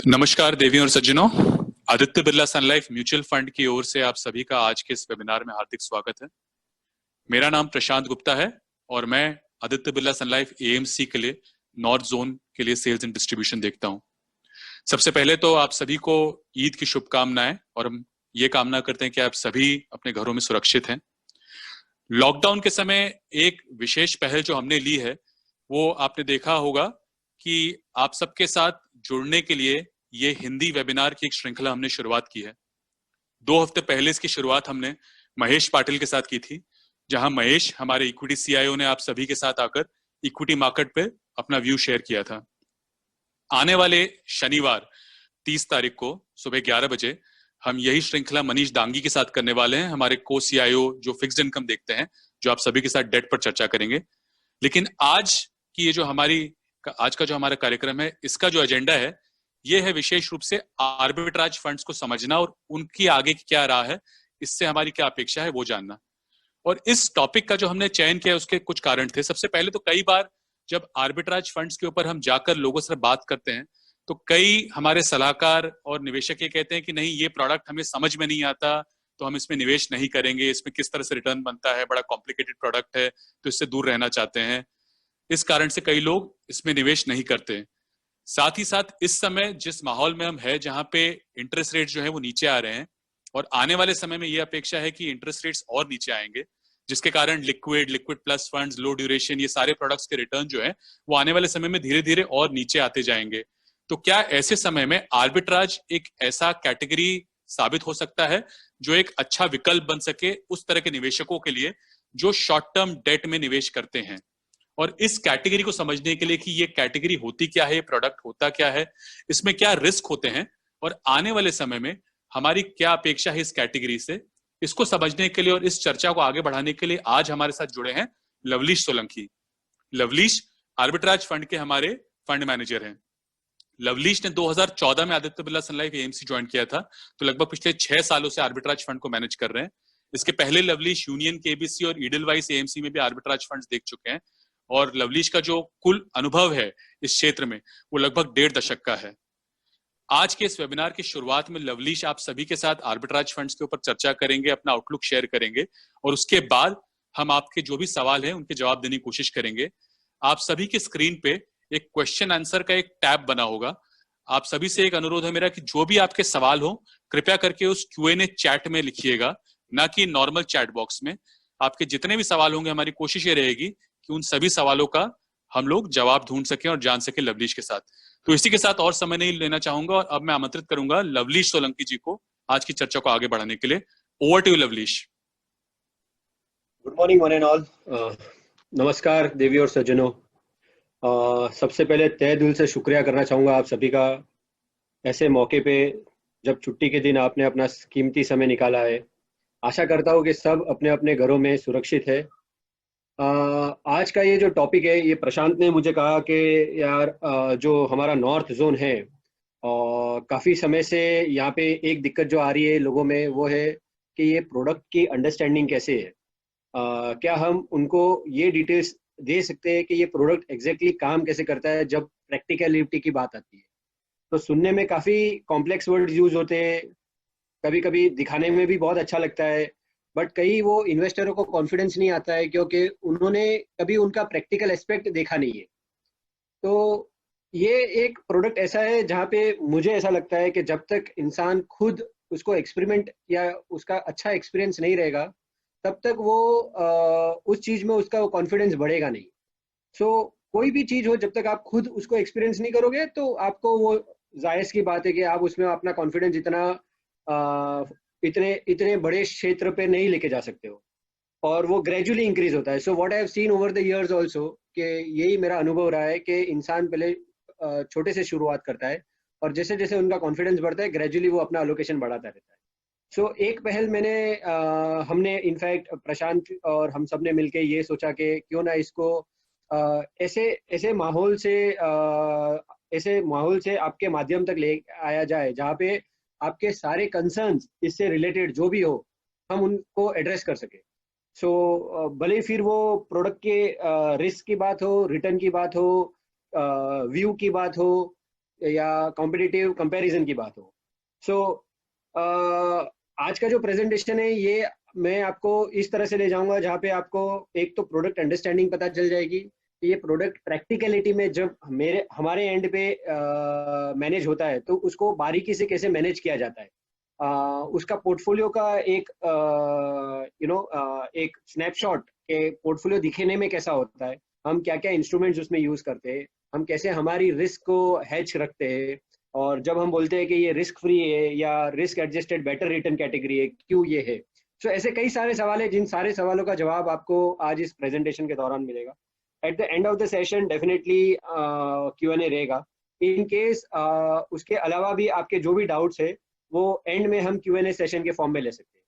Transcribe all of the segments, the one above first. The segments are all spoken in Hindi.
नमस्कार देवियों और सज्जनों। Aditya Birla Sun life mutual fund की ओर से आप सभी का आज के इस वेबिनार में हार्दिक स्वागत है। मेरा नाम प्रशांत गुप्ता है और मैं Aditya Birla Sun life AMC के लिए नॉर्थ जोन के लिए सेल्स एंड डिस्ट्रीब्यूशन देखता हूं। सबसे पहले तो आप सभी को ईद की शुभकामनाएं और हम ये कामना करते हैं कि आप सभी अपने घरों में सुरक्षित हैं। लॉकडाउन के समय एक विशेष पहल जो हमने ली है वो आपने देखा होगा कि आप सबके साथ जुड़ने के लिए ये हिंदी वेबिनार की एक श्रृंखला हमने शुरुआत की है। 2 हफ्ते पहले इसकी शुरुआत हमने महेश पाटिल के साथ की थी, जहां महेश हमारे इक्विटी सीआईओ ने आप सभी के साथ आकर इक्विटी मार्केट पे अपना व्यू शेयर किया था। आने वाले शनिवार 30 तारीख को सुबह 11 बजे हम यही श्रृंखला मनीष दांगी के साथ करने वाले हैं, हमारे को सीआईओ जो फिक्स्ड इनकम देखते हैं, जो आप सभी के साथ डेट पर चर्चा करेंगे। लेकिन आज का जो हमारा कार्यक्रम है, इसका जो एजेंडा है ये है विशेष रूप से आर्बिट्राज फंड्स को समझना और उनकी आगे की क्या राह है, इससे हमारी क्या अपेक्षा है वो जानना। और इस टॉपिक का जो हमने चयन किया उसके कुछ कारण थे। सबसे पहले तो कई बार जब आर्बिट्राज फंड्स के ऊपर हम जाकर लोगों से बात करते हैं तो कई हमारे सलाहकार और निवेशक ये कहते हैं कि नहीं, ये प्रोडक्ट हमें समझ में नहीं आता तो हम इसमें निवेश नहीं करेंगे, इसमें किस तरह से रिटर्न बनता है, बड़ा कॉम्प्लिकेटेड प्रोडक्ट है तो इससे दूर रहना चाहते हैं। इस कारण से कई लोग इसमें निवेश नहीं करते। साथ ही साथ इस समय जिस माहौल में हम है, जहां पे इंटरेस्ट रेट जो है वो नीचे आ रहे हैं और आने वाले समय में ये अपेक्षा है कि इंटरेस्ट रेट्स और नीचे आएंगे, जिसके कारण लिक्विड प्लस फंड्स, लो ड्यूरेशन, ये सारे प्रोडक्ट्स के रिटर्न जो है वो आने वाले समय में धीरे धीरे और नीचे आते जाएंगे। तो क्या ऐसे समय में आर्बिट्राज एक ऐसा कैटेगरी साबित हो सकता है जो एक अच्छा विकल्प बन सके उस तरह के निवेशकों के लिए जो शॉर्ट टर्म डेट में निवेश करते हैं? और इस कैटेगरी को समझने के लिए कि ये कैटेगरी होती क्या है, ये प्रोडक्ट होता क्या है, इसमें क्या रिस्क होते हैं और आने वाले समय में हमारी क्या अपेक्षा है इस कैटेगरी से, इसको समझने के लिए और इस चर्चा को आगे बढ़ाने के लिए आज हमारे साथ जुड़े हैं लवलीश सोलंकी। लवलीश आर्बिट्राज फंड के हमारे फंड मैनेजर हैं। लवलीश ने 2014 में Aditya Birla Sun life AMC join किया था, तो लगभग पिछले 6 सालों से आर्बिट्राज फंड को मैनेज कर रहे हैं। इसके पहले लवलीश यूनियन, केबीसी और ईडलवाइस एएमसी में भी आर्बिट्राज फंड्स देख चुके हैं और लवलीश का जो कुल अनुभव है इस क्षेत्र में वो लगभग 1.5 दशक का है। आज के इस वेबिनार की शुरुआत में लवलीश आप सभी के साथ आर्बिट्राज फंड्स के ऊपर चर्चा करेंगे, अपना आउटलुक शेयर करेंगे और उसके बाद हम आपके जो भी सवाल हैं उनके जवाब देने की कोशिश करेंगे। आप सभी की स्क्रीन पे एक क्वेश्चन आंसर का एक टैब बना होगा। आप सभी से एक अनुरोध है मेरा कि जो भी आपके सवाल हो कृपया करके उस Q&A चैट में लिखिएगा, ना कि नॉर्मल चैट बॉक्स में। आपके जितने भी सवाल होंगे हमारी कोशिश ये रहेगी कि उन सभी सवालों का हम लोग जवाब ढूंढ सकें और जान सकें लवलीश के साथ। तो इसी के साथ और समय नहीं लेना चाहूंगा और अब मैं आमंत्रित करूंगा लवलीश सोलंकी जी को आज की चर्चा को आगे बढ़ाने के लिए। Over to you Lovleesh. Good morning one and all. नमस्कार देवी और सज्जनों। सबसे पहले तहे दिल से शुक्रिया करना चाहूंगा आप सभी का, ऐसे मौके पे जब छुट्टी के दिन आपने अपना कीमती समय निकाला है। आशा करता हूँ कि सब अपने अपने घरों में सुरक्षित है। आज का ये जो टॉपिक है, ये प्रशांत ने मुझे कहा कि यार जो हमारा नॉर्थ जोन है और काफ़ी समय से यहाँ पे एक दिक्कत जो आ रही है लोगों में वो है कि ये प्रोडक्ट की अंडरस्टैंडिंग कैसे है। क्या हम उनको ये डिटेल्स दे सकते हैं कि ये प्रोडक्ट एग्जैक्टली काम कैसे करता है जब प्रैक्टिकलिटी की बात आती है। तो सुनने में काफ़ी कॉम्प्लेक्स वर्ड यूज होते हैं, कभी कभी दिखाने में भी बहुत अच्छा लगता है, बट कई वो इन्वेस्टरों को कॉन्फिडेंस नहीं आता है क्योंकि उन्होंने कभी उनका प्रैक्टिकल एस्पेक्ट देखा नहीं है। तो ये एक प्रोडक्ट ऐसा है जहाँ पे मुझे ऐसा लगता है कि जब तक इंसान खुद उसको एक्सपेरिमेंट या उसका अच्छा एक्सपीरियंस नहीं रहेगा तब तक वो उस चीज़ में उसका कॉन्फिडेंस बढ़ेगा नहीं। सो कोई भी चीज़ हो, जब तक आप खुद उसको एक्सपीरियंस नहीं करोगे तो आपको वो जायज़ की बात है कि आप उसमें अपना कॉन्फिडेंस इतने बड़े क्षेत्र पे नहीं लेके जा सकते हो और वो ग्रेजुअली इंक्रीज होता है। So what I have seen over the years also कि यही मेरा अनुभव रहा है कि इंसान पहले छोटे से शुरुआत करता है और जैसे जैसे उनका कॉन्फिडेंस बढ़ता है ग्रेजुअली वो अपना एलोकेशन बढ़ाता रहता है। सो एक पहल हमने इनफैक्ट प्रशांत और हम सब ने मिलके ये सोचा कि क्यों ना इसको ऐसे माहौल से आपके माध्यम तक ले आया जाए जहाँ पे आपके सारे कंसर्न्स इससे रिलेटेड जो भी हो हम उनको एड्रेस कर सके। सो भले फिर वो प्रोडक्ट के रिस्क की बात हो, रिटर्न की बात हो, व्यू की बात हो या कॉम्पिटिटिव कंपैरिजन की बात हो। सो आज का जो प्रेजेंटेशन है ये मैं आपको इस तरह से ले जाऊंगा जहाँ पे आपको एक तो प्रोडक्ट अंडरस्टैंडिंग पता चल जाएगी कि ये प्रोडक्ट प्रैक्टिकलिटी में जब हमारे एंड पे मैनेज होता है तो उसको बारीकी से कैसे मैनेज किया जाता है। उसका पोर्टफोलियो का एक एक स्नैपशॉट के पोर्टफोलियो दिखने में कैसा होता है, हम क्या क्या इंस्ट्रूमेंट्स उसमें यूज करते हैं, हम कैसे हमारी रिस्क को हेज रखते हैं, और जब हम बोलते हैं कि ये रिस्क फ्री है या risk adjusted better return category है, क्यों ये है। सो ऐसे कई सारे सवाल है जिन सारे सवालों का जवाब आपको आज इस प्रेजेंटेशन के दौरान मिलेगा। At the end of the session definitely Q&A रहेगा। इन केस उसके अलावा भी आपके जो भी डाउट्स है वो एंड में हम Q&A सेशन के फॉर्म में ले सकते हैं।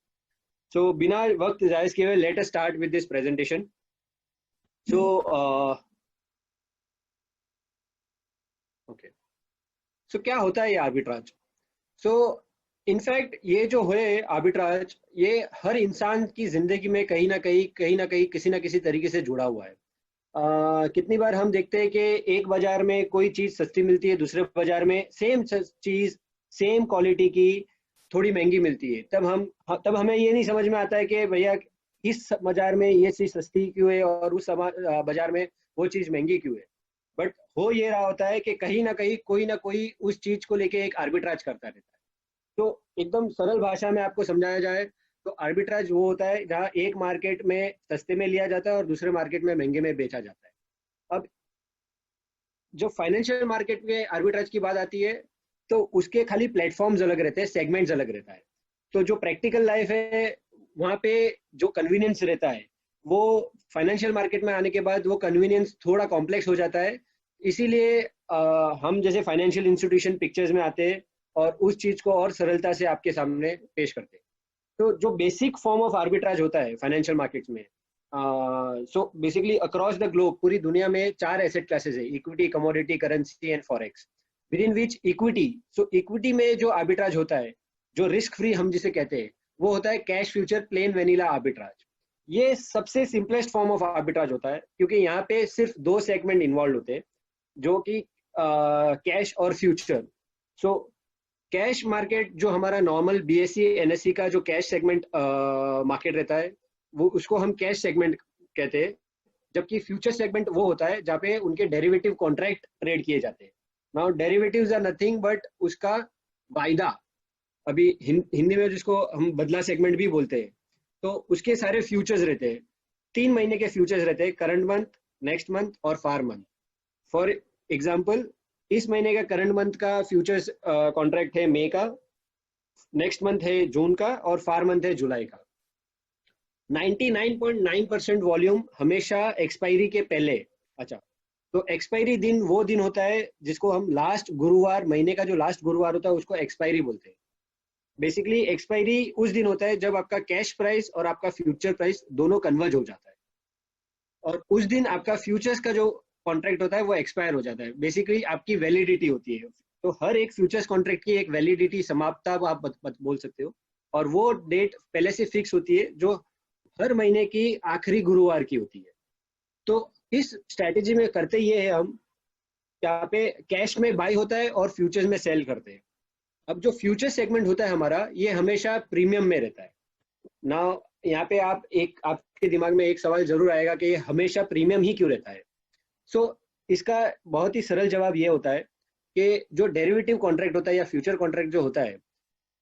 सो बिना वक्त जायज किए हुए let us start with this presentation. So okay, so क्या होता है ये आर्बिट्राज। सो इनफैक्ट ये जो है आर्बिट्राज, ये हर इंसान की जिंदगी में कहीं ना कहीं किसी ना किसी तरीके से जुड़ा हुआ है। कितनी बार हम देखते हैं कि एक बाजार में कोई चीज सस्ती मिलती है, दूसरे बाजार में सेम चीज सेम क्वालिटी की थोड़ी महंगी मिलती है। तब हमें ये नहीं समझ में आता है कि भैया इस बाजार में ये चीज सस्ती क्यों है और उस बाजार में वो चीज महंगी क्यों है। बट हो ये रहा होता है कि कहीं ना कोई उस चीज को लेके एक आर्बिट्राज करता रहता है। तो एकदम सरल भाषा में आपको समझाया जाए तो आर्बिट्राज वो होता है जहाँ एक मार्केट में सस्ते में लिया जाता है और दूसरे मार्केट में महंगे में बेचा जाता है। अब जब फाइनेंशियल मार्केट में आर्बिट्राज की बात आती है तो उसके खाली प्लेटफॉर्म्स अलग रहते हैं, सेगमेंट्स अलग रहता है। तो जो प्रैक्टिकल लाइफ है वहाँ पे जो कन्वीनियंस रहता है वो फाइनेंशियल मार्केट में आने के बाद वो कन्वीनियंस थोड़ा कॉम्प्लेक्स हो जाता है। इसीलिए हम जैसे फाइनेंशियल इंस्टीट्यूशन पिक्चर्स में आते हैं और उस चीज को और सरलता से आपके सामने पेश करते हैं। तो जो बेसिक फॉर्म ऑफ आर्बिट्राज होता है फाइनेंशियल मार्केट्स में, so basically across the globe पूरी दुनिया में 4 एसेट क्लासेस है: equity, commodity, currency and forex. With in which equity, so equity में जो आर्बिट्राज होता है, जो रिस्क फ्री हम जिसे कहते हैं, वो होता है cash future plain vanilla arbitrage. ये सबसे सिंपलेस्ट फॉर्म ऑफ आर्बिट्राज होता है क्योंकि यहाँ पे सिर्फ 2 सेगमेंट इन्वॉल्व होते हैं जो कि कैश और फ्यूचर। सो कैश मार्केट जो हमारा नॉर्मल BSE NSE का जो कैश सेगमेंट मार्केट रहता है वो उसको हम कैश सेगमेंट कहते हैं, जबकि फ्यूचर सेगमेंट वो होता है जहाँ पे उनके डेरिवेटिव कॉन्ट्रैक्ट ट्रेड किए जाते हैं। Now derivatives are nothing but उसका वायदा, अभी हिंदी में जिसको हम बदला सेगमेंट भी बोलते हैं, तो उसके सारे फ्यूचर्स रहते हैं। 3 महीने के फ्यूचर्स रहते हैं: करंट मंथ, नेक्स्ट मंथ और फार मंथ। फॉर एग्जाम्पल, इस महीने का करंट मंथ का फ्यूचर्स कॉन्ट्रैक्ट है मई का, नेक्स्ट मंथ है जून का और फार मंथ है जुलाई का। 99.9% वॉल्यूम हमेशा एक्सपायरी के पहले। अच्छा, तो एक्सपायरी दिन वो दिन होता है जिसको हम लास्ट गुरुवार, महीने का जो लास्ट गुरुवार होता है उसको एक्सपायरी बोलते हैं। बेसिकली एक्सपायरी उस दिन होता है जब आपका कैश प्राइस और आपका फ्यूचर प्राइस दोनों कन्वर्ज हो जाता है और उस दिन आपका फ्यूचर्स का जो कॉन्ट्रैक्ट होता है वो एक्सपायर हो जाता है। बेसिकली आपकी वैलिडिटी होती है। तो हर एक फ्यूचर्स कॉन्ट्रैक्ट की एक वैलिडिटी, समाप्ता आप बोल सकते हो, और वो डेट पहले से फिक्स होती है जो हर महीने की आखिरी गुरुवार की होती है। तो इस स्ट्रैटेजी में करते ये है हम, यहाँ पे कैश में बाई होता है और फ्यूचर्स में सेल करते हैं। अब जो फ्यूचर सेगमेंट होता है हमारा, ये हमेशा प्रीमियम में रहता है ना। यहाँ पे आपके दिमाग में एक सवाल जरूर आएगा कि ये हमेशा प्रीमियम ही क्यों रहता है। सो इसका बहुत ही सरल जवाब ये होता है कि जो डेरिवेटिव कॉन्ट्रैक्ट होता है या फ्यूचर कॉन्ट्रैक्ट जो होता है,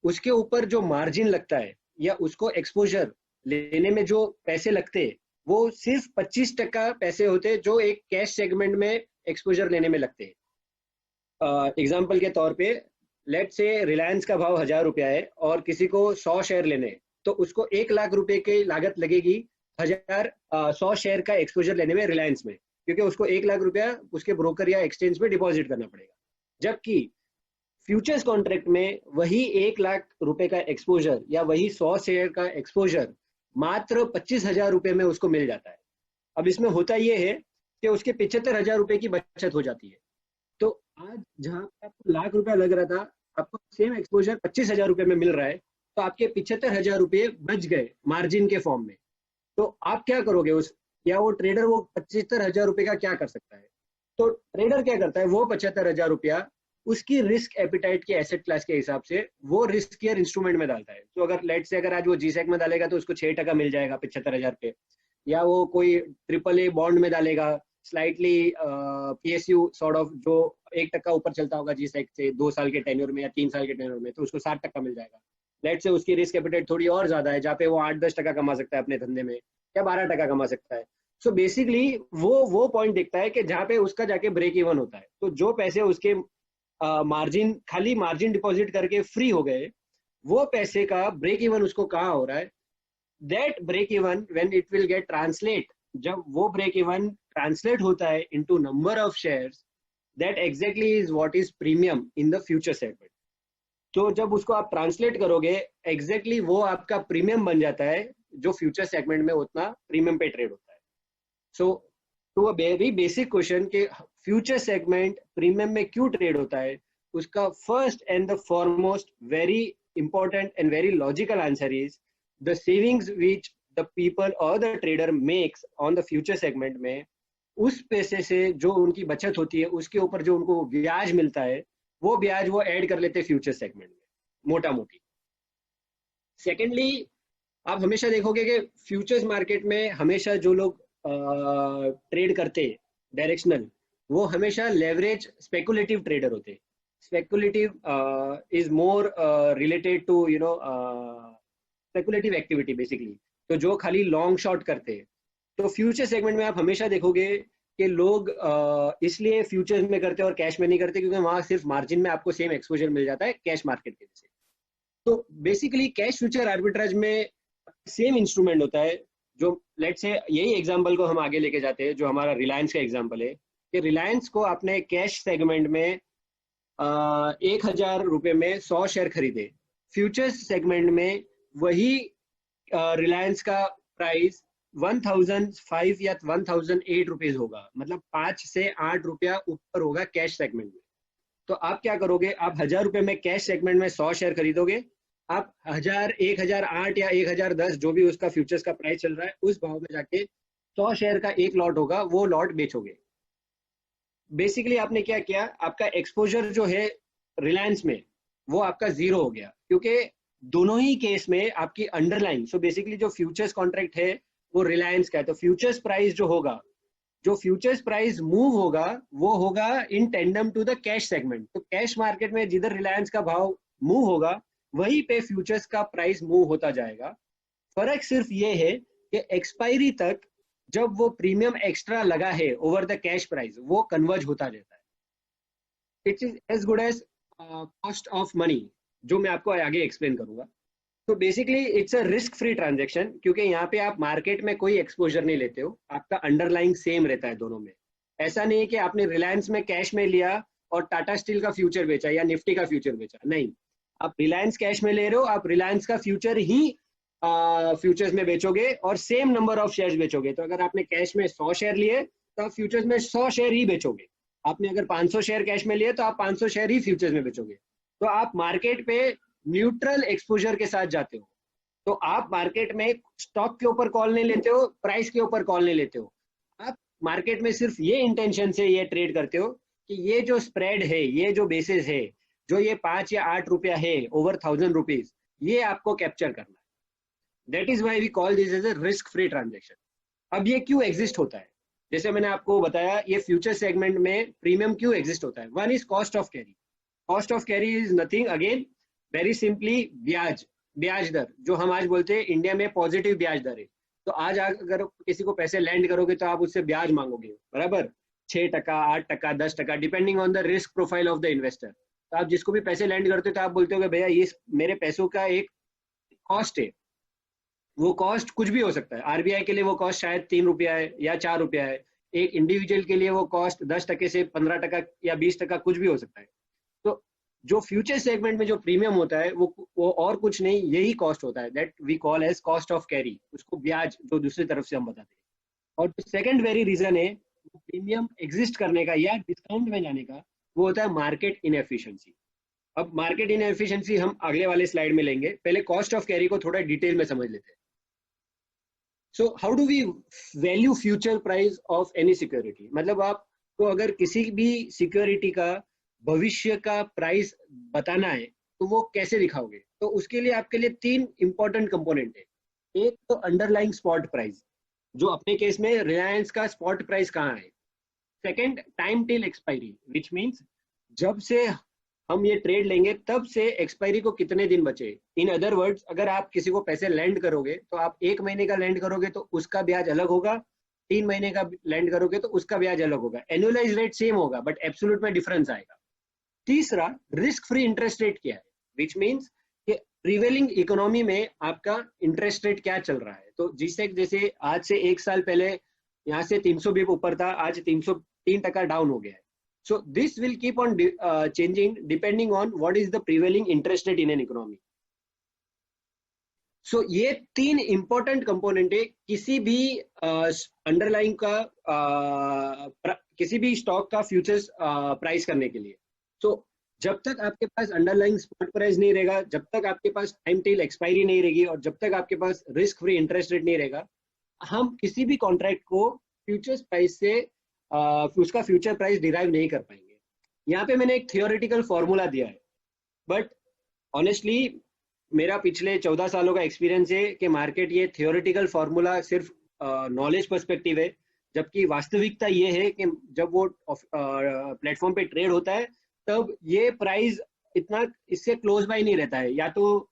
उसके ऊपर जो मार्जिन लगता है या उसको एक्सपोजर लेने में जो पैसे लगते हैं वो सिर्फ 25% पैसे होते हैं जो एक कैश सेगमेंट में एक्सपोजर लेने में लगते हैं। एग्जाम्पल के तौर पे लेट से रिलायंस का भाव 1000 रुपया है और किसी को 100 शेयर लेने, तो उसको 1 लाख रुपए की लागत लगेगी 100 शेयर का एक्सपोजर लेने में रिलायंस में, क्योंकि उसको 1 लाख रुपया उसके ब्रोकर या एक्सचेंज में डिपॉजिट करना पड़ेगा। जबकि फ्यूचर्स कॉन्ट्रैक्ट में वही 1 लाख रुपए का एक्सपोजर या वही 100 शेयर का एक्सपोजर मात्र 25,000 रुपए में उसको मिल जाता है। अब इसमें होता यह है कि उसके 75,000 रुपए की बचत हो जाती है। तो आज जहां आपको लाख रुपया लग रहा था, आपको सेम एक्सपोजर 25,000 रुपए में मिल रहा है, तो आपके 75,000 रुपये बच गए मार्जिन के फॉर्म में। तो आप क्या करोगे या वो ट्रेडर वो 75,000 रुपये का क्या कर सकता है? तो ट्रेडर क्या करता है, वो 75,000 रुपया उसकी रिस्क एपिटाइट के एसेट क्लास के हिसाब से वो रिस्कियर इंस्ट्रूमेंट में डालता है। तो अगर लेट से अगर आज वो जीसेक में डालेगा तो उसको 6% मिल जाएगा 75,000 पे, या वो कोई AAA बॉन्ड में डालेगा स्लाइटली PSU सॉर्ट ऑफ जो 1% ऊपर चलता होगा जीसेक से 2 साल के टेन्योर में या 3 साल के टेन्योर में, तो उसको 60% मिल जाएगा। लेट से उसकी रिस्क एपिटाइट थोड़ी और ज्यादा है, जहाँ पे वो 8-10% कमा सकता है अपने धंधे में, या 12% कमा सकता है। सो बेसिकली वो पॉइंट देखता है कि जहाँ पे उसका जाके ब्रेक इवन होता है। तो जो पैसे उसके मार्जिन खाली मार्जिन डिपॉजिट करके फ्री हो गए, वो पैसे का ब्रेक इवन उसको कहाँ हो रहा है, that break even when it will get translate, जब वो ब्रेक इवन ट्रांसलेट होता है into number of shares, that exactly is what is premium in the future segment. तो जब उसको आप ट्रांसलेट करोगे एग्जैक्टली वो आपका प्रीमियम बन जाता है, जो फ्यूचर सेगमेंट में उतना प्रीमियम पे ट्रेड होता है। सो तो अ वेरी बेसिक क्वेश्चन के फ्यूचर सेगमेंट प्रीमियम में क्यों ट्रेड होता है, उसका first and the foremost very important and very logical answer is the savings which the people और the trader makes on the future segment में, उस पैसे से जो उनकी बचत होती है उसके ऊपर जो उनको ब्याज मिलता है, वो ब्याज वो ऐड कर लेते हैं फ्यूचर सेगमेंट में, मोटा मोटी। सेकेंडली, आप हमेशा देखोगे कि फ्यूचर्स मार्केट में हमेशा जो लोग ट्रेड करते हैं डायरेक्शनल, वो हमेशा लेवरेज स्पेकुलेटिव ट्रेडर होते हैं। Speculative is more related to speculative activity basically, तो जो खाली लॉन्ग शॉर्ट करते हैं। तो फ्यूचर सेगमेंट में आप हमेशा देखोगे कि लोग इसलिए फ्यूचर्स में करते हैं और कैश में नहीं करते, क्योंकि वहां सिर्फ मार्जिन में आपको सेम एक्सपोजर मिल जाता है कैश मार्केट के जैसे। तो बेसिकली कैश फ्यूचर आर्बिट्राज में सेम इंस्ट्रूमेंट होता है, जो लेट से यही एग्जांपल को हम आगे लेके जाते हैं, जो हमारा रिलायंस का एग्जांपल है, कि रिलायंस को आपने कैश सेगमेंट में 1,000 रुपए में 100 शेयर खरीदे, फ्यूचर्स सेगमेंट में वही रिलायंस का प्राइस 1,005 या 1,008 रुपीज होगा, मतलब 5 से 8 रुपया ऊपर होगा कैश सेगमेंट में। तो आप क्या करोगे, आप 1,000 रुपए में कैश सेगमेंट में 100 शेयर खरीदोगे, आप 1,000, 1,008 या 1,010 जो भी उसका फ्यूचर्स का प्राइस चल रहा है, उस भाव में जाके 100 शेयर का एक लॉट होगा, वो लॉट बेचोगे। बेसिकली आपने क्या किया, आपका एक्सपोजर जो है रिलायंस में वो आपका जीरो हो गया, क्योंकि दोनों ही केस में आपकी अंडरलाइन, सो बेसिकली जो फ्यूचर्स कॉन्ट्रैक्ट है वो रिलायंस का है, तो फ्यूचर्स प्राइस जो होगा, जो फ्यूचर्स प्राइस मूव होगा वो होगा in tandem to the cash segment. तो कैश मार्केट में जिधर रिलायंस का भाव मूव होगा वहीं पे फ्यूचर्स का प्राइस मूव होता जाएगा। फर्क सिर्फ ये है कि एक्सपायरी तक जब वो प्रीमियम एक्स्ट्रा लगा है ओवर द कैश प्राइस, वो कन्वर्ज होता रहता है। It is as good as cost of money, जो मैं आपको आगे एक्सप्लेन करूंगा। तो basically it's a risk free transaction, क्योंकि यहाँ पे आप मार्केट में कोई एक्सपोजर नहीं लेते हो, आपका अंडरलाइंग सेम रहता है दोनों में। ऐसा नहीं है कि आपने रिलायंस में कैश में लिया और टाटा स्टील का फ्यूचर बेचा या निफ्टी का फ्यूचर बेचा, नहीं, आप रिलायंस कैश में ले रहे हो, आप रिलायंस का फ्यूचर ही फ्यूचर्स में बेचोगे और सेम नंबर ऑफ शेयर्स बेचोगे। तो अगर आपने कैश में 100 शेयर लिए तो आप फ्यूचर्स में 100 शेयर ही बेचोगे, आपने अगर 500 शेयर कैश में लिए तो आप 500 शेयर ही फ्यूचर्स में बेचोगे। तो आप मार्केट पे न्यूट्रल एक्सपोजर के साथ जाते हो। तो आप मार्केट में स्टॉक के ऊपर कॉल नहीं लेते हो, प्राइस के ऊपर कॉल नहीं लेते हो, आप मार्केट में सिर्फ ये इंटेंशन से ये ट्रेड करते हो कि ये जो स्प्रेड है, ये जो बेसिस है, जो ये 5 या 8 रुपया है ओवर 1,000 रुपीज, ये आपको कैप्चर करना है। That is why we call this as a risk free transaction. अब ये क्यों एग्जिस्ट होता है, जैसे मैंने आपको बताया, ये फ्यूचर सेगमेंट में प्रीमियम क्यों एग्जिस्ट होता है। One is cost of carry. Cost of carry is nothing again very simply ब्याज दर, जो हम आज बोलते हैं इंडिया में पॉजिटिव ब्याज दर है। तो आज अगर किसी को पैसे लैंड करोगे तो आप उससे ब्याज मांगोगे, बराबर, 6%, 8%, 10%, depending on the risk profile of the investor. तो आप जिसको भी पैसे लैंड करते हो तो आप बोलते हो भैया ये मेरे पैसों का एक कॉस्ट है, वो कॉस्ट कुछ भी हो सकता है। आरबीआई के लिए वो कॉस्ट शायद 3 रुपया है या 4 रुपया है, एक इंडिविजुअल के लिए वो कॉस्ट 10% से 15% या 20% कुछ भी हो सकता है। तो जो फ्यूचर सेगमेंट में जो प्रीमियम होता है वो और कुछ नहीं, यही कॉस्ट होता है, that we call as cost of carry, उसको ब्याज जो दूसरी तरफ से हम बताते हैं। और सेकंड वेरी रीजन है प्रीमियम एग्जिस्ट करने का या डिस्काउंट में जाने का, वो होता है मार्केट इनएफिशिएंसी। अब मार्केट इनएफिशिएंसी हम अगले वाले स्लाइड में लेंगे, पहले कॉस्ट ऑफ कैरी को थोड़ा डिटेल में समझ लेते हैं। So how do we value future price of any security, मतलब आपको अगर किसी भी सिक्योरिटी का भविष्य का प्राइस बताना है तो वो कैसे दिखाओगे? तो उसके लिए आपके लिए 3 इंपॉर्टेंट कंपोनेंट है। एक तो अंडरलाइंग स्पॉट प्राइस, जो अपने केस में रिलायंस का स्पॉट प्राइस कहाँ है। Second, time till expiry, which means जब से हम ये ट्रेड लेंगे तब से एक्सपायरी को कितने दिन बचे। इन अदर वर्ड्स, अगर आप किसी को पैसे लैंड करोगे तो आप 1 महीने का लैंड करोगे तो उसका ब्याज अलग होगा, 3 महीने का लैंड करोगे तो उसका ब्याज अलग होगा। एनुअलाइज रेट सेम होगा बट एब्सोल्यूट में डिफरेंस आएगा। तीसरा, रिस्क फ्री इंटरेस्ट रेट क्या है, विच मीन्स कि प्रिवेलिंग इकोनॉमी में आपका इंटरेस्ट रेट क्या चल रहा है। तो जिससे जैसे आज से 1 साल पहले यहाँ से 300 बिप ऊपर था, आज 303% डाउन हो गया है। So this will keep on changing depending on what is the prevailing interest rate in an economy. So ये 3 important component है किसी भी underlying का किसी भी स्टॉक का फ्यूचर्स प्राइस करने के लिए। So जब तक आपके पास अंडरलाइंग स्पॉट प्राइस नहीं रहेगा, जब तक आपके पास टाइम टिल एक्सपायरी नहीं रहेगी और जब तक आपके पास रिस्क फ्री इंटरेस्ट रेट नहीं रहेगा, हम किसी भी कॉन्ट्रैक्ट को फ्यूचर्स प्राइस से उसका फ्यूचर प्राइस डिराइव नहीं कर पाएंगे। यहाँ पे मैंने एक थियोरेटिकल फॉर्मूला दिया है, बट ऑनेस्टली मेरा पिछले 14 सालों का एक्सपीरियंस है कि मार्केट ये थियोरेटिकल फॉर्मूला सिर्फ नॉलेज पर्सपेक्टिव है, जबकि वास्तविकता ये है कि जब वो प्लेटफॉर्म पे ट्रेड होता है तब ये प्राइस इतना इससे क्लोज बाय नहीं रहता है, या तो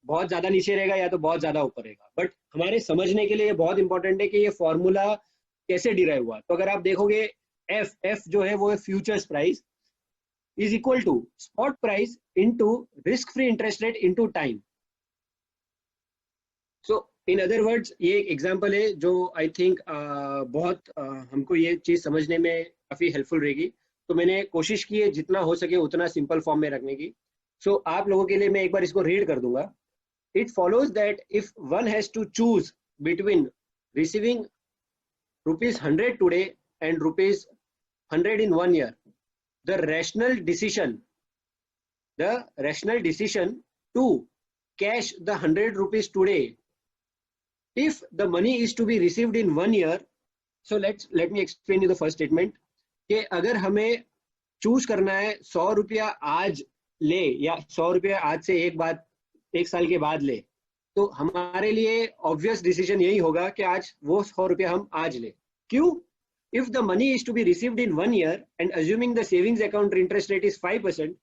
बहुत ज्यादा नीचे रहेगा या तो बहुत ज्यादा ऊपर रहेगा। बट हमारे समझने के लिए ये बहुत इंपॉर्टेंट है कि ये फॉर्मूला कैसे डिराइव हुआ। तो अगर आप देखोगे एफ जो है वो है futures price is equal to spot price into risk free interest rate into time. So in other words ये एक एग्जांपल है जो आई थिंक बहुत हमको ये चीज समझने में काफी हेल्पफुल रहेगी। तो मैंने कोशिश की है जितना हो सके उतना सिंपल फॉर्म में रखने की। सो आप लोगों के लिए मैं एक बार इसको रीड कर दूंगा। It follows that if one has to choose between receiving rupees 100 today and rupees 100 in 1 year, the rational decision to cash the 100 rupees today, if the money is to be received in 1 year. So let me explain you the first statement कि अगर हमें चूज करना है 100 रुपया आज ले या 100 रुपया आज से एक साल के बाद ले, तो हमारे लिए ऑब्वियस डिसीजन यही होगा कि आज वो 100 रुपया हम आज ले। क्यों? If the money is to be received in 1 year and assuming the savings account interest rate is 5%,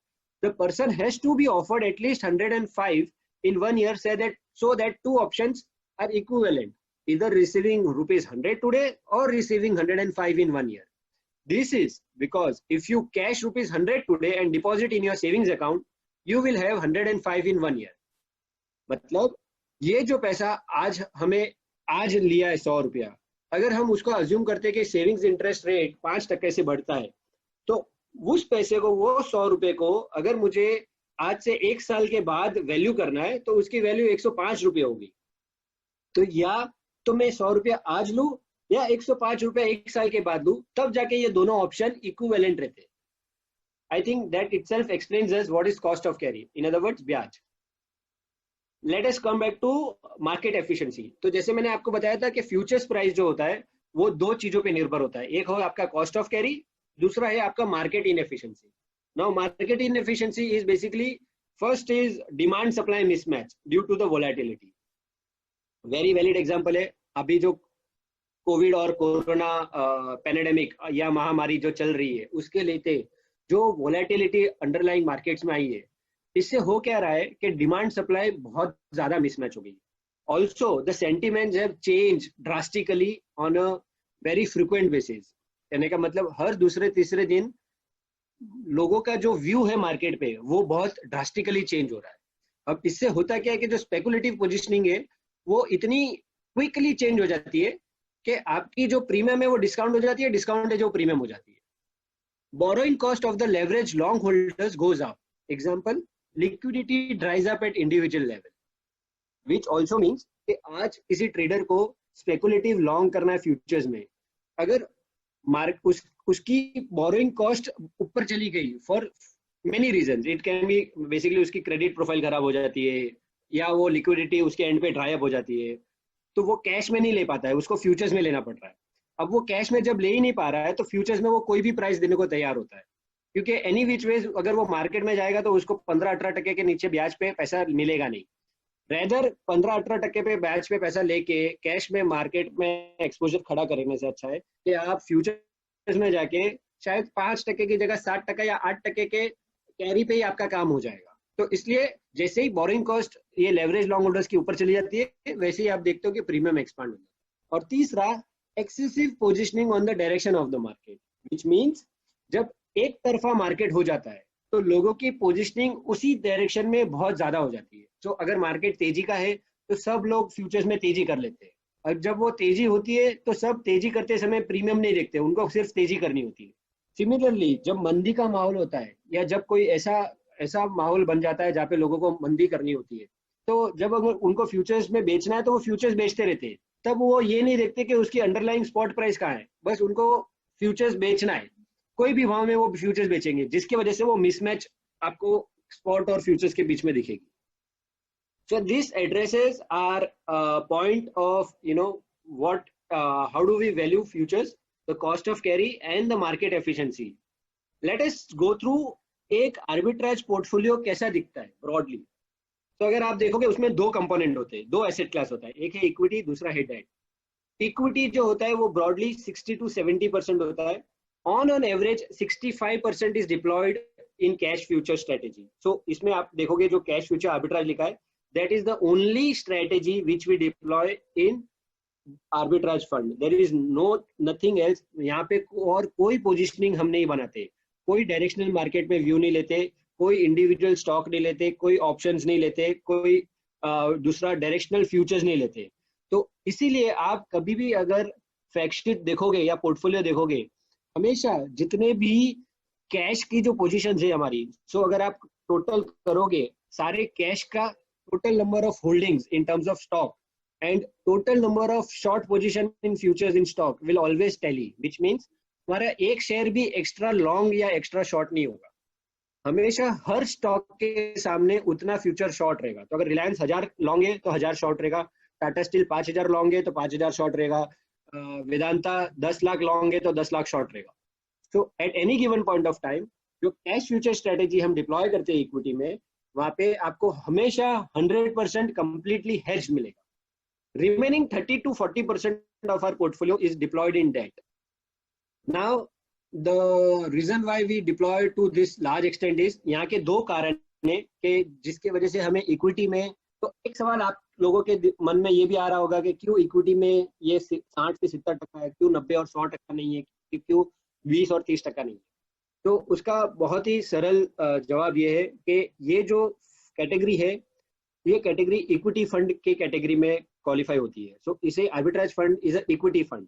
the person has to be offered at least 105 in 1 year, so that 2 options are equivalent, either receiving rupees 100 today or receiving 105 in 1 year. This is because if you cash rupees 100 today and deposit in your savings account, you will have 105 in 1 year. मतलब ये जो पैसा आज हमें आज लिया है 100 रुपया, अगर हम उसको अज्यूम करते हैं कि सेविंग्स इंटरेस्ट रेट 5% से बढ़ता है, तो उस पैसे को, वो 100 रुपए को अगर मुझे आज से 1 साल के बाद वैल्यू करना है तो उसकी वैल्यू 105 रुपये होगी। तो या तो मैं 100 रुपया आज लूं या 105 रुपये 1 साल के बाद लूं, तब जाके ये दोनों ऑप्शन इक्विवेलेंट रहते हैं। I think that itself explains us what is cost of carry, in other words ब्याज। Let us come back to market efficiency. तो जैसे मैंने आपको बताया था कि फ्यूचर्स प्राइस जो होता है वो 2 चीजों पे निर्भर होता है, एक हो आपका कॉस्ट ऑफ कैरी, दूसरा है आपका market inefficiency. Now market inefficiency is basically, first is demand supply mismatch due to the volatility. Very valid example है अभी जो कोविड और कोरोना पैंडेमिक या महामारी जो चल रही है, उसके लेते जो वोलेटिलिटी अंडरलाइंग मार्केट्स में आई है, इससे हो क्या रहा है कि डिमांड सप्लाई बहुत ज्यादा मिसमैच हो गई। Also the sentiments have change drastically on a very frequent basis. कहने का मतलब हर दूसरे तीसरे दिन लोगों का जो व्यू है मार्केट पे वो बहुत ड्रास्टिकली चेंज हो रहा है। अब इससे होता क्या है कि जो स्पेकुलेटिव पोजिशनिंग है वो इतनी क्विकली चेंज हो जाती है कि आपकी जो प्रीमियम है वो डिस्काउंट हो जाती है, डिस्काउंट है जो प्रीमियम हो जाती है। Borrowing cost of the leverage long holders goes up. Example, liquidity dries up at individual level, which also means कि आज किसी ट्रेडर को स्पेकुलेटिव लॉन्ग करना है फ्यूचर्स में, अगर उसकी बोरोइंग कॉस्ट ऊपर चली गई for many reasons, it can be basically उसकी क्रेडिट प्रोफाइल खराब हो जाती है या वो लिक्विडिटी उसके एंड पे ड्राई अप हो जाती है, तो वो कैश में नहीं ले पाता है, उसको फ्यूचर्स में लेना पड़ रहा है। अब वो कैश में जब ले ही नहीं पा रहा है तो फ्यूचर्स में वो कोई भी प्राइस देने को तैयार होता है। क्योंकि एनी विच वेज अगर वो मार्केट में जाएगा तो उसको 15-18% के नीचे ब्याज पे पैसा मिलेगा नहीं। रेदर 15-18% पे ब्याज पे पैसा लेके कैश में मार्केट में एक्सपोजर खड़ा करने से अच्छा है कि आप फ्यूचर्स में जाके शायद 5% की जगह 7% या 8% के कैरी पे ही आपका काम हो जाएगा। तो इसलिए जैसे ही बोरिंग कॉस्ट ये लेवरेज लॉन्ग होल्डर्स की ऊपर चली जाती है, वैसे ही आप देखते हो कि प्रीमियम एक्सपांड हो जाता है। और तीसरा, excessive positioning on the direction of the market, which means जब एक तरफा मार्केट हो जाता है तो लोगों की पोजिशनिंग उसी डायरेक्शन में बहुत ज्यादा हो जाती है। तो अगर मार्केट तेजी का है तो सब लोग फ्यूचर्स में तेजी कर लेते हैं, और जब वो तेजी होती है तो सब तेजी करते समय प्रीमियम नहीं देखते, उनको सिर्फ तेजी करनी होती है। सिमिलरली जब मंदी का माहौल होता है या जब कोई ऐसा ऐसा माहौल बन जाता है जहाँ पे लोगों को मंदी करनी होती है, तो जब अगर उनको फ्यूचर्स में बेचना है तो वो फ्यूचर्स बेचते रहते हैं। तब वो ये नहीं देखते कि उसकी अंडरलाइंग स्पॉट प्राइस कहाँ है, बस उनको फ्यूचर्स बेचना है, कोई भी भाव में वो फ्यूचर्स बेचेंगे, जिसकी वजह से वो मिसमैच आपको स्पॉट और फ्यूचर्स के बीच में दिखेगी। So this addresses our point of what how do we value futures, the cost of carry and the market efficiency. Let us go through एक arbitrage portfolio कैसा दिखता है broadly. तो अगर आप देखोगे उसमें दो कंपोनेंट होते हैं, दो एसेट क्लास होता है, एक है इक्विटी, दूसरा है डेट। इक्विटी जो होता है वो ब्रॉडली 60 to 70% होता है। On on average 65% is deployed in cash future strategy. So इसमें आप देखोगे जो कैश फ्यूचर आर्बिट्राज लिखा है, that is the only strategy which we deploy in arbitrage fund. There is nothing else. यहाँ पे और कोई पोजिशनिंग हम नहीं बनाते, कोई डायरेक्शनल मार्केट में व्यू नहीं लेते, कोई इंडिविजुअल स्टॉक नहीं लेते, कोई ऑप्शंस नहीं लेते, कोई दूसरा डायरेक्शनल फ्यूचर्स नहीं लेते। तो इसीलिए आप कभी भी अगर फैक्ट शीट देखोगे या पोर्टफोलियो देखोगे, हमेशा जितने भी कैश की जो पोजीशन है हमारी, सो अगर आप टोटल करोगे सारे कैश का total number of holdings in terms of stock and total number of short position in futures in stock will always tally, which means हमारा एक शेयर भी एक्स्ट्रा लॉन्ग या एक्स्ट्रा शॉर्ट नहीं होगा, हमेशा हर स्टॉक के सामने उतना फ्यूचर शॉर्ट रहेगा। तो अगर रिलायंस 1000 लॉन्ग है तो 1000 शॉर्ट रहेगा, टाटा स्टील 5000 लॉन्ग है तो 5000 शॉर्ट रहेगा, वेदांता 10 लाख लॉन्ग है तो 10 लाख शॉर्ट रहेगा। So at any given point of time जो कैश फ्यूचर स्ट्रेटेजी हम डिप्लॉय करते हैं इक्विटी में, वहां पे आपको हमेशा 100% completely hedged मिलेगा। Remaining 30 to 40% of our portfolio is deployed in debt. Now, the reason why we deploy to this large extent is यहाँ के दो कारण हैं कि जिसके वजह से हमें इक्विटी में, तो एक सवाल आप लोगों के मन में ये भी आ रहा होगा कि क्यों इक्विटी में ये 60 से 70% है, क्यों 90 और 100% नहीं है, क्यों 20 और 30% नहीं है। तो उसका बहुत ही सरल जवाब ये है कि ये जो कैटेगरी है, ये कैटेगरी इक्विटी फंड के कैटेगरी में क्वालिफाई होती है। सो इसे arbitrage fund is a equity fund.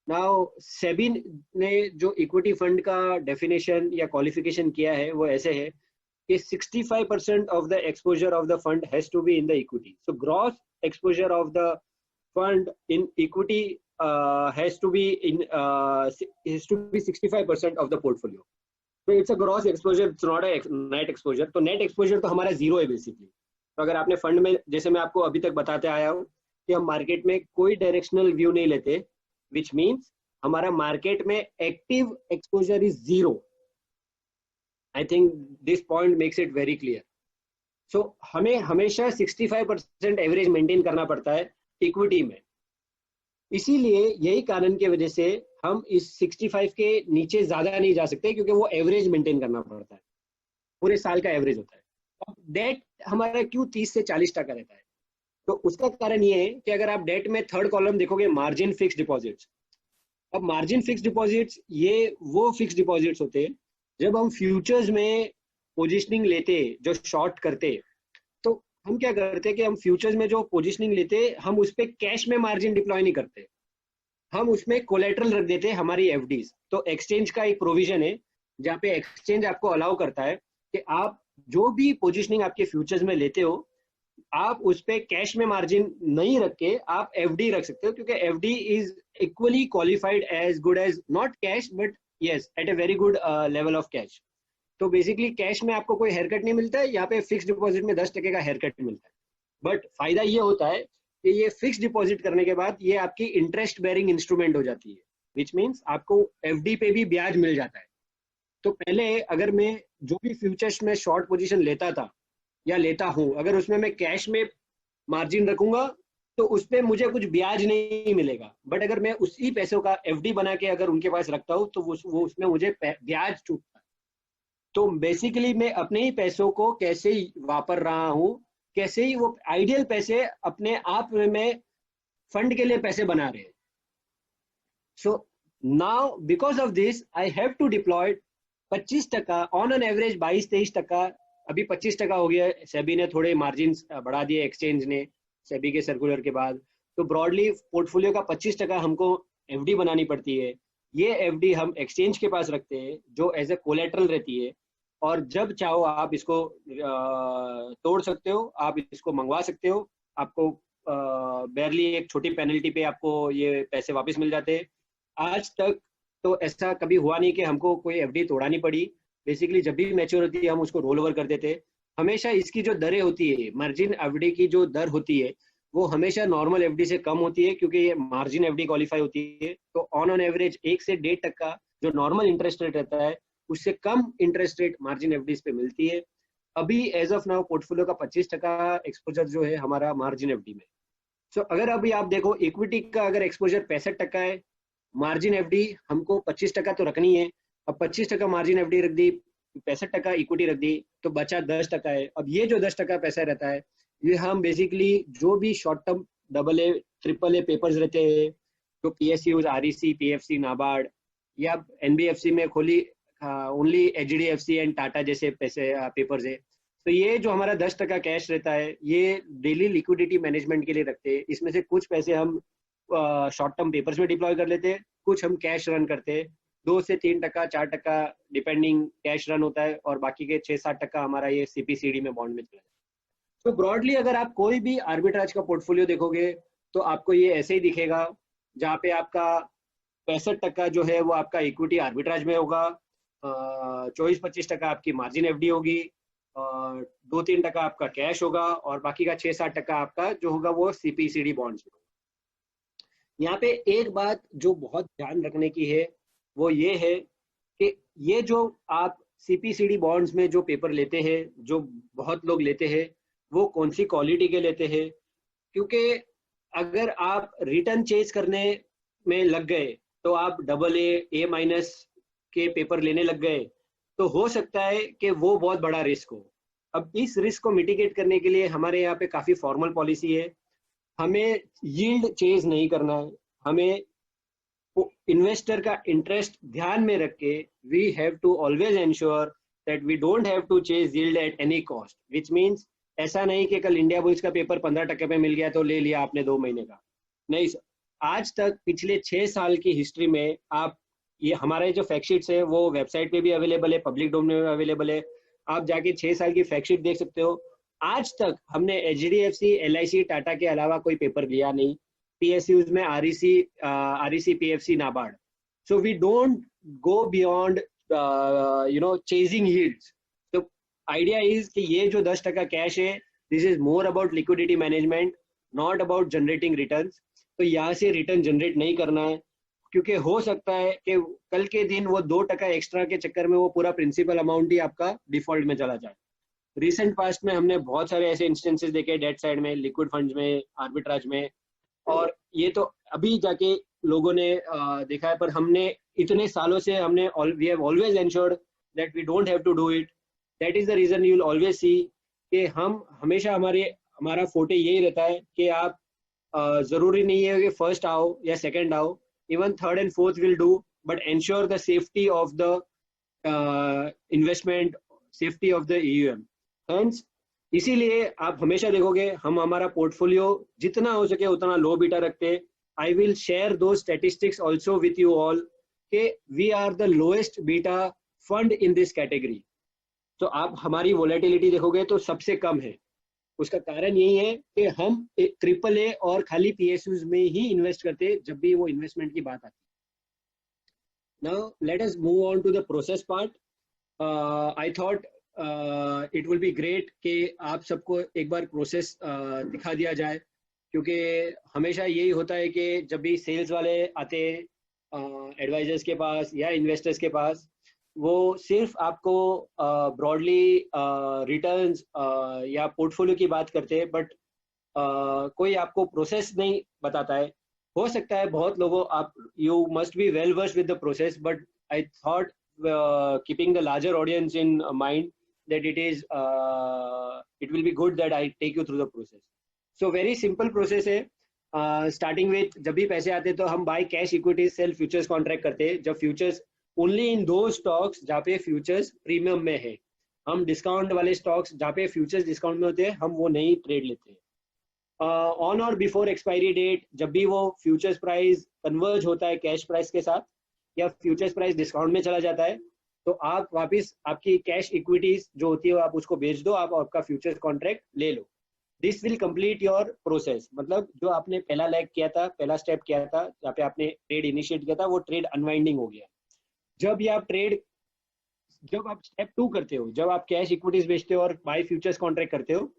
Now SEBI ने जो इक्विटी फंड का डेफिनेशन या क्वालिफिकेशन किया है वो ऐसे है कि 65% of the exposure of the fund has to be in the equity. So gross exposure of the fund in equity has to be 65% of the portfolio. तो it's a gross exposure, it's not a net exposure. तो नेट एक्सपोजर तो हमारा जीरो है बेसिकली। तो अगर आपने फंड में, जैसे मैं आपको अभी तक बताते आया हूँ कि हम मार्केट में कोई डायरेक्शनल व्यू नहीं लेते, विच मीन्स हमारा मार्केट में active exposure is zero. I think this point makes it very clear. So हमें हमेशा 65% एवरेज मेंटेन करना पड़ता है इक्विटी में। इसीलिए यही कारण की वजह से हम इस 65 के नीचे ज्यादा नहीं जा सकते, क्योंकि वो एवरेज मेंटेन करना पड़ता है, पूरे साल का एवरेज होता है। अब डेट हमारा क्यों 30 से 40% रहता है, तो उसका कारण ये है कि अगर आप डेट में थर्ड कॉलम देखोगे, मार्जिन फिक्स डिपॉजिट्स। अब मार्जिन फिक्स डिपॉजिट्स ये वो फिक्स डिपॉजिट्स होते हैं जब हम फ्यूचर्स में पोजिशनिंग लेते, जो शॉर्ट करते, तो हम क्या करते हैं कि हम फ्यूचर्स में जो पोजीशनिंग लेते हम उस पर कैश में मार्जिन डिप्लॉय नहीं करते, हम उसमें कोलेटरल रख देते हमारी एफडीज। तो एक्सचेंज का एक प्रोविजन है जहाँ पे एक्सचेंज आपको अलाउ करता है कि आप जो भी पोजीशनिंग आपके फ्यूचर्स में लेते हो, आप उस पर कैश में मार्जिन नहीं रख के आप एफडी रख सकते हो, क्योंकि FD is equally qualified as good as not cash, but yes at a very good level of cash. तो बेसिकली कैश में आपको कोई हेयरकट नहीं मिलता है, यहाँ पे फिक्स डिपॉजिट में 10% का हेयरकट मिलता है। बट फायदा ये होता है कि ये फिक्स डिपॉजिट करने के बाद ये आपकी इंटरेस्ट बेरिंग इंस्ट्रूमेंट हो जाती है, विच मीन्स आपको एफडी पे भी ब्याज मिल जाता है। तो पहले अगर मैं जो भी फ्यूचर्स में शॉर्ट पोजीशन लेता था या लेता हूँ, अगर उसमें मैं कैश में मार्जिन रखूंगा तो उसपे मुझे कुछ ब्याज नहीं मिलेगा। बट अगर मैं उसी पैसों का एफडी बना के अगर उनके पास रखता हूँ तो वो उसमें मुझे ब्याज चूकता है। तो बेसिकली मैं अपने ही पैसों को कैसे ही वापर रहा हूँ, कैसे ही वो आइडियल पैसे अपने आप में फंड के लिए पैसे बना रहे हैं। So now because of this I have to deploy 25% on an average 22-23%। अभी 25% हो गया, सेबी ने थोड़े मार्जिन बढ़ा दिए एक्सचेंज ने, सेबी के सर्कुलर के बाद। तो ब्रॉडली पोर्टफोलियो का 25% हमको एफडी बनानी पड़ती है। ये एफडी हम एक्सचेंज के पास रखते हैं जो एज ए कोलेट्रल रहती है, और जब चाहो आप इसको तोड़ सकते हो, आप इसको मंगवा सकते हो। आपको बैरली एक छोटी पेनल्टी पे आपको ये पैसे वापस मिल जाते हैं। आज तक तो ऐसा कभी हुआ नहीं कि हमको कोई एफडी तोड़ानी पड़ी। बेसिकली जब भी मैच्योर होती है हम उसको रोल ओवर कर देते हैं। हमेशा इसकी जो दरें होती है, मार्जिन एफडी की जो दर होती है वो हमेशा नॉर्मल एफडी से कम होती है, क्योंकि ये मार्जिन एफडी क्वालिफाई होती है। तो ऑन एवरेज 1 से 1.5% जो नॉर्मल इंटरेस्ट रेट रहता है उससे कम इंटरेस्ट रेट मार्जिन एफडी पे मिलती है। अभी एज ऑफ नाउ पोर्टफोलियो का 25% एक्सपोजर जो है हमारा मार्जिन एफडी में। सो अगर अभी आप देखो इक्विटी का अगर एक्सपोजर 65% है, मार्जिन एफडी हमको 25% तो रखनी है। अब 25% मार्जिन एफडी रख दी, 65% इक्विटी रख दी, तो बचा 10% है। अब ये जो 10% पैसा रहता है ये हम बेसिकली जो भी short term AA AAA papers रहते हैं, जो PSUs REC PFC नाबार्ड या NBFC में खोली ओनली HDFC एंड टाटा जैसे पैसे पेपर्स है, तो ये जो हमारा 10% कैश रहता है ये डेली लिक्विडिटी मैनेजमेंट के लिए रखते हैं। इसमें से कुछ पैसे हम शॉर्ट टर्म पेपर्स में डिप्लॉय कर लेते हैं, कुछ हम कैश रन करते हैं। 2 से 3%, 4% डिपेंडिंग कैश रन होता है, और बाकी के 6-7% हमारा ये CPCD में बॉन्ड में चला जाता है। तो ब्रॉडली अगर आप कोई भी आर्बिट्राज का पोर्टफोलियो देखोगे तो आपको ये ऐसे ही दिखेगा, जहाँ पे आपका 65% जो है वो आपका इक्विटी आर्बिट्राज में होगा, 24-25% आपकी मार्जिन एफडी होगी, 2-3% आपका कैश होगा, और बाकी का 6-7% आपका जो होगा वो CPCD बॉन्ड्स में। यहाँ पे एक बात जो बहुत ध्यान रखने की है वो ये है कि ये जो आप CPCD बॉन्ड्स में जो पेपर लेते हैं, जो बहुत लोग लेते हैं, वो कौन सी क्वालिटी के लेते हैं। क्योंकि अगर आप रिटर्न चेज करने में लग गए तो आप AA A- के पेपर लेने लग गए, तो हो सकता है कि वो बहुत बड़ा रिस्क हो। अब इस रिस्क को मिटिगेट करने के लिए हमारे यहाँ पे काफी फॉर्मल पॉलिसी है। हमें यील्ड चेज नहीं करना है, हमें इन्वेस्टर का इंटरेस्ट ध्यान में रख के we have to always ensure that we don't have to chase yield at any cost, which means ऐसा नहीं कि कल इंडिया बुल्स का पेपर 15% पे मिल गया तो ले लिया आपने 2 महीने का। नहीं, आज तक पिछले 6 साल की हिस्ट्री में आप ये हमारे जो फैक्ट शीट्स है वो वेबसाइट पे भी अवेलेबल है, पब्लिक डोमेन में अवेलेबल है, आप जाके 6 साल की फैक्ट शीट देख सकते हो। आज तक हमने HDFC LIC टाटा के अलावा कोई पेपर लिया नहीं, PSUs में REC PFC NABARD. So we don't go beyond chasing yields. तो आइडिया इज कि ये जो 10% कैश है, this is more about liquidity management, not about generating returns. तो यहाँ से रिटर्न जनरेट नहीं करना है, क्योंकि हो सकता है कि कल के दिन वो 2% एक्स्ट्रा के चक्कर में वो पूरा प्रिंसिपल अमाउंट ही आपका डिफॉल्ट में चला जाए। रिसेंट पास्ट में हमने बहुत सारे ऐसे इंस्टेंसेस देखे, डेट साइड में, लिक्विड फंड्स में, आर्बिट्राज में, और ये तो अभी जाके लोगों ने देखा है। पर हमने इतने सालों से हमने we have always ensured that we don't have to do it. That is the reason you will always see कि हम हमेशा हमारा फोटे यही रहता है कि आप जरूरी नहीं है कि फर्स्ट आओ या सेकंड आओ, even third and fourth will do, but ensure the safety of the investment, safety of the EUM। Hence इसीलिए आप हमेशा देखोगे हम हमारा पोर्टफोलियो जितना हो सके उतना लो बीटा रखते। आई विल शेयर दो statistics also with you all कि we are the lowest beta fund in this category. तो आप हमारी वोलेटिलिटी देखोगे तो सबसे कम है। उसका कारण यही है कि हम AAA और खाली PSUs में ही इन्वेस्ट करते जब भी वो इन्वेस्टमेंट की बात आती। Now let us move on to the process part. I thought it will be great कि आप सबको एक बार प्रोसेस दिखा दिया जाए, क्योंकि हमेशा यही होता है कि जब भी सेल्स वाले आते एडवाइजर्स के पास या इन्वेस्टर्स के पास, वो सिर्फ आपको ब्रॉडली रिटर्न्स या पोर्टफोलियो की बात करते हैं, बट कोई आपको प्रोसेस नहीं बताता है। हो सकता है बहुत लोगों आप you must be well versed with the process, but I thought keeping the larger audience in mind that it will be good that I take you through the process. So very simple process है। स्टार्टिंग with जब भी पैसे आते हैं तो हम buy cash equity sell futures contract करते हैं। जब फ्यूचर्स ओनली इन दो स्टॉक्स जहाँ पे फ्यूचर्स प्रीमियम में है, हम डिस्काउंट वाले स्टॉक्स जहाँ पे फ्यूचर्स डिस्काउंट में होते हैं हम वो नहीं ट्रेड लेते हैं। ऑन और बिफोर एक्सपायरी डेट जब भी वो फ्यूचर्स प्राइस कन्वर्ज होता है कैश प्राइस के साथ या फ्यूचर्स प्राइस डिस्काउंट में चला जाता है, तो आप वापस आपकी कैश इक्विटीज जो होती है आप उसको बेच दो, आप आपका फ्यूचर्स कॉन्ट्रैक्ट ले लो। This will complete your process. मतलब जो आपने पहला लेग किया था, पहला स्टेप किया था, जहाँ पे आपने ट्रेड इनिशिएट किया था, वो ट्रेड अनवाइंडिंग हो गया। जब आप स्टेप 2 करते हो, जब आप कैश इक्विटीज बेचते हो और बाय फ्यूचर्स कॉन्ट्रैक्ट करते हो,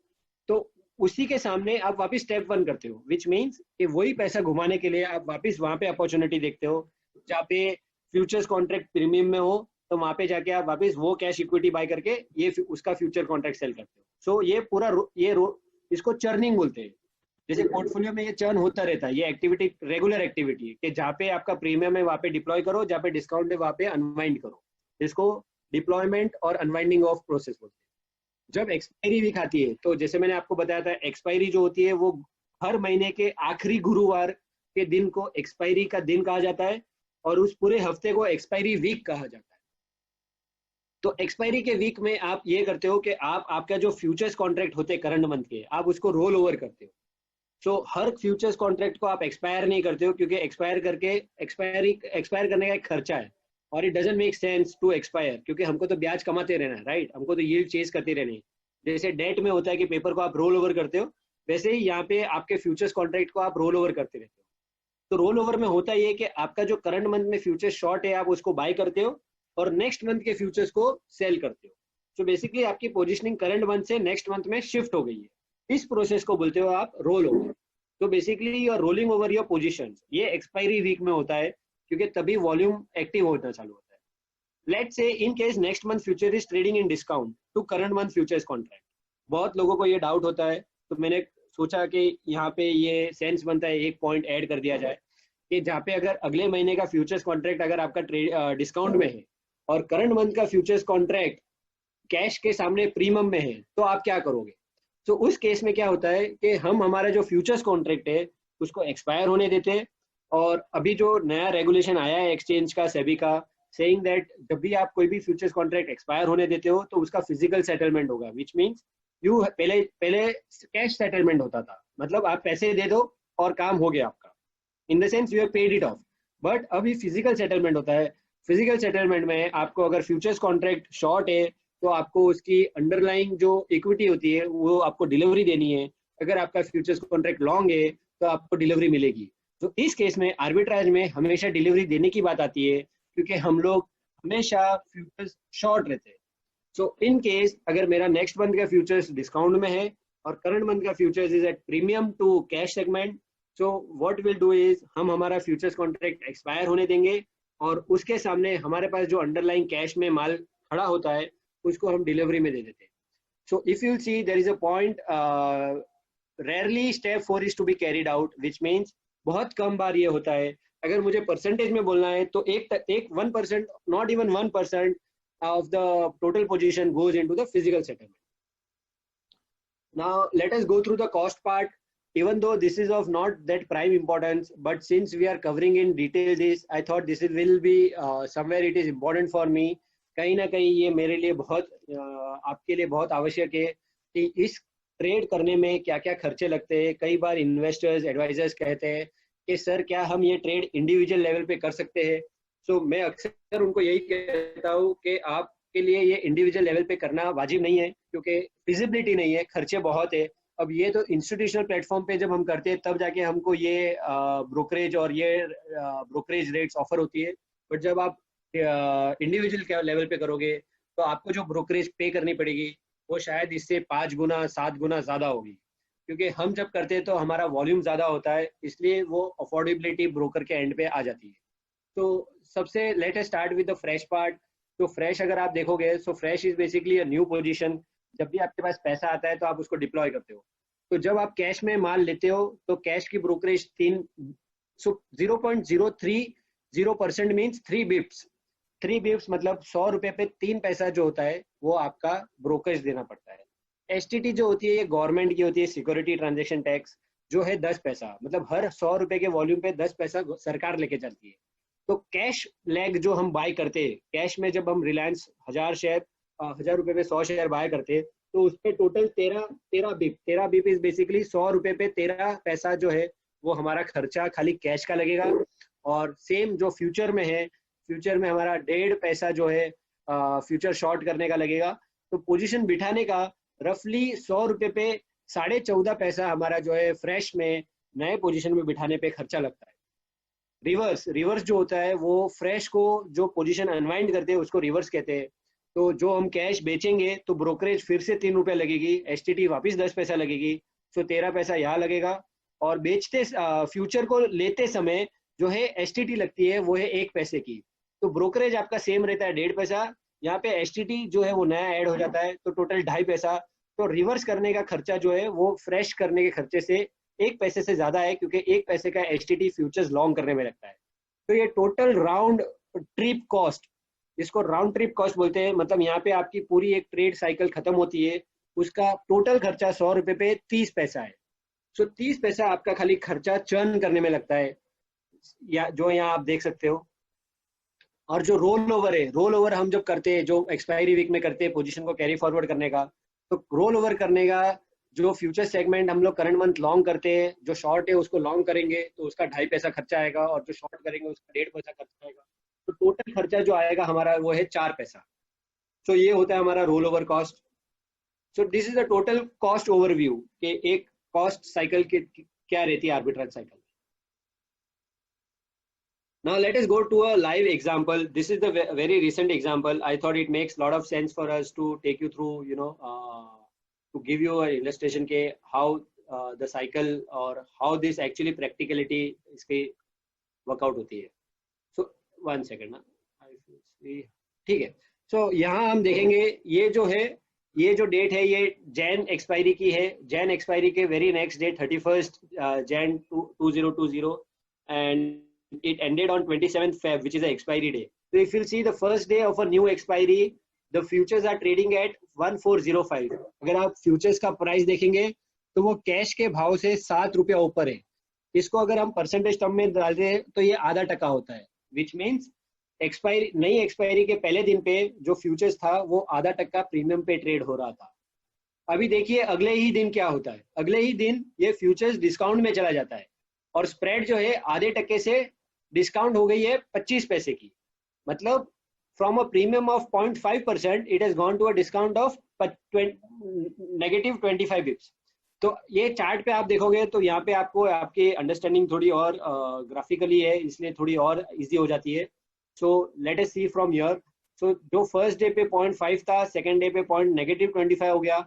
तो उसी के सामने आप वापस स्टेप 1 करते हो, विच मीन्स कि वही पैसा घुमाने के लिए आप वापस वहां पे अपॉर्चुनिटी देखते हो जहाँ पे फ्यूचर्स कॉन्ट्रैक्ट प्रीमियम में हो, तो वहां पे जाके आप वापस वो कैश इक्विटी बाय करके ये उसका फ्यूचर कॉन्ट्रैक्ट सेल करते हो। सो ये पूरा इसको चर्निंग बोलते हैं। जैसे पोर्टफोलियो में ये चर्न होता रहता है, ये एक्टिविटी रेगुलर एक्टिविटी है कि जहाँ पे आपका प्रीमियम है वहां पे डिप्लॉय करो, जहाँ पे डिस्काउंट है वहां पे अनवाइंड करो। इसको डिप्लॉयमेंट और अनवाइंडिंग ऑफ प्रोसेस बोलते हैं। जब एक्सपायरी वीक आती है, तो जैसे मैंने आपको बताया था, एक्सपायरी जो होती है वो हर महीने के आखिरी गुरुवार के दिन को एक्सपायरी का दिन कहा जाता है और उस पूरे हफ्ते को एक्सपायरी वीक कहा जाता है। तो एक्सपायरी के वीक में आप ये करते हो कि आप आपका जो फ्यूचर्स कॉन्ट्रैक्ट होते हैं करंट मंथ के, आप उसको रोल ओवर करते हो। सो हर फ्यूचर्स कॉन्ट्रैक्ट को आप एक्सपायर नहीं करते हो, क्योंकि एक्सपायर करने का एक खर्चा है और it doesn't make sense to expire, क्योंकि हमको तो ब्याज कमाते रहना है, राइट? हमको तो यील्ड चेज करते रहना है। जैसे डेट में होता है कि पेपर को आप रोल ओवर करते हो, वैसे ही यहाँ पे आपके फ्यूचर्स कॉन्ट्रैक्ट को आप रोल ओवर करते रहते हो। तो रोल ओवर में होता ये कि आपका जो करंट मंथ में फ्यूचर शॉर्ट है आप उसको बाय करते हो और नेक्स्ट मंथ के फ्यूचर्स को सेल करते हो। सो बेसिकली आपकी पोजीशनिंग करंट मंथ से नेक्स्ट मंथ में शिफ्ट हो गई है। इस प्रोसेस को बोलते हो आप रोल ओवर। तो basically you are rolling over your positions. ये एक्सपायरी वीक में होता है क्योंकि तभी वॉल्यूम एक्टिव होना चालू होता है। Let's say in case next month future is trading in discount to current month futures contract. बहुत लोगों को ये डाउट होता है, तो मैंने सोचा कि यहाँ पे ये सेंस बनता है एक पॉइंट ऐड कर दिया जाए कि जहाँ पे अगर अगले महीने का फ्यूचर्स कॉन्ट्रैक्ट अगर आपका डिस्काउंट में है और करंट मंथ का फ्यूचर्स कॉन्ट्रैक्ट कैश के सामने प्रीमियम में है, तो आप क्या करोगे? तो उस केस में क्या होता है कि हम हमारा जो फ्यूचर्स कॉन्ट्रैक्ट है उसको एक्सपायर होने देते हैं। और अभी जो नया रेगुलेशन आया है एक्सचेंज का, सेबी का, सेइंग दैट जब भी आप कोई भी फ्यूचर्स कॉन्ट्रैक्ट एक्सपायर होने देते हो तो उसका फिजिकल सेटलमेंट होगा, विच मीन्स यू पहले कैश सेटलमेंट होता था, मतलब आप पैसे दे दो और काम हो गया आपका, in the sense you have paid it of. But अभी फिजिकल सेटलमेंट होता है। फिजिकल सेटलमेंट में आपको अगर फ्यूचर्स कॉन्ट्रैक्ट शॉर्ट है तो आपको उसकी अंडरलाइंग जो इक्विटी होती है वो आपको डिलीवरी देनी है। अगर आपका फ्यूचर्स कॉन्ट्रैक्ट लॉन्ग है तो आपको डिलीवरी मिलेगी। तो इस केस में आर्बिट्राज में हमेशा डिलीवरी देने की बात आती है क्योंकि हम लोग हमेशा फ्यूचर्स शॉर्ट रहते हैं। सो इन केस अगर मेरा नेक्स्ट मंथ का फ्यूचर्स डिस्काउंट में है और करंट मंथ का futures is at premium to cash segment, so what will do is हम हमारा फ्यूचर्स कॉन्ट्रैक्ट एक्सपायर होने देंगे और उसके सामने हमारे पास जो अंडरलाइंग कैश में माल खड़ा होता है उसको हम डिलीवरी में दे देते हैं। So if you see there is a point, rarely step 4 is to be carried out, which means बहुत कम बार ये होता है। अगर मुझे परसेंटेज में बोलना है तो एक 1%, not even 1% of the total position goes into the physical settlement. Now let us go through the cost part. Even though this is of not that prime importance, but since we are covering in detail this, I thought this will be somewhere it is important for me. कहीं ना कहीं ये मेरे लिए बहुत आपके लिए बहुत आवश्यक है कि इस ट्रेड करने में क्या क्या खर्चे लगते हैं। कई बार इन्वेस्टर्स एडवाइजर्स कहते हैं कि सर क्या हम ये ट्रेड इंडिविजुअल लेवल पे कर सकते हैं? सो मैं अक्सर उनको यही कहता हूँ कि आपके लिए ये इंडिविजुअल लेवल पे करना वाजिब नहीं है क्योंकि फिजिबिलिटी नहीं है, खर्चे बहुत है। अब ये तो इंस्टीट्यूशनल प्लेटफॉर्म पे जब हम करते हैं तब जाके हमको ये ब्रोकरेज और ये ब्रोकरेज रेट्स ऑफर होती है। बट जब आप इंडिविजुअल लेवल पे करोगे तो आपको जो ब्रोकरेज पे करनी पड़ेगी वो शायद इससे 5 गुना 7 गुना ज़्यादा होगी, क्योंकि हम जब करते हैं तो हमारा वॉल्यूम ज़्यादा होता है, इसलिए वो अफोर्डेबिलिटी ब्रोकर के एंड पे आ जाती है। तो सबसे late us start with the fresh part. तो फ्रेश अगर आप देखोगे, so fresh is basically a new position. जब भी आपके पास पैसा आता है तो आप उसको डिप्लॉय करते हो। तो जब आप कैश में माल लेते हो तो कैश की ब्रोकरेज 0.030% मीन्स 3 बिप्स। 3 बिप्स मतलब 100 रुपए पे 3 पैसा जो होता है वो आपका ब्रोकरेज देना पड़ता है। एसटीटी जो होती है ये गवर्नमेंट की होती है, सिक्योरिटी ट्रांजेक्शन टैक्स, जो है 10 पैसा, मतलब हर 100 रुपए के वॉल्यूम पे 10 पैसा सरकार लेके चलती है। तो कैश लैग जो हम बाय करते हैं, कैश में जब हम रिलायंस 1000 शेयर 1000 रुपए पे 100 शेयर बाय करते हैं, तो उस पे टोटल 13 बिप इज बेसिकली 100 रुपए पे 13 पैसा जो है वो हमारा खर्चा खाली कैश का लगेगा। और सेम जो फ्यूचर में है, फ्यूचर में हमारा 1.5 पैसा जो है फ्यूचर शॉर्ट करने का लगेगा। तो पोजीशन बिठाने का रफली 100 रुपए पे 14.5 पैसा हमारा जो है फ्रेश में नए पोजीशन में बिठाने पे खर्चा लगता है। रिवर्स जो होता है वो फ्रेश को जो पोजीशन अनवाइंड करते हैं उसको रिवर्स कहते हैं। तो जो हम कैश बेचेंगे तो ब्रोकरेज फिर से 3 रुपए लगेगी, एसटीटी वापिस 10 पैसा लगेगी, तो 13 पैसा यहाँ लगेगा। और बेचते फ्यूचर को लेते समय जो है एसटीटी लगती है वो है 1 पैसे की। तो ब्रोकरेज आपका सेम रहता है 1.5 पैसा, यहाँ पे एसटीटी जो है वो नया ऐड हो जाता है तो टोटल 2.5 पैसा। तो रिवर्स करने का खर्चा जो है वो फ्रेश करने के खर्चे से 1 पैसे से ज्यादा है, क्योंकि 1 पैसे का एसटीटी फ्यूचर्स लॉन्ग करने में लगता है। तो ये टोटल राउंड ट्रिप कॉस्ट, जिसको राउंड ट्रिप कॉस्ट बोलते हैं, मतलब यहाँ पे आपकी पूरी एक ट्रेड साइकिल खत्म होती है, उसका टोटल खर्चा 100 रुपए पे 30 पैसा है। सो 30 पैसा आपका खाली खर्चा चर्न करने में लगता है, या जो यहाँ आप देख सकते हो। और जो रोल ओवर है, रोल ओवर हम जब करते हैं, जो एक्सपायरी वीक में करते हैं पोजीशन को कैरी फॉरवर्ड करने का, तो रोल ओवर करने का जो फ्यूचर सेगमेंट हम लोग करंट मंथ लॉन्ग करते हैं, जो शॉर्ट है उसको लॉन्ग करेंगे तो उसका 2.5 पैसा खर्चा आएगा, और जो शॉर्ट करेंगे उसका 1.5 पैसा खर्चा आएगा। तो टोटल खर्चा जो आएगा हमारा वो है 4 पैसा। तो ये होता है हमारा roll over cost. So this is the total cost overview कि एक कॉस्ट साइकिल के क्या रहती है arbitrage cycle. Now let us go to a live example. This is the very recent example. I thought it makes a lot of sense for us to take you through, to give you an illustration के how the cycle or how this actually practicality इसके workout होती है. So one second ना, ठीक है। So यहाँ हम देखेंगे ये जो है, ये जो डेट है ये जैन एक्सपायरी की है। जैन एक्सपायरी के very next day 31st Jan 2020 and it ended on 27th Feb, which is the expiry day. So if you'll see the first day of a new expiry, the futures are trading at 1405. अगर आप फ्यूचर्स का प्राइस देखेंगे तो वो कैश के भाव से 7 रुपया ऊपर है। इसको अगर हम परसेंटेज टर्म में डाल दें तो ये ½ होता है, विच मीन्स एक्सपायरी, नई एक्सपायरी के पहले दिन पे जो फ्यूचर्स था वो ½ प्रीमियम पे ट्रेड हो रहा था। अभी देखिए अगले ही दिन क्या होता है, अगले ही दिन ये फ्यूचर्स डिस्काउंट में चला जाता है और स्प्रेड जो है ½ से डिस्काउंट हो गई है 25 पैसे की। मतलब from a premium of 0.5% it has gone to a discount of -25 bips. तो ये चार्ट पे आप देखोगे तो यहाँ पे आपको आपकी अंडरस्टैंडिंग थोड़ी और ग्राफिकली है, इसलिए थोड़ी और इजी हो जाती है। So let us see from here. So जो फर्स्ट डे पे 0.5 था, सेकंड डे पे -25 हो गया,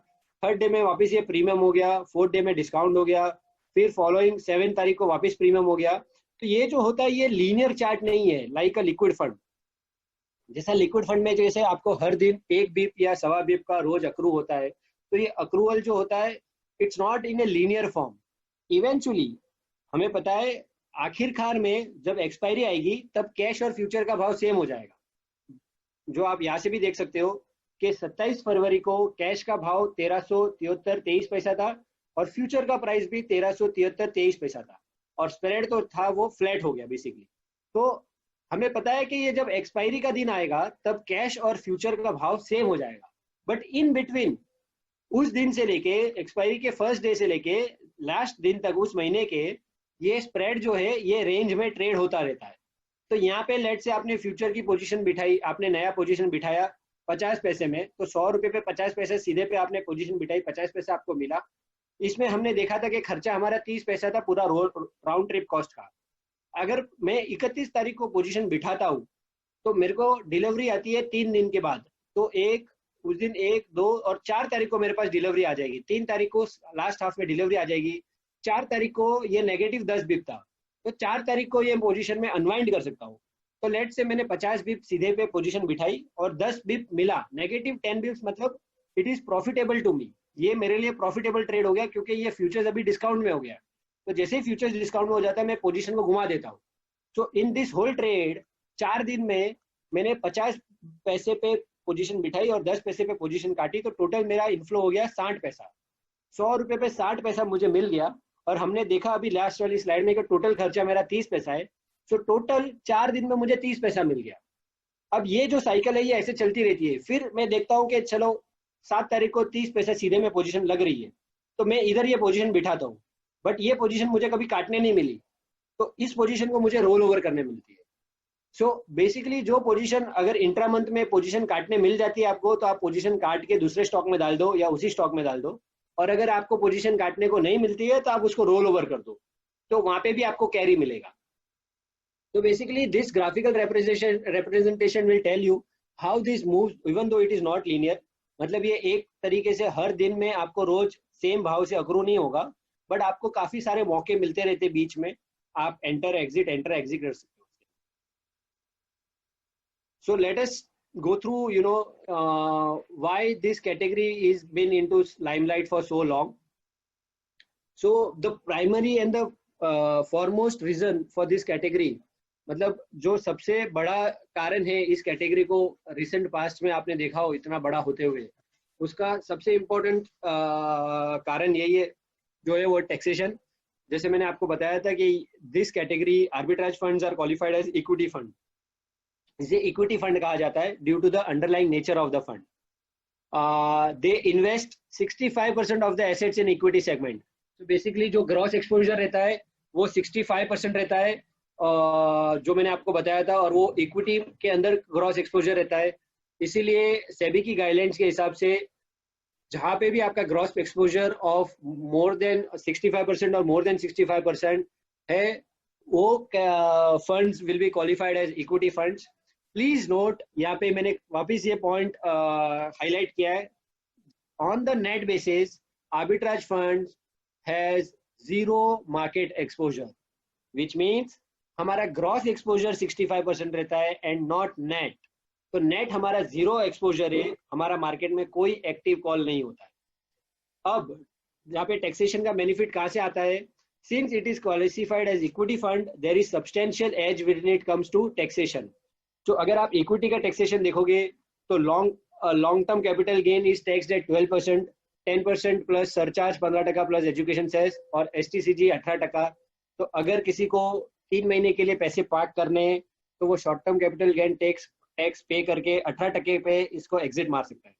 थर्ड डे में वापस ये प्रीमियम हो गया, फोर्थ डे में डिस्काउंट हो गया, फिर फॉलोइंग 7 तारीख को वापस प्रीमियम हो गया। तो ये जो होता है ये लीनियर चार्ट नहीं है, लाइक अ लिक्विड फंड। जैसा लिक्विड फंड में जैसे आपको हर दिन 1 बिप या 1.25 बिप का रोज अक्रू होता है, तो ये अक्रूवल जो होता है it's not in a linear form. Eventually हमें पता है आखिरकार में जब एक्सपायरी आएगी तब कैश और फ्यूचर का भाव सेम हो जाएगा। जो आप यहाँ से भी देख सकते हो कि 27 फरवरी को कैश का भाव 1373.23 पैसा था और फ्यूचर का प्राइस भी 1373.23 पैसा था, और स्प्रेड तो था वो फ्लैट हो गया बेसिकली। तो हमें पता है कि ये जब एक्सपायरी का दिन आएगा तब कैश और फ्यूचर का भाव सेम हो जाएगा, बट इन बिटवीन उस दिन से लेके एक्सपायरी के फर्स्ट डे से लेके लास्ट दिन तक उस महीने के ये स्प्रेड जो है ये रेंज में ट्रेड होता रहता है। तो यहाँ पे लेट से आपने फ्यूचर की पोजीशन बिठाई, आपने नया पोजीशन बिठाया 50 पैसे में, तो 100 रुपए पे 50 पैसे सीधे पे आपने पोजीशन बिठाई, 50 पैसे आपको मिला। इसमें हमने देखा था कि खर्चा हमारा 30 पैसा था पूरा राउंड ट्रिप कॉस्ट का। अगर मैं 31 तारीख को पोजीशन बिठाता हूँ तो मेरे को डिलीवरी आती है 3 दिन के बाद, तो उस दिन 1, 2 और 4 तारीख को मेरे पास डिलीवरी आ जाएगी। 3 तारीख को लास्ट हाफ में डिलीवरी आ जाएगी, 4 तारीख को ये -10 बिप था, तो 4 तारीख को ये पोजीशन में अनवाइंड कर सकता हूँ। तो लेट से मैंने 50 बिप सीधे पे पोजीशन बिठाई और 10 बिप मिला, नेगेटिव 10 बिप्स, मतलब it is profitable to me, ये मेरे लिए प्रॉफिटेबल ट्रेड हो गया क्योंकि ये फ्यूचर्स अभी डिस्काउंट में हो गया। तो जैसे ही फ्यूचर्स डिस्काउंट में हो जाता है मैं पोजीशन को घुमा देता हूँ। सो इन दिस होल ट्रेड 4 दिन में मैंने 50 पैसे पे पोजीशन बिठाई और 10 पैसे पे पोजीशन काटी, तो टोटल मेरा इनफ्लो हो गया 60 पैसा। 100 रुपए पे 60 पैसा मुझे मिल गया। और हमने देखा अभी लास्ट वाली स्लाइड में कि टोटल खर्चा मेरा 30 पैसा है। सो टोटल 4 दिन में मुझे 30 पैसा मिल गया। अब ये जो साइकिल है ये ऐसे चलती रहती है। फिर मैं देखता हूँ कि चलो 7 तारीख को 30 पैसा सीधे में पोजीशन लग रही है, तो मैं इधर ये पोजीशन बिठाता हूँ, बट ये पोजीशन मुझे कभी काटने नहीं मिली, तो इस पोजीशन को मुझे रोल ओवर करने मिलती है। सो बेसिकली जो पोजीशन अगर इंट्रा मंथ में पोजीशन काटने मिल जाती है आपको, तो आप पोजीशन काट के दूसरे स्टॉक में डाल दो या उसी स्टॉक में डाल दो। और अगर आपको पोजीशन काटने को नहीं मिलती है तो आप उसको रोल ओवर कर दो, तो वहां पे भी आपको कैरी मिलेगा। तो basically this graphical representation will tell you how this moves even though it is not linear। मतलब ये एक तरीके से हर दिन में आपको रोज सेम भाव से अक्रू नहीं होगा, बट आपको काफी सारे मौके मिलते रहते बीच में, आप एंटर एग्जिट कर सकते हो। So let us go through, why this category is been into limelight for so long. So the primary and the foremost reason for this category, मतलब जो सबसे बड़ा कारण है इस कैटेगरी को रिसेंट पास्ट में आपने देखा हो इतना बड़ा होते हुए, उसका सबसे इम्पोर्टेंट कारण यही है जो है वो टैक्सेशन। जैसे मैंने आपको बताया था कि this category arbitrage funds are qualified as equity fund. इसे इक्विटी फंड कहा जाता है due to the underlying nature of the fund. They invest 65% of the assets in equity segment. तो बेसिकली जो ग्रॉस एक्सपोजर रहता है वो 65% रहता है, जो मैंने आपको बताया था, और वो इक्विटी के अंदर ग्रॉस एक्सपोजर रहता है। इसीलिए सेबी की गाइडलाइंस के हिसाब से जहां पे भी आपका gross exposure of more than 65% और मोर देन 65% है, वो funds will be qualified as equity funds. Please note, यहाँ पे मैंने वापिस ये पॉइंट हाईलाइट किया है, on the net basis arbitrage funds has zero market exposure, which means हमारा ग्रॉस एक्सपोजर 65% रहता है एंड नॉट नेट। तो नेट हमारा जीरो एक्सपोजर है, हमारा मार्केट में कोई एक्टिव कॉल नहीं होता है। अब यहाँ पे टैक्सेशन का बेनिफिट कहाँ से आता है? Since it is classified as equity fund, there is substantial edge when it comes to taxation. तो अगर आप इक्विटी का टैक्सेशन देखोगे तो long term capital gain is taxed at 12%, 10% plus surcharge 15% plus education cess, और एसटीसीजी 18%। तो अगर किसी को 3 महीने के लिए पैसे पार्क करने हैं तो वो short term capital gain tax पे करके 18% पे इसको एग्जिट मार सकता है।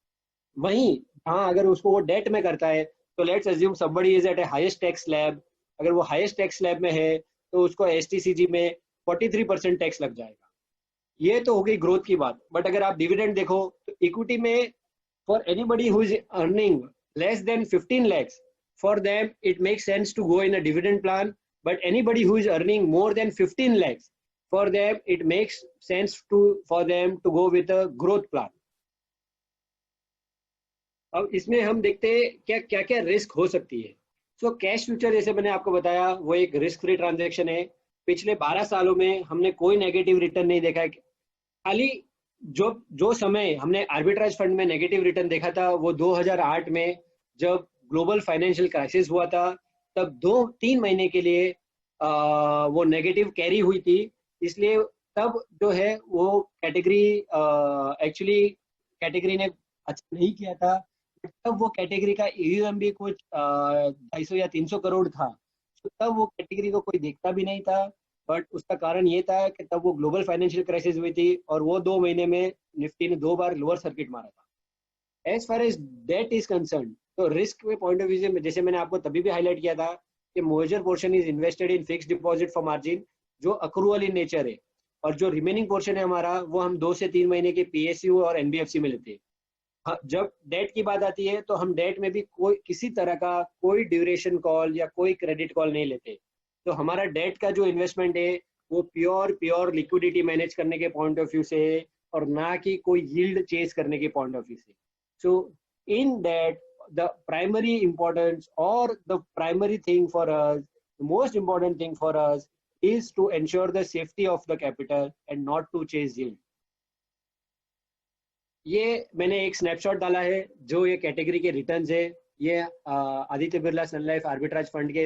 वहीं हाँ, अगर उसको वो डेट में करता है तो let's assume somebody is at a highest tax slab. अगर वो हाईएस्ट टैक्स स्लैब में है तो उसको एसटीसीजी में 43% टैक्स लग जाएगा। ये तो हो गई ग्रोथ की बात। बट अगर आप डिविडेंड देखो तो इक्विटी में for anybody who is earning less than 15 lakhs, for them it makes sense to go in a dividend plan. But anybody who is earning more than 15 lakhs, for them it makes sense for them to go with a growth plan. अब इसमें हम देखते हैं क्या क्या रिस्क हो सकती है। सो कैश फ्यूचर, जैसे मैंने आपको बताया, वो एक रिस्क फ्री ट्रांजैक्शन है। पिछले 12 सालों में हमने कोई नेगेटिव रिटर्न नहीं देखा है। खाली जो समय हमने आर्बिट्राज फंड में नेगेटिव रिटर्न देखा था वो 2008 में जब ग्लोबल फाइनेंशियल क्राइसिस हुआ था, तब 2-3 महीने के लिए वो नेगेटिव कैरी हुई थी। इसलिए तब जो है वो कैटेगरी एक्चुअली कैटेगरी ने अच्छा नहीं किया था। तब वो कैटेगरी का AUM भी कुछ 250 या 300 करोड़ था। तो तब वो कैटेगरी को कोई देखता भी नहीं था। बट उसका कारण ये था कि तब वो ग्लोबल फाइनेंशियल क्राइसिस हुई थी और वो 2 महीने में निफ्टी ने 2 बार लोअर सर्किट मारा था। As far as debt is concerned, तो रिस्क के पॉइंट ऑफ व्यू से जैसे मैंने आपको तभी भी हाईलाइट किया था कि major portion is invested in fixed deposit for margin, जो अक्रूवल इन नेचर है, और जो रिमेनिंग पोर्शन है हमारा वो हम 2 से 3 महीने के PSU और NBFC में लेते हैं। हाँ, जब डेट की बात आती है तो हम डेट में भी किसी तरह का कोई ड्यूरेशन कॉल या कोई क्रेडिट कॉल नहीं लेते। तो हमारा डेट का जो इन्वेस्टमेंट है वो प्योर लिक्विडिटी मैनेज करने के पॉइंट ऑफ व्यू से है, और ना कि कोई यील्ड चेज करने के पॉइंट ऑफ व्यू से। So in that the primary importance और the primary thing for us, the most important thing for us is to ensure the safety of the capital and not to chase yield. ये मैंने एक स्नैपशॉट डाला है जो ये कैटेगरी के रिटर्न्स है, ये Aditya Birla Sun Life arbitrage fund के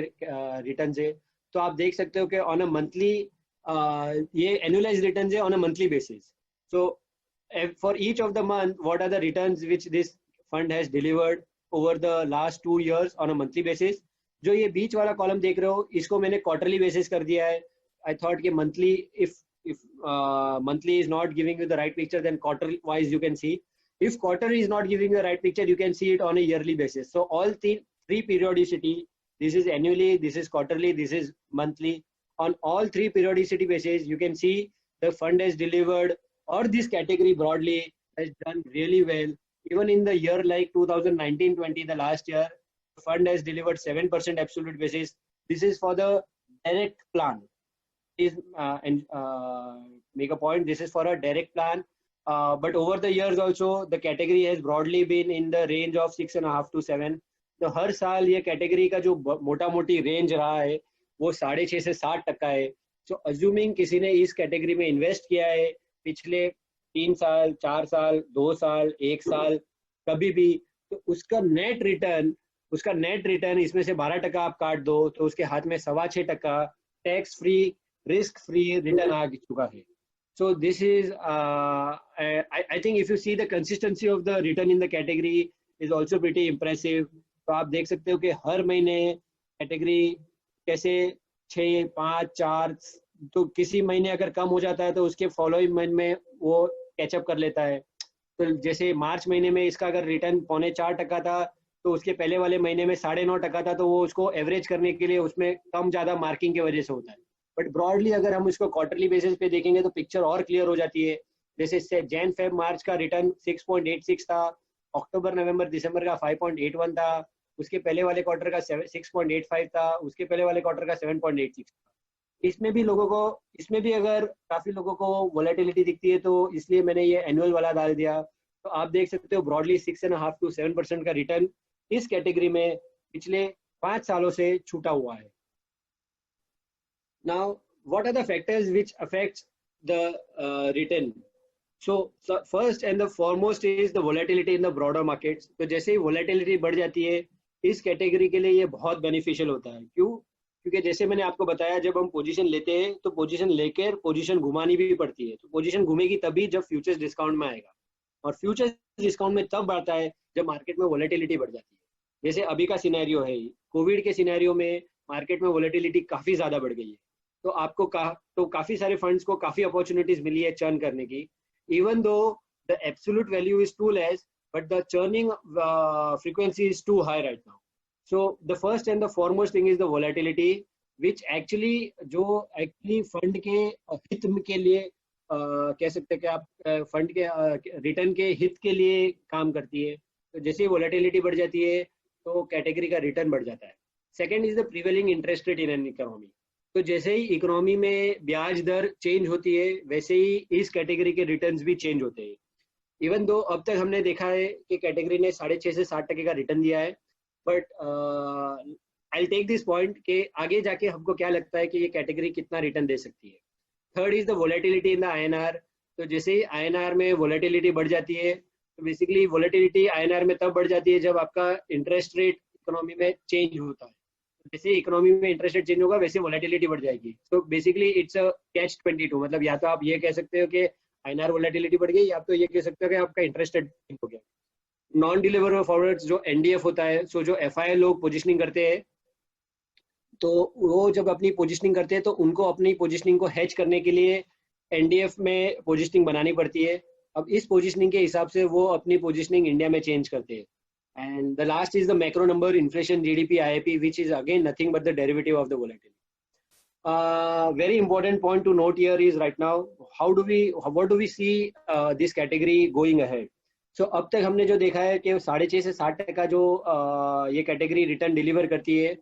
रिटर्न्स है। तो आप देख सकते हो कि ऑन अ मंथली ये एनुअलाइज्ड रिटर्न्स है on a monthly basis. So for each of the month what are the returns which this fund has delivered over the last 2 years on a monthly basis. जो ये बीच वाला कॉलम देख रहे हो इसको मैंने क्वार्टरली बेसिस कर दिया है। आई थॉट कि monthly if monthly is not giving you the right picture, then quarter wise you can see. If quarter is not giving you the right picture, you can see it on a yearly basis. So all three periodicity, this is annually, this is quarterly, this is monthly. On all 3 periodicity basis, you can see the fund has delivered, or this category broadly has done really well. Even in the year like 2019-20, the last year, the fund has delivered 7% absolute basis. This is for the direct plan. Is and make a point, this is for a direct plan, but over the years also the category has broadly been in the range of 6.5 to 7. तो हर साल ये कैटेगरी का जो मोटा मोटी रेंज रहा है वो 6.5 से 7% है। सो अज्यूमिंग किसी ने इस कैटेगरी में इन्वेस्ट किया है पिछले 3 साल, 4 साल, 2 साल, 1 साल, कभी भी, तो उसका नेट रिटर्न इसमें से 12% आप काट दो तो उसके हाथ में 6.25% tax free, risk free return आ चुका है। So this is I think if you see the consistency of the return in the category is also pretty impressive. तो आप देख सकते हो कि हर महीने कैटेगरी कैसे 6, 5, 4, तो किसी महीने अगर कम हो जाता है तो उसके फॉलोइंग मंथ में वो कैचअप कर लेता है। तो जैसे मार्च महीने में इसका अगर रिटर्न 3.25% था तो उसके पहले वाले महीने में 9.5% था, तो वो उसको एवरेज करने के लिए उसमें कम ज्यादा मार्किंग की वजह से होता है। बट ब्रॉडली अगर हम इसको क्वार्टरली बेसिस पे देखेंगे तो पिक्चर और क्लियर हो जाती है। जैसे जैन फेब मार्च का रिटर्न 6.86 था, अक्टूबर नवंबर दिसंबर का 5.81 था, उसके पहले वाले क्वार्टर का 6.85 था, उसके पहले वाले क्वार्टर का 7.86 था। इसमें भी अगर काफी लोगों को वोलेटिलिटी दिखती है तो इसलिए मैंने ये एनुअल वाला डाल दिया। तो आप देख सकते हो ब्रॉडली 6.5 to 7% का रिटर्न इस कैटेगरी में पिछले 5 सालों से छूटा हुआ है। Now, what are the factors which affect the return? So first and the foremost is the volatility in the broader markets. तो जैसे ही volatility बढ़ जाती है इस कैटेगरी के लिए ये बहुत बेनिफिशियल होता है। क्यों? क्योंकि जैसे मैंने आपको बताया जब हम पोजीशन लेते हैं तो पोजीशन लेकर पोजीशन घुमानी भी पड़ती है। तो पोजीशन घूमेगी तभी जब फ्यूचर्स डिस्काउंट में आएगा, और फ्यूचर्स डिस्काउंट में तब बढ़ता है जब मार्केट में वोलेटिलिटी बढ़ जाती है। जैसे अभी का सिनेरियो है, कोविड के सिनेरियो में मार्केट में वोलेटिलिटी काफी ज्यादा बढ़ गई है, तो आपको काफी सारे फंड्स को काफी अपॉर्चुनिटीज मिली है चर्न करने की। Even though the absolute value is too less but the churning frequency is too high right now. So the first and the foremost thing is the volatility which actually fund के हित के लिए कह सकते हैं कि आप फंड के रिटर्न के हित के लिए काम करती है। तो जैसे ही वोलेटिलिटी बढ़ जाती है तो कैटेगरी का रिटर्न बढ़ जाता है। Second is the prevailing interest rate in an economy. तो जैसे ही इकोनॉमी में ब्याज दर चेंज होती है वैसे ही इस कैटेगरी के रिटर्न्स भी चेंज होते हैं। इवन दो अब तक हमने देखा है कि कैटेगरी ने 6.5 से 7% का रिटर्न दिया है, but I take this point कि आगे जाके हमको क्या लगता है कि ये कैटेगरी कितना रिटर्न दे सकती है। Third is the volatility in the INR. तो जैसे ही आईएनआर में वोलेटिलिटी बढ़ जाती है तो बेसिकली वोलेटिलिटी आईएनआर में तब बढ़ जाती है जब आपका इंटरेस्ट रेट इकोनॉमी में चेंज होता है। जैसे इकोनॉमी में इंटरेस्ट रेट चेंज होगा वैसे वोलेटिलिटी बढ़ जाएगी। So basically it's a catch 22, मतलब या तो आप ये कह सकते हो कि आईएनआर वोलेटिलिटी बढ़ गई, या तो ये कह सकते हो कि आपका इंटरेस्ट रेट हो गया। नॉन डिलीवरेबल फॉरवर्ड्स जो एनडीएफ होता है, सो जो एफआई लोग पोजिशनिंग करते हैं, तो वो जब अपनी पोजिशनिंग करते हैं तो उनको अपनी पोजिशनिंग को हेज करने के लिए एनडीएफ में पोजिशनिंग बनानी पड़ती है। अब इस पोजिशनिंग के हिसाब से वो अपनी पोजिशनिंग इंडिया में चेंज करते हैं। And the last is the macro number, inflation, GDP, IIP, which is again nothing but the derivative of the volatility. Very important point to note here is right now, what do we see this category going ahead? So अब तक हमने जो देखा है कि 6.5 से 7% जो ये कैटेगरी रिटर्न डिलीवर करती है,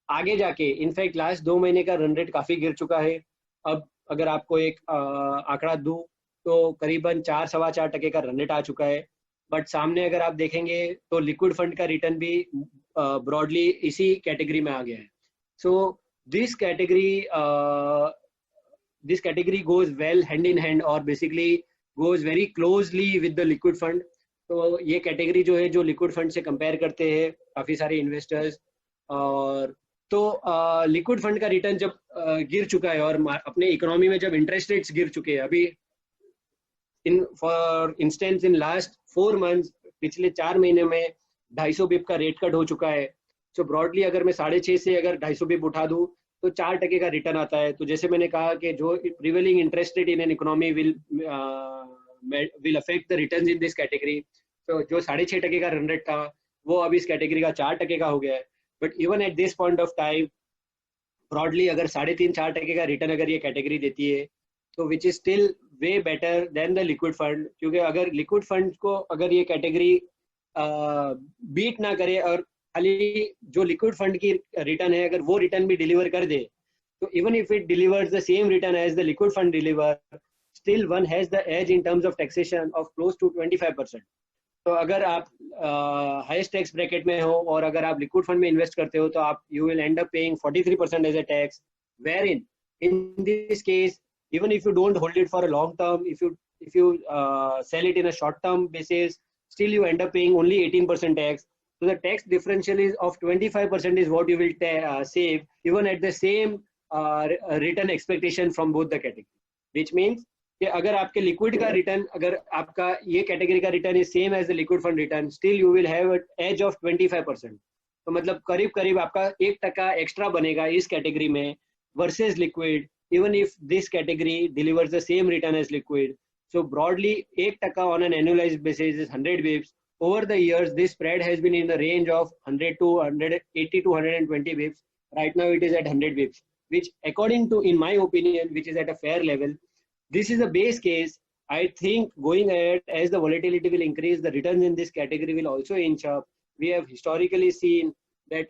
आगे जाके इनफैक्ट लास्ट 2 महीने का रन रेट काफी गिर चुका है। अब अगर आपको एक आंकड़ा दूं तो करीबन 4-4.25% का रन रेट आ चुका है। बट सामने अगर आप देखेंगे तो लिक्विड फंड का रिटर्न भी ब्रॉडली इसी कैटेगरी में आ गया है। सो this category goes well hand in hand or basically goes very closely with the liquid fund. तो ये कैटेगरी जो है जो लिक्विड फंड से कंपेयर करते हैं काफी सारे इन्वेस्टर्स, और तो लिक्विड फंड का रिटर्न जब गिर चुका है और अपने इकोनॉमी में जब इंटरेस्ट रेट्स गिर चुके हैं, अभी for instance in last 4 months, पिछले 4 महीने में 250 बिप का रेट कट हो चुका है. सो ब्रॉडली अगर मैं 6.5 से अगर 250 बिप उठा दूं तो 4% का रिटर्न आता है. तो जैसे मैंने कहा कि जो prevailing interest rate in an economy will affect the returns in this category. तो जो 6.5% का रन रेट था वो अब इस कैटेगरी का 4% का हो गया है. But even at this point of time broadly अगर 3.5-4% का रिटर्न अगर ये कैटेगरी देती है तो which is still way better than the liquid fund. क्योंकि अगर लिक्विड फंड को अगर ये कैटेगरी बीट ना करे और खाली जो लिक्विड फंड की रिटर्न है अगर वो रिटर्न भी डिलीवर कर दे, तो even if it delivers the same return as the liquid fund deliver, still one has the edge in terms of taxation of close to 25%. तो अगर आप हाईएस्ट टैक्स ब्रैकेट में हो और अगर आप लिक्विड फंड में इन्वेस्ट करते हो तो आप you will end up paying 43% as a tax, wherein in this case even if you don't hold it for a long term, if you sell it in a short term basis, still you end up paying only 18% tax. So the tax differential is of 25% is what you will save even at the same return expectation from both the category, which means कि अगर आपके लिक्विड का रिटर्न अगर आपका ये कैटेगरी का return is same as the liquid fund return, still you will have edge of 25%. तो मतलब करीब करीब आपका 1% एक्स्ट्रा बनेगा इस कैटेगरी में versus liquid, even if this category delivers the same return as liquid. So broadly 1% on an annualized basis is 100 bips. Over the years this spread has been in the range of 100 to 180 to 120 bips. Right now it is at 100 bips, which according to, in my opinion, which is at a fair level. This is a base case. I think going ahead as the volatility will increase, the returns in this category will also inch up. We have historically seen that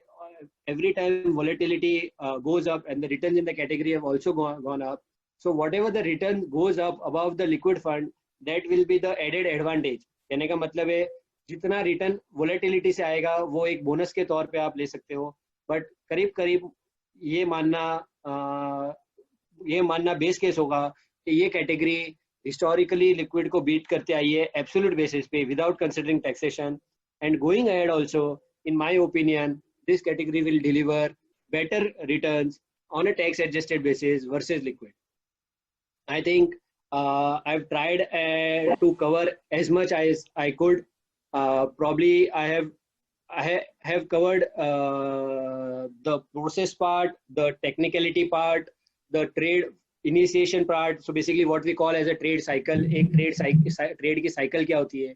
every time volatility goes up and the returns in the category have also gone up. So whatever the return goes up above the liquid fund, that will be the added advantage. कहने का मतलब है जितना रिटर्न वोलेटिलिटी से आएगा वो एक बोनस के तौर पे आप ले सकते हो. बट करीब करीब ये मानना बेस केस होगा कि ये कैटेगरी हिस्टोरिकली लिक्विड को बीट करते आई है एब्सोल्यूट बेसिस पे without considering taxation. And going ahead also in my opinion this category will deliver better returns on a tax adjusted basis versus liquid. I think I've tried to cover as much as I could. Probably I have covered the process part, the technicality part, the trade initiation part. So basically what we call as a trade cycle. एक trade की cycle क्या होती है?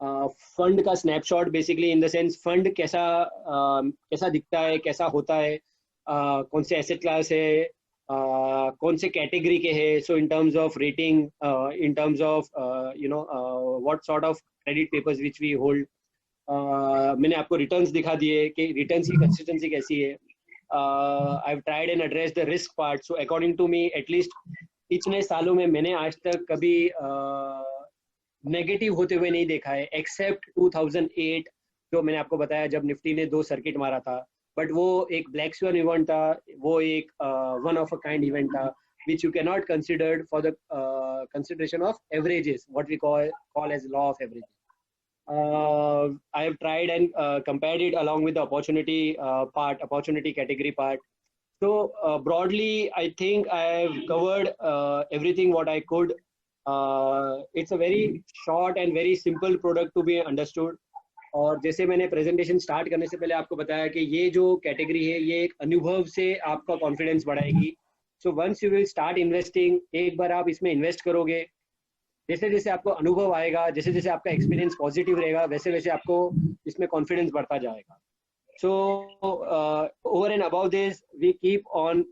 फंड का snapshot basically in the sense fund कैसा दिखता है, कैसा होता है, कौन से एसेट क्लास है, कौन से कैटेगरी के है. So in terms of rating, in terms of what sort of credit papers which we hold. मैंने आपको रिटर्न्स दिखा दिए कि रिटर्न्स की कंसिस्टेंसी कैसी है. I have tried and address the risk part. So according to me at least पिछले सालों में मैंने आज तक कभी नेगेटिव होते हुए नहीं देखा है, एक्सेप्ट 2008 जो मैंने आपको बताया जब निफ्टी ने 2 सर्किट मारा था. बट वो एक ब्लैक स्वन इवेंट था, वो एक one of a kind event था which you can not considered for the consideration of averages, what we call as law of averages. I have tried and compared it along with the opportunity category part. So broadly I think I have covered everything what I could. It's a very short and very simple product to be understood. और जैसे मैंने प्रेजेंटेशन स्टार्ट करने से पहले आपको बताया कि ये जो कैटेगरी है ये एक अनुभव से आपका कॉन्फिडेंस बढ़ाएगी. So once you will start investing, एक बार आप इसमें इन्वेस्ट करोगे, जैसे जैसे आपको अनुभव आएगा, जैसे जैसे आपका एक्सपीरियंस पॉजिटिव रहेगा, वैसे वैसे आपको इसमें कॉन्फिडेंस बढ़ता जाएगा. So over and about this we keep on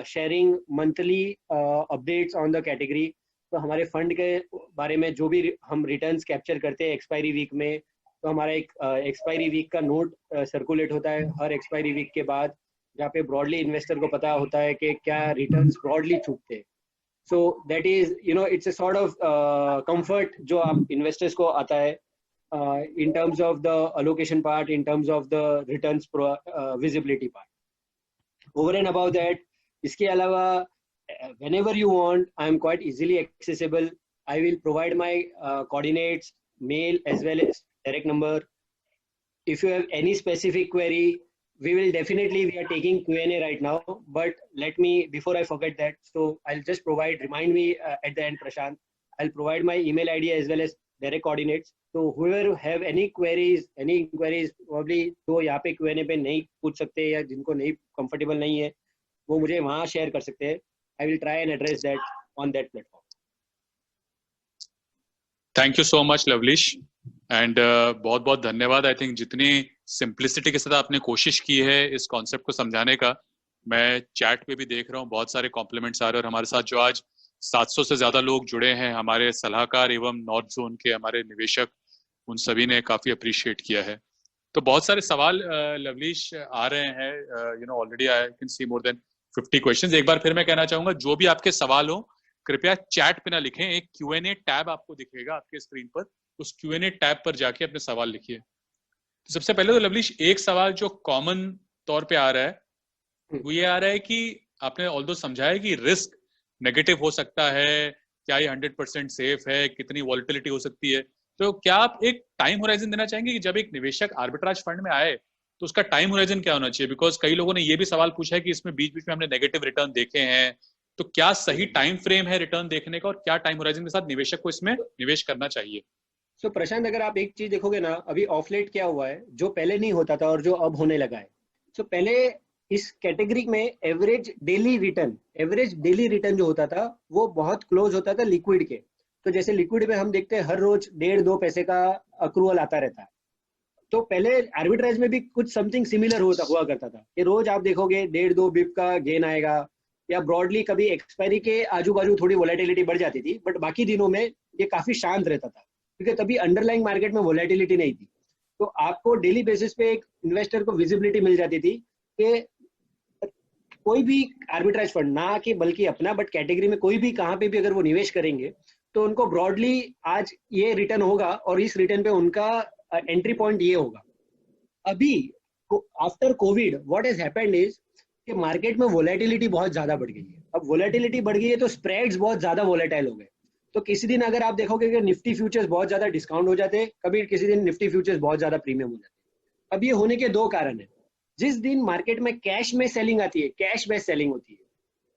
sharing monthly updates on the category. तो हमारे फंड के बारे में जो भी हम रिटर्न्स कैप्चर करते हैं एक्सपायरी वीक में, तो हमारा एक एक्सपायरी वीक का नोट सर्कुलेट होता है हर एक्सपायरी वीक के बाद, जहाँ पे ब्रॉडली इन्वेस्टर को पता होता है कि क्या रिटर्न्स ब्रॉडली चूकते हैं. So that is it's a sort of comfort जो आप इन्वेस्टर्स को आता है in terms of the allocation part, in terms of the returns visibility part. Over and about that, इसके अलावा whenever you want, I am quite easily accessible. I will provide my coordinates, mail as well as direct number. If you have any specific query, we are taking Q&A right now, but let me, before I forget that, so I'll just remind me at the end, Prashant, I'll provide my email ID as well as direct coordinates. So whoever have any inquiries, probably जो यहाँ पे Q&A पे नहीं पूछ सकते या जिनको नहीं comfortable नहीं है, वो मुझे वहाँ share कर सकते हैं. I will try and address that on that platform. Thank you so much Lovelish, and बहुत बहुत धन्यवाद. आई थिंक जितनी सिंप्लिसिटी के साथ आपने कोशिश की है इस कॉन्सेप्ट को समझाने का, मैं चैट पे भी देख रहा हूँ बहुत सारे कॉम्प्लीमेंट्स आ रहे हैं, और हमारे साथ जो आज 700 से ज्यादा लोग जुड़े हैं, हमारे सलाहकार एवं नॉर्थ जोन के हमारे निवेशक, उन सभी ने काफी अप्रिशिएट किया है. तो बहुत सारे सवाल लवलीश आ रहे हैं, already I can see more than 50 questions. एक बार फिर मैं कहना चाहूंगा, जो भी आपके सवाल हो कृपया चैट पे ना लिखें, एक Q&A टैब आपको दिखेगा आपके स्क्रीन पर, उस Q&A टैब पर जाके अपने सवाल लिखिए. तो सबसे पहले तो लवलीश एक सवाल जो कॉमन तौर पे आ रहा है वो ये आ रहा है कि आपने ऑल्दो समझाया कि रिस्क नेगेटिव हो सकता है, क्या ये 100% सेफ है, कितनी वॉलेटिलिटी हो सकती है, तो क्या आप एक टाइम होराइजन देना चाहेंगे कि जब एक निवेशक आर्बिट्राज फंड में आए तो उसका टाइम होराइजन क्या होना चाहिए? बिकॉज कई लोगों ने ये भी सवाल पूछा है कि इसमें बीच बीच में हमने नेगेटिव रिटर्न देखे हैं, तो क्या सही टाइम फ्रेम है रिटर्न देखने का, और क्या टाइम होराइजन के साथ निवेशक को इसमें निवेश करना चाहिए? So प्रशांत, अगर आप एक चीज देखोगे ना, अभी ऑफ लेट क्या हुआ है जो पहले नहीं होता था और जो अब होने लगा है. So पहले इस कैटेगरी में एवरेज डेली रिटर्न जो होता था वो बहुत क्लोज होता था लिक्विड के. तो जैसे लिक्विड में हम देखते हैं हर रोज 1.5-2 पैसे का अक्रूवल आता रहता है, तो पहले आर्बिट्राज में भी कुछ समथिंग सिमिलर हुआ करता था कि रोज आप देखोगे 1.5-2 बिप का गेन आएगा, या ब्रॉडली कभी एक्सपायरी के आजू बाजू थोड़ी वोलेटिलिटी बढ़ जाती थी, बट बाकी दिनों में ये काफी शांत रहता था क्योंकि तभी अंडरलाइंग मार्केट में वोलेटिलिटी नहीं थी. तो आपको डेली बेसिस पे एक इन्वेस्टर को विजिबिलिटी मिल जाती थी कि कोई भी आर्बिट्राज फंड, ना कि बल्कि अपना, बट कैटेगरी में कोई भी कहाँ पे भी अगर वो निवेश करेंगे तो उनको ब्रॉडली आज ये रिटर्न होगा और इस रिटर्न पे उनका एंट्री पॉइंट ये होगा. अभी after Covid what has happened is कि मार्केट में वोलेटिलिटी बहुत ज्यादा बढ़ गई है. अब वोलेटिलिटी बढ़ गई है तो स्प्रेड्स बहुत ज्यादा वोलेटाइल हो गए. तो किसी दिन अगर आप देखोगे कि निफ्टी फ्यूचर्स बहुत ज्यादा डिस्काउंट हो जाते हैं, कभी किसी दिन निफ्टी फ्यूचर्स बहुत ज्यादा प्रीमियम हो जाते हैं. अब ये होने के दो कारण है. जिस दिन मार्केट में कैश में सेलिंग आती है, कैश बेस्ड सेलिंग होती है,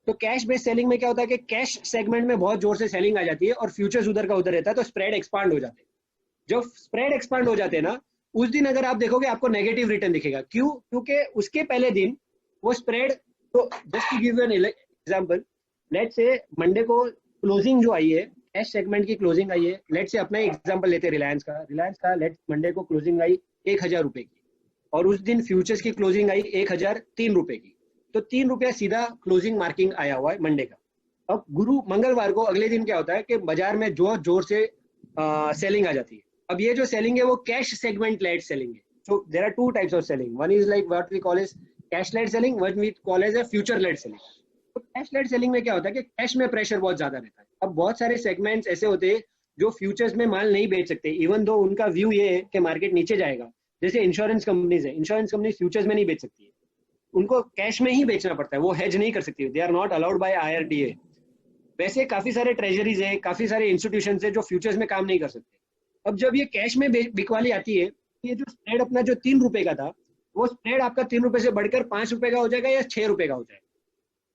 तो कैश बेस्ड सेलिंग में क्या होता है कि कैश सेगमेंट में बहुत जोर से सेलिंग आ जाती है और फ्यूचर्स उधर का उधर रहता है, तो स्प्रेड एक्सपांड हो जाते हैं. जब स्प्रेड एक्सपांड हो जाते हैं ना, उस दिन अगर आप देखोगे आपको नेगेटिव रिटर्न दिखेगा. क्यों? क्योंकि उसके पहले दिन वो स्प्रेड, तो just to give you an example, let's say Monday को क्लोजिंग जो आई है, कैश सेगमेंट की क्लोजिंग आई है, लेट्स से अपना एग्जांपल लेते हैं रिलायंस का लेट्स मंडे को क्लोजिंग आई 1000 रुपए की, और उस दिन फ्यूचर्स की क्लोजिंग आई 1003 रुपए की, तो 3 रुपया सीधा क्लोजिंग मार्किंग आया हुआ है मंडे का. अब मंगलवार को अगले दिन क्या होता है कि बाजार में जोर से सेलिंग आ जाती है. अब ये जो सेलिंग है वो कैश सेगमेंट लेड सेलिंग है. So there are two types of selling. One is like what we call as cash led selling, what we call as a future led selling. तो कैश लेड सेलिंग में क्या होता है कि कैश में प्रेशर बहुत ज्यादा रहता है. अब बहुत सारे सेगमेंट्स ऐसे होते हैं जो फ्यूचर्स में माल नहीं बेच सकते, इवन दो उनका व्यू ये है कि मार्केट नीचे जाएगा. जैसे इंश्योरेंस कंपनीज है, इंश्योरेंस कंपनी फ्यूचर्स में नहीं बेच सकती है, उनको कैश में ही बेचना पड़ता है, वो हेज नहीं कर सकती, they are not allowed by IRDA. वैसे काफी सारे ट्रेजरीज है, काफी सारे इंस्टीट्यूशन है जो फ्यूचर्स में काम नहीं कर सकते. अब जब ये कैश में बिकवाली आती है, ये जो स्प्रेड अपना जो 3 रुपए का था, वो स्प्रेड आपका 3 रुपए से बढ़कर 5 रुपए का हो जाएगा या 6 रुपए का हो जाएगा.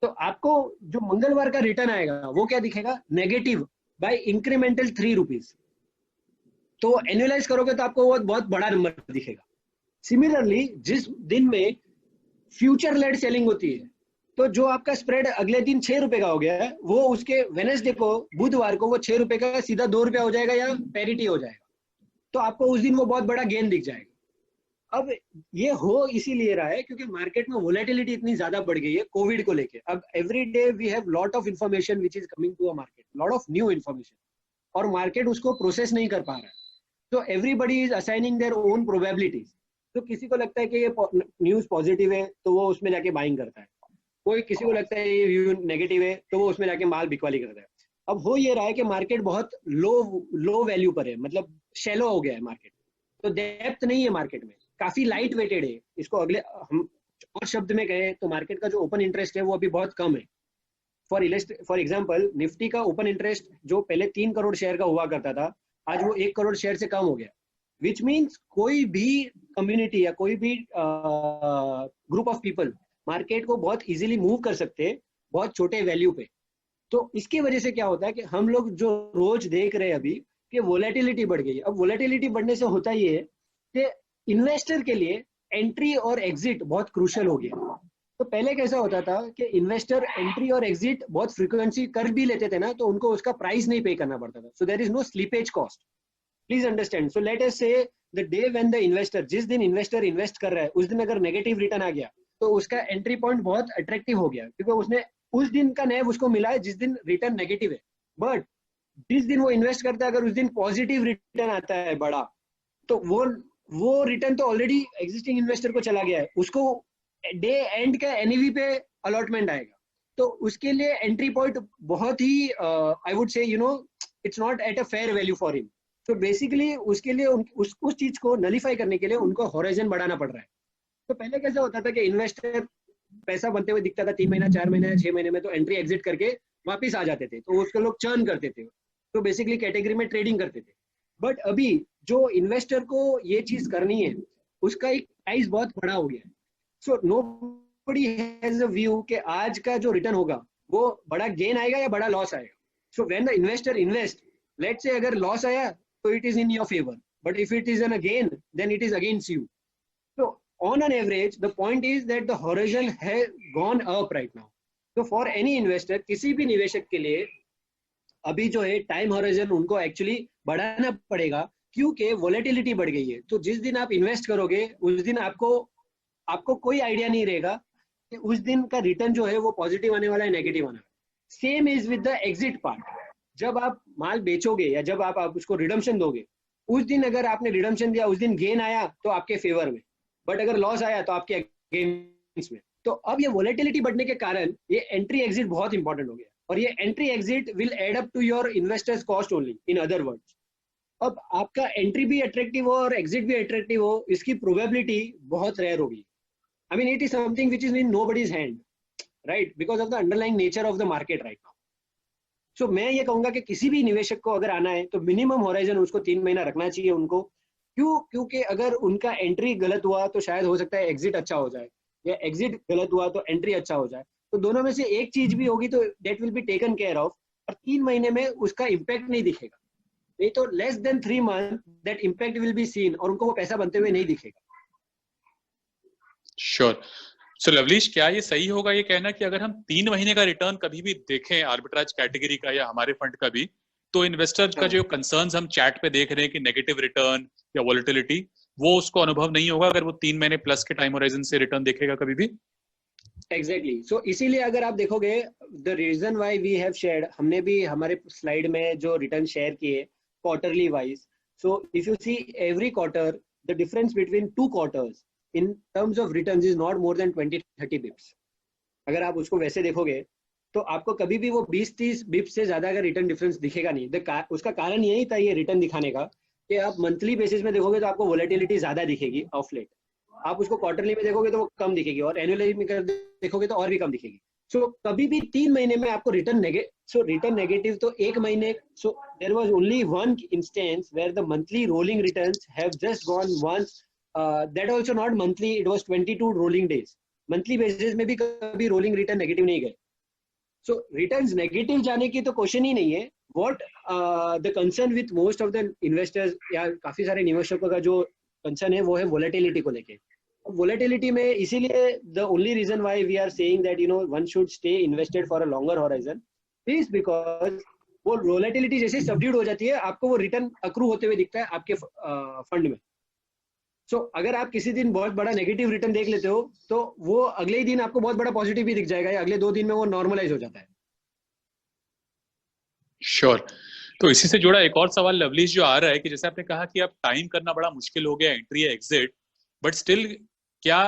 तो आपको जो मंगलवार का रिटर्न आएगा वो क्या दिखेगा? Negative by incremental 3 rupees. तो एनुअलाइज करोगे तो आपको वो बहुत बड़ा नंबर दिखेगा. सिमिलरली जिस दिन में फ्यूचर लेड सेलिंग होती है, तो जो आपका स्प्रेड अगले दिन 6 रुपए का हो गया है, वो उसके वेडनेसडे को, बुधवार को, वो 6 रुपए का सीधा 2 रुपया हो जाएगा या पैरिटी हो जाएगा. तो आपको उस दिन वो बहुत बड़ा गेन दिख जाएगा. अब ये हो इसीलिए रहा है क्योंकि मार्केट में वोलेटिलिटी इतनी ज्यादा बढ़ गई है कोविड को लेके. अब every day we have lot of information which is coming to a market, lot of new information, और मार्केट उसको प्रोसेस नहीं कर पा रहा है. तो everybody is assigning their own probabilities. तो किसी को लगता है कि ये न्यूज पॉजिटिव है तो वो उसमें जाके बाइंग करता है, कोई किसी को लगता है ये व्यू नेगेटिव है तो वो उसमें जाके माल बिकवाली करता है. अब हो ये रहा है कि मार्केट बहुत लो वैल्यू पर है, मतलब शैलो हो गया है मार्केट. तो डेप्थ नहीं है मार्केट में, काफी लाइट वेटेड है. इसको अगले हम और शब्द में कहे तो मार्केट का जो ओपन इंटरेस्ट है वो अभी बहुत कम है। फॉर एग्जाम्पल निफ्टी का ओपन इंटरेस्ट जो पहले 3 करोड़ शेयर का हुआ करता था, आज वो 1 करोड़ शेयर से कम हो गया। विच मीन्स कोई भी कम्युनिटी या कोई भी ग्रुप ऑफ पीपल मार्केट को बहुत इजीली मूव कर सकते हैं बहुत छोटे वैल्यू पे। तो इसकी वजह से क्या होता है कि हम लोग जो रोज देख रहे हैं अभी कि वोलेटिलिटी बढ़ गई। अब वोलेटिलिटी बढ़ने से होता ये है कि इन्वेस्टर के लिए एंट्री और एग्जिट बहुत क्रूशियल हो गया। तो पहले कैसा होता था कि इन्वेस्टर एंट्री और एग्जिट बहुत फ्रीक्वेंसी कर भी लेते थे ना, तो उनको उसका प्राइस नहीं पे करना पड़ता था। So there is no slippage cost. Please understand. So let us say the day when the investor, जिस दिन इन्वेस्टर इन्वेस्ट कर रहा है उस दिन अगर नेगेटिव रिटर्न आ गया तो उसका एंट्री पॉइंट बहुत अट्रैक्टिव हो गया, क्योंकि उसने उस दिन का नैव उसको मिला है जिस दिन रिटर्न नेगेटिव है। बट जिस दिन वो इन्वेस्ट करता है अगर उस दिन पॉजिटिव रिटर्न आता है बड़ा, तो वो रिटर्न तो ऑलरेडी एग्जिस्टिंग इन्वेस्टर को चला गया है, उसको डे एंड का एनईवी पे अलॉटमेंट आएगा। तो उसके लिए एंट्री पॉइंट बहुत ही I would say it's not at a fair value for him. तो बेसिकली उसके लिए उस चीज को नलीफाई करने के लिए उनको हॉराइजन बढ़ाना पड़ रहा है। तो पहले कैसा होता था कि इन्वेस्टर पैसा बनते हुए दिखता था 3 महीना 4 महीने 6 महीने में, तो एंट्री एग्जिट करके वापिस आ जाते थे, तो उसके लोग चर्न करते थे, तो बेसिकली कैटेगरी में ट्रेडिंग करते थे। बट अभी जो इन्वेस्टर को ये चीज करनी है उसका एक प्राइस बहुत बड़ा हो गया है। So nobody has a view कि आज का जो रिटर्न होगा वो बड़ा गेन आएगा या बड़ा लॉस आएगा। So when the investor invest, let's say अगर लॉस आया तो it is in your favour, but if it is an a gain then it is against you. So on an average, the point is that the horizon has gone up right now. So for any investor, किसी भी निवेशक के लिए अभी जो है टाइम होराइजन उनको एक्चुअली बढ़ाना पड़ेगा, क्योंकि वोलेटिलिटी बढ़ गई है। तो जिस दिन आप इन्वेस्ट करोगे उस दिन आपको कोई आइडिया नहीं रहेगा कि उस दिन का रिटर्न जो है वो पॉजिटिव आने वाला है नेगेटिव आने वाला। Same is with the exit part. जब आप माल बेचोगे या जब आप उसको रिडम्पशन दोगे, उस दिन अगर आपने रिडम्पशन दिया उस दिन गेन आया तो आपके फेवर में, बट अगर लॉस आया तो आपके अगेंस्ट में। तो अब ये वोलेटिलिटी बढ़ने के कारण ये एंट्री एग्जिट बहुत इंपॉर्टेंट हो गया, और ये entry exit will add up to your investors cost only, in other words. अब आपका एंट्री भी अट्रैक्टिव हो और एग्जिट भी अट्रैक्टिव हो, इसकी प्रोबेबिलिटी बहुत रेयर होगी। I mean it is something which is in nobody's hand, right, because of the underlying nature of the market right now. So मैं ये कहूंगा कि किसी भी निवेशक को अगर आना है तो मिनिमम होराइजन उसको 3 महीना रखना चाहिए उनको। क्योंकि अगर उनका एंट्री गलत हुआ तो शायद हो सकता है एग्जिट अच्छा हो जाए, या एग्जिट गलत हुआ तो एंट्री अच्छा हो जाए। तो दोनों में से एक चीज भी होगी तो that will be taken care of, और 3 महीने में उसका इम्पैक्ट नहीं दिखेगा। नहीं तो less than 3 month that impact will be seen, और उनको वो पैसा बनते हुए नहीं दिखेगा। श्योर। सो लवलीश, क्या ये सही होगा ये कहना कि अगर हम 3 महीने का रिटर्न कभी भी देखें आर्बिट्राज कैटेगरी का या हमारे फंड का भी, तो इन्वेस्टर का जो कंसर्न्स हम चैट पे देख रहे हैं कि नेगेटिव रिटर्न या वोलेटिलिटी, वो उसको अनुभव नहीं होगा अगर वो 3 महीने प्लस के टाइम होराइजन से रिटर्न देखेगा कभी भी? एग्जैक्टली। सो इसीलिए अगर आप देखोगे the reason why we have shared, हमने भी हमारे स्लाइड में जो रिटर्न शेयर किए quarterly wise. So if you see every quarter the difference between 2 quarters in terms of returns is not more than 20-30 bips। अगर आप उसको वैसे देखोगे तो आपको कभी भी वो 20-30 बिप्स से ज्यादा का रिटर्न डिफरेंस दिखेगा नहीं। उसका कारण यही था ये रिटर्न दिखाने का कि आप मंथली बेसिस में देखोगे तो आपको वोलेटिलिटी ज्यादा दिखेगी ऑफ लेट, आप उसको क्वार्टरली में देखोगे तो वो कम दिखेगी, और एनुअली में देखोगे तो और भी कम दिखेगी। सो कभी भी 3 महीने में आपको रिटर्न नेगेटिव तो 1 महीने। So there was only one instance where the monthly rolling returns have just gone once, that also not monthly, it was 22 rolling days। Monthly basis में भी कभी रोलिंग रिटर्न नेगेटिव नहीं गए। सो रिटर्न्स नेगेटिव जाने की तो क्वेश्चन ही नहीं है। What the concern with most of the investors या काफी सारे निवेशकों का जो कंसर्न है वो है वोलेटिलिटी को लेके। वोलेटिलिटी में इसीलिए the only reason why we are saying that one should stay invested for a longer horizon is because वो वोलेटिलिटी जैसे सबड्यूड हो जाती है आपको वो रिटर्न अक्रू होते हुए दिखता है आपके फंड में। सो अगर आप किसी दिन बहुत बड़ा नेगेटिव रिटर्न देख लेते हो तो वो अगले ही दिन आपको बहुत बड़ा पॉजिटिव भी दिख जाएगा, या अगले 2 दिन में वो नॉर्मलाइज हो जाता है। श्योर। तो इसी से जुड़ा एक और सवाल लवलीश जो आ रहा है कि जैसे आपने कहा कि अब टाइम करना बड़ा मुश्किल हो गया एंट्री या एग्जिट, बट स्टिल क्या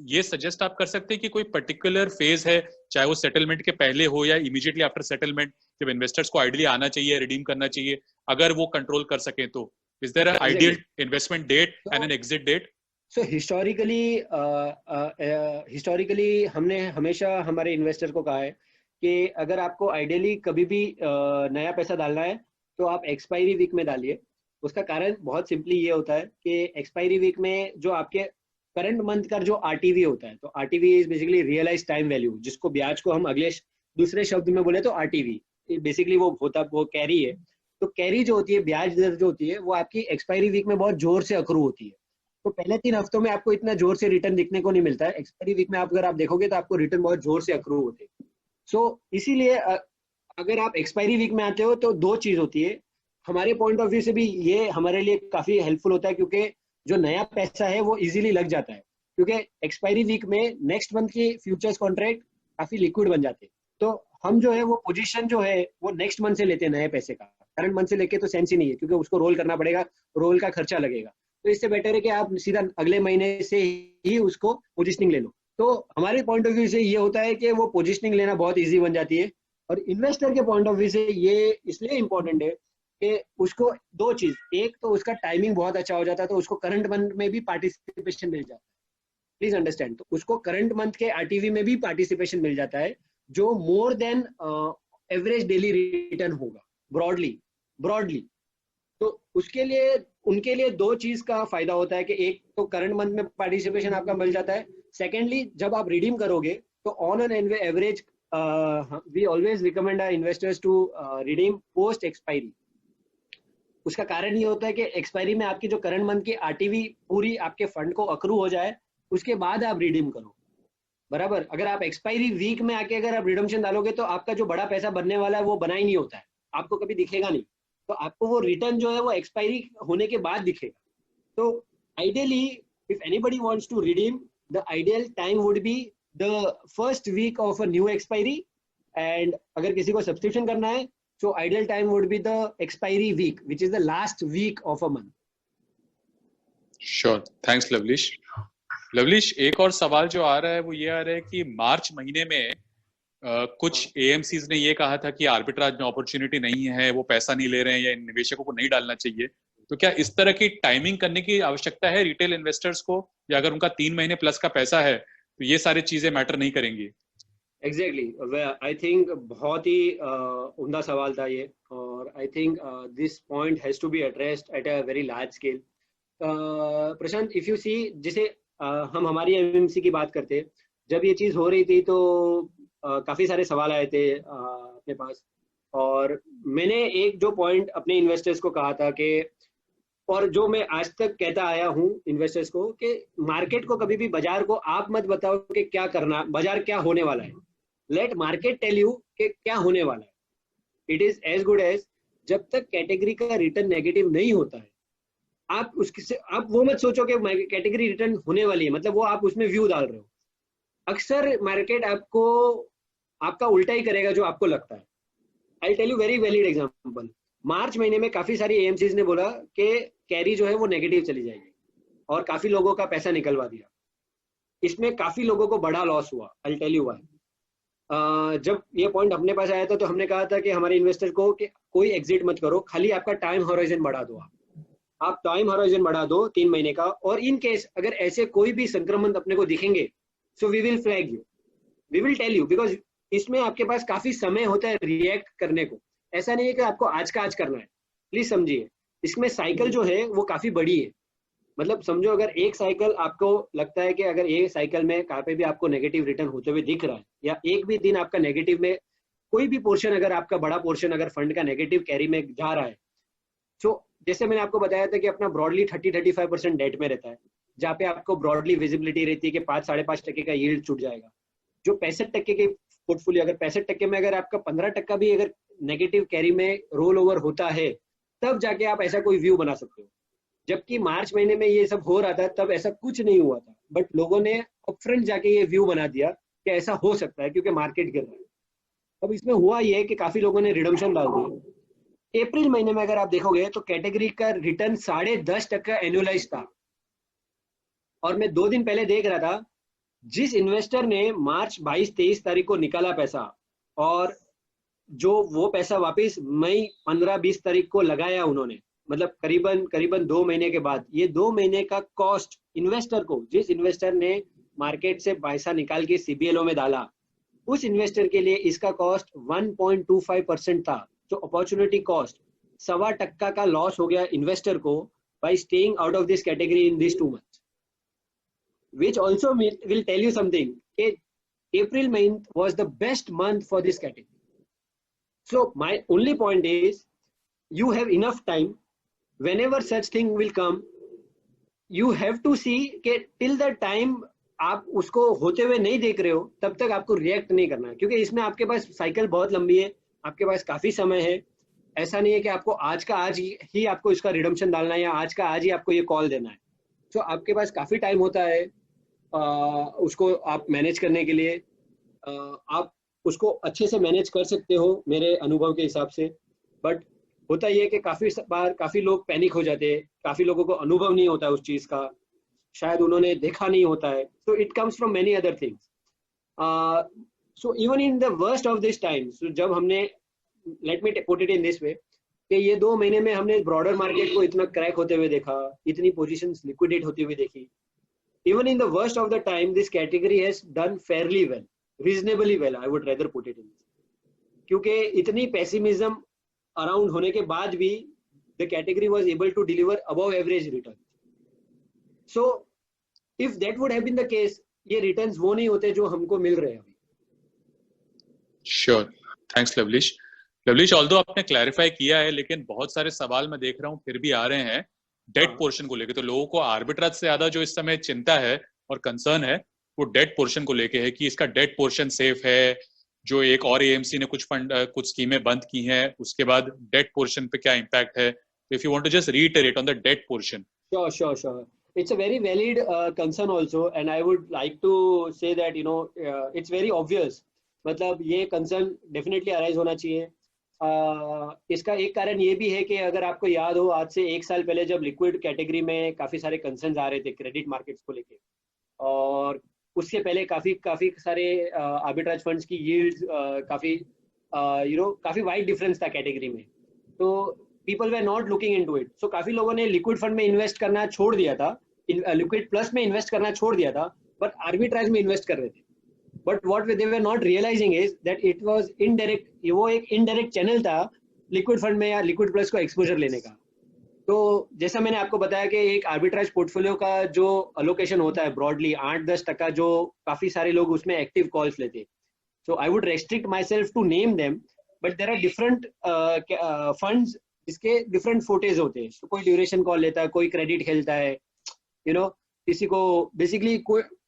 ये सजेस्ट आप कर सकते हैं कि कोई पर्टिकुलर फेज है, चाहे वो सेटलमेंट के पहले हो या इमीडिएटली आफ्टर सेटलमेंट, जब इन्वेस्टर्स को आइडियली आना चाहिए, रिडीम करना चाहिए, अगर वो कंट्रोल कर सके तो? Is there an ideal investment date and an exit date? So historically हमने हमेशा हमारे इन्वेस्टर को कहा है कि अगर आपको आइडियली कभी भी नया पैसा डालना है तो आप एक्सपायरी वीक में डालिए। उसका कारण बहुत सिंपली ये होता है कि एक्सपायरी वीक में जो आपके करंट मंथ का जो आरटीवी होता है, तो RTV is basically realise time value, जिसको ब्याज को हम अगले दूसरे शब्द में बोले तो आरटीवी, बेसिकली वो कैरी है। तो कैरी जो होती है, ब्याज दर जो होती है, वो आपकी एक्सपायरी वीक में बहुत जोर से अक्रू होती है। तो पहले 3 हफ्तों में आपको इतना जोर से रिटर्न दिखने को नहीं मिलता है। एक्सपायरी वीक में अगर आप देखोगे तो आपको रिटर्न बहुत जोर से अक्रू होते हैं। सो इसीलिए अगर आप एक्सपायरी वीक में आते हो तो 2 चीज होती है। हमारे पॉइंट ऑफ व्यू से भी ये हमारे लिए काफी हेल्पफुल होता है, क्योंकि जो नया पैसा है वो इजीली लग जाता है, क्योंकि एक्सपायरी वीक में नेक्स्ट मंथ के फ्यूचर्स कॉन्ट्रैक्ट काफी लिक्विड बन जाते हैं। तो हम जो है वो पोजीशन जो है वो नेक्स्ट मंथ से लेते हैं नए पैसे का। करंट मंथ से लेके तो सेंस ही नहीं है, क्योंकि उसको रोल करना पड़ेगा, रोल का खर्चा लगेगा। तो इससे बेटर है कि आप सीधा अगले महीने से ही उसको पोजिशनिंग ले लो। तो हमारे पॉइंट ऑफ व्यू से ये होता है कि वो पोजिशनिंग लेना बहुत ईजी बन जाती है। और इन्वेस्टर के पॉइंट ऑफ व्यू से ये इसलिए इंपॉर्टेंट है कि उसको 2 चीज, एक तो उसका टाइमिंग बहुत अच्छा हो जाता है, तो उसको करंट मंथ में भी पार्टिसिपेशन मिल जाता है। प्लीज अंडरस्टैंड, तो उसको करंट मंथ के आरटीवी में भी पार्टिसिपेशन मिल जाता है, जो more than average daily return होगा ब्रॉडली। तो उसके लिए उनके लिए 2 चीज का फायदा होता है कि एक तो करंट मंथ में पार्टिसिपेशन आपका मिल जाता है, सेकेंडली जब आप रिडीम करोगे तो on an average we always recommend our investors to redeem post expiry. उसका कारण ये होता है कि एक्सपायरी में आपकी जो करंट मंथ की आरटीवी पूरी आपके फंड को अक्रू हो जाए, उसके बाद आप रिडीम करो, बराबर। अगर आप एक्सपायरी वीक में आके अगर आप रिडम्पशन डालोगे तो आपका जो बड़ा पैसा बनने वाला है वो बना ही नहीं होता है, आपको कभी दिखेगा नहीं। तो आपको वो रिटर्न जो है वो एक्सपायरी होने के बाद दिखेगा। तो ideally if anybody wants to redeem, the ideal time would be the first week of a new expiry, and अगर किसी को सब्सक्रिप्शन करना है तो ideal time would be the expiry week which is the last week of a month. Sure, thanks Lovelish. Lovelish, एक और सवाल जो आ रहा है वो ये आ रहा है कि मार्च महीने में कुछ एएमसीज ने ये कहा था कि आर्बिट्राज में अपॉर्चुनिटी नहीं है, वो पैसा नहीं ले रहे हैं या निवेशकों को नहीं डालना चाहिए। तो क्या इस तरह की टाइमिंग करने की आवश्यकता है रिटेल इन्वेस्टर्स को, या अगर उनका 3 महीने प्लस का पैसा है तो ये सारी चीजें मैटर नहीं करेंगी? एग्जैक्टली, आई थिंक बहुत ही उम्दा सवाल था ये, और I think this point has to be addressed at a very large scale. Prashant, if you see, जैसे हम हमारी एमएमसी की बात करते हैं, जब ये चीज हो रही थी तो काफी सारे सवाल आए थे अपने पास, और मैंने एक जो पॉइंट अपने इन्वेस्टर्स को कहा था कि, और जो मैं आज तक कहता आया हूँ इन्वेस्टर्स को, कि मार्केट को कभी भी, बाजार को आप मत बताओ कि क्या करना, बाजार क्या होने वाला है। लेट मार्केट टेल यू कि क्या होने वाला है। It is as good as, जब तक कैटेगरी का रिटर्न नेगेटिव नहीं होता है, आप उससे आप वो मत सोचो कि कैटेगरी रिटर्न होने वाली है, मतलब वो आप उसमें व्यू डाल रहे हो। अक्सर मार्केट आपको आपका उल्टा ही करेगा जो आपको लगता है। I tell you very valid example. March महीने में काफी सारी एएमसीज ने बोला कि कैरी जो है वो नेगेटिव चली जाएगी, और काफी लोगों का पैसा निकलवा दिया। इसमें काफी लोगों को बड़ा लॉस हुआ। I tell you why. जब ये पॉइंट अपने पास आया था तो हमने कहा था कि हमारे इन्वेस्टर को कि कोई एग्जिट मत करो, खाली आपका टाइम हॉराइजन बढ़ा दो। आप टाइम हॉराइजन बढ़ा दो 3 महीने का, और इन केस अगर ऐसे कोई भी संक्रमण अपने को दिखेंगे, so we will flag you, we will tell you, because इसमें आपके पास काफी समय होता है रिएक्ट करने को। ऐसा नहीं है कि आपको आज का आज करना है, प्लीज समझिए। इसमें साइकिल जो है वो काफी बड़ी है। मतलब समझो, अगर एक साइकिल आपको लगता है कि अगर एक साइकिल में कहाँ पे भी आपको नेगेटिव रिटर्न होते हुए दिख रहा है, या एक भी दिन आपका नेगेटिव में कोई भी पोर्शन, अगर आपका बड़ा पोर्शन अगर फंड का नेगेटिव कैरी में जा रहा है, तो जैसे मैंने आपको बताया था कि अपना ब्रॉडली 30-35% डेट में रहता है, जहाँ पे आपको ब्रॉडली विजिबिलिटी रहती है कि 5-5.5% का यील्ड छूट जाएगा। जो 65% के पोर्टफोलियो, अगर 65% में अगर आपका 15% भी अगर नेगेटिव कैरी में रोल ओवर होता है, तब जाके आप ऐसा कोई व्यू बना सकते हो। जबकि मार्च महीने में ये सब हो रहा था तब ऐसा कुछ नहीं हुआ था, बट लोगों ने अपफ्रंट जाके ये व्यू बना दिया कि ऐसा हो सकता है क्योंकि मार्केट गिर रहा है। अब इसमें हुआ ये कि काफी लोगों ने रिडम्पशन डाल दिया। अप्रैल महीने में अगर आप देखोगे तो कैटेगरी का रिटर्न 10.5% एनुअलाइज था, और मैं 2 दिन पहले देख रहा था, जिस इन्वेस्टर ने मार्च 22-23 तारीख को निकाला पैसा, और जो वो पैसा वापस मई 15-20 तारीख को लगाया उन्होंने, मतलब करीबन करीबन 2 महीने के बाद, ये 2 महीने का कॉस्ट इन्वेस्टर को, जिस इन्वेस्टर ने मार्केट से पैसा निकाल के सीबीएलओ में डाला, उस इन्वेस्टर के लिए इसका कॉस्ट 1.25% था। जो अपॉर्चुनिटी कॉस्ट 1.25% का लॉस हो गया इन्वेस्टर को bye staying out of this category in this 2 months, which also will tell you something. April month was the best month for this category. So my only point is, you have enough time. Whenever such thing will come, you have to see कि till the time आप उसको होते हुए नहीं देख रहे हो, तब तक आपको रिएक्ट नहीं करना है, क्योंकि इसमें आपके पास साइकिल बहुत लंबी है, आपके पास काफी समय है। ऐसा नहीं है कि आपको आज का आज ही आपको इसका रिडम्पशन डालना है या आज का आज ही आपको ये कॉल देना है। तो आपके पास काफी टाइम होता है उसको आप मैनेज करने के लिए। आप उसको अच्छे से मैनेज कर सकते हो मेरे अनुभव के हिसाब से, बट होता ये है कि काफी बार काफी लोग पैनिक हो जाते हैं, काफी लोगों को अनुभव नहीं होता है उस चीज का, शायद उन्होंने देखा नहीं होता है। So it comes from many other things. So even in the worst of this time, जब हमने, let me put it in this way, कि ये 2 महीने में हमने ब्रॉडर मार्केट को इतना क्रैक होते हुए देखा, इतनी पोजीशंस लिक्विडेट होती हुई देखी। Even in the worst of the time, this category has done fairly well, reasonably well, I would rather put it in. क्योंकि इतनी pessimism around होने के बाद भी the category was able to deliver above average return. So if that would have been the case, ये returns वो नहीं होते जो हमको मिल रहे हैं अभी। Sure, thanks लवलीश। लवलीश, ऑल्दो आपने क्लैरिफाई किया है, लेकिन बहुत सारे सवाल मैं देख रहा हूँ फिर भी आ रहे हैं डेट पोर्शन को लेके। तो लोगों को आर्बिट्राज से ज्यादा जो इस समय चिंता है और कंसर्न है वो डेट पोर्शन को लेके है कि इसका डेट पोर्शन सेफ है। जो एक और एएमसी ने कुछ फंड कुछ स्कीमें बंद की हैं, उसके बाद डेट पोर्शन पे क्या इम्पैक्ट है। If you want to just reiterate on the debt portion. Sure. It's a very valid concern also, and I would like to say that it's very obvious. मतलब ये concern definitely arise होना चाहिए। इसका एक कारण ये भी है कि अगर आपको याद हो, आज से 1 साल पहले जब लिक्विड कैटेगरी में काफी सारे कंसर्न्स आ रहे थे क्रेडिट मार्केट्स को लेके, और उससे पहले काफी सारे आर्बिट्राज फंड्स की यील्ड्स काफी वाइड डिफरेंस था कैटेगरी में, तो people were not looking into it. So काफी लोगों ने लिक्विड फंड में इन्वेस्ट करना छोड़ दिया था, लिक्विड प्लस में इन्वेस्ट करना छोड़ दिया था, बट आर्बिट्राज में इन्वेस्ट कर रहे थे। But what they were not realizing is that it was indirect, वो एक indirect channel था लिक्विड फंड में या लिक्विड प्लस को एक्सपोजर लेने का। तो जैसा मैंने आपको बताया कि एक आर्बिट्राज पोर्टफोलियो का जो अलोकेशन होता है ब्रॉडली 8-10%, जो काफी सारे लोग उसमें एक्टिव कॉल्स लेते। So I would restrict myself to name them, but there are different funds जिसके डिफरेंट फोटेज होते हैं। so, कोई ड्यूरेशन कॉल लेता है, कोई क्रेडिट खेलता है, किसी को basically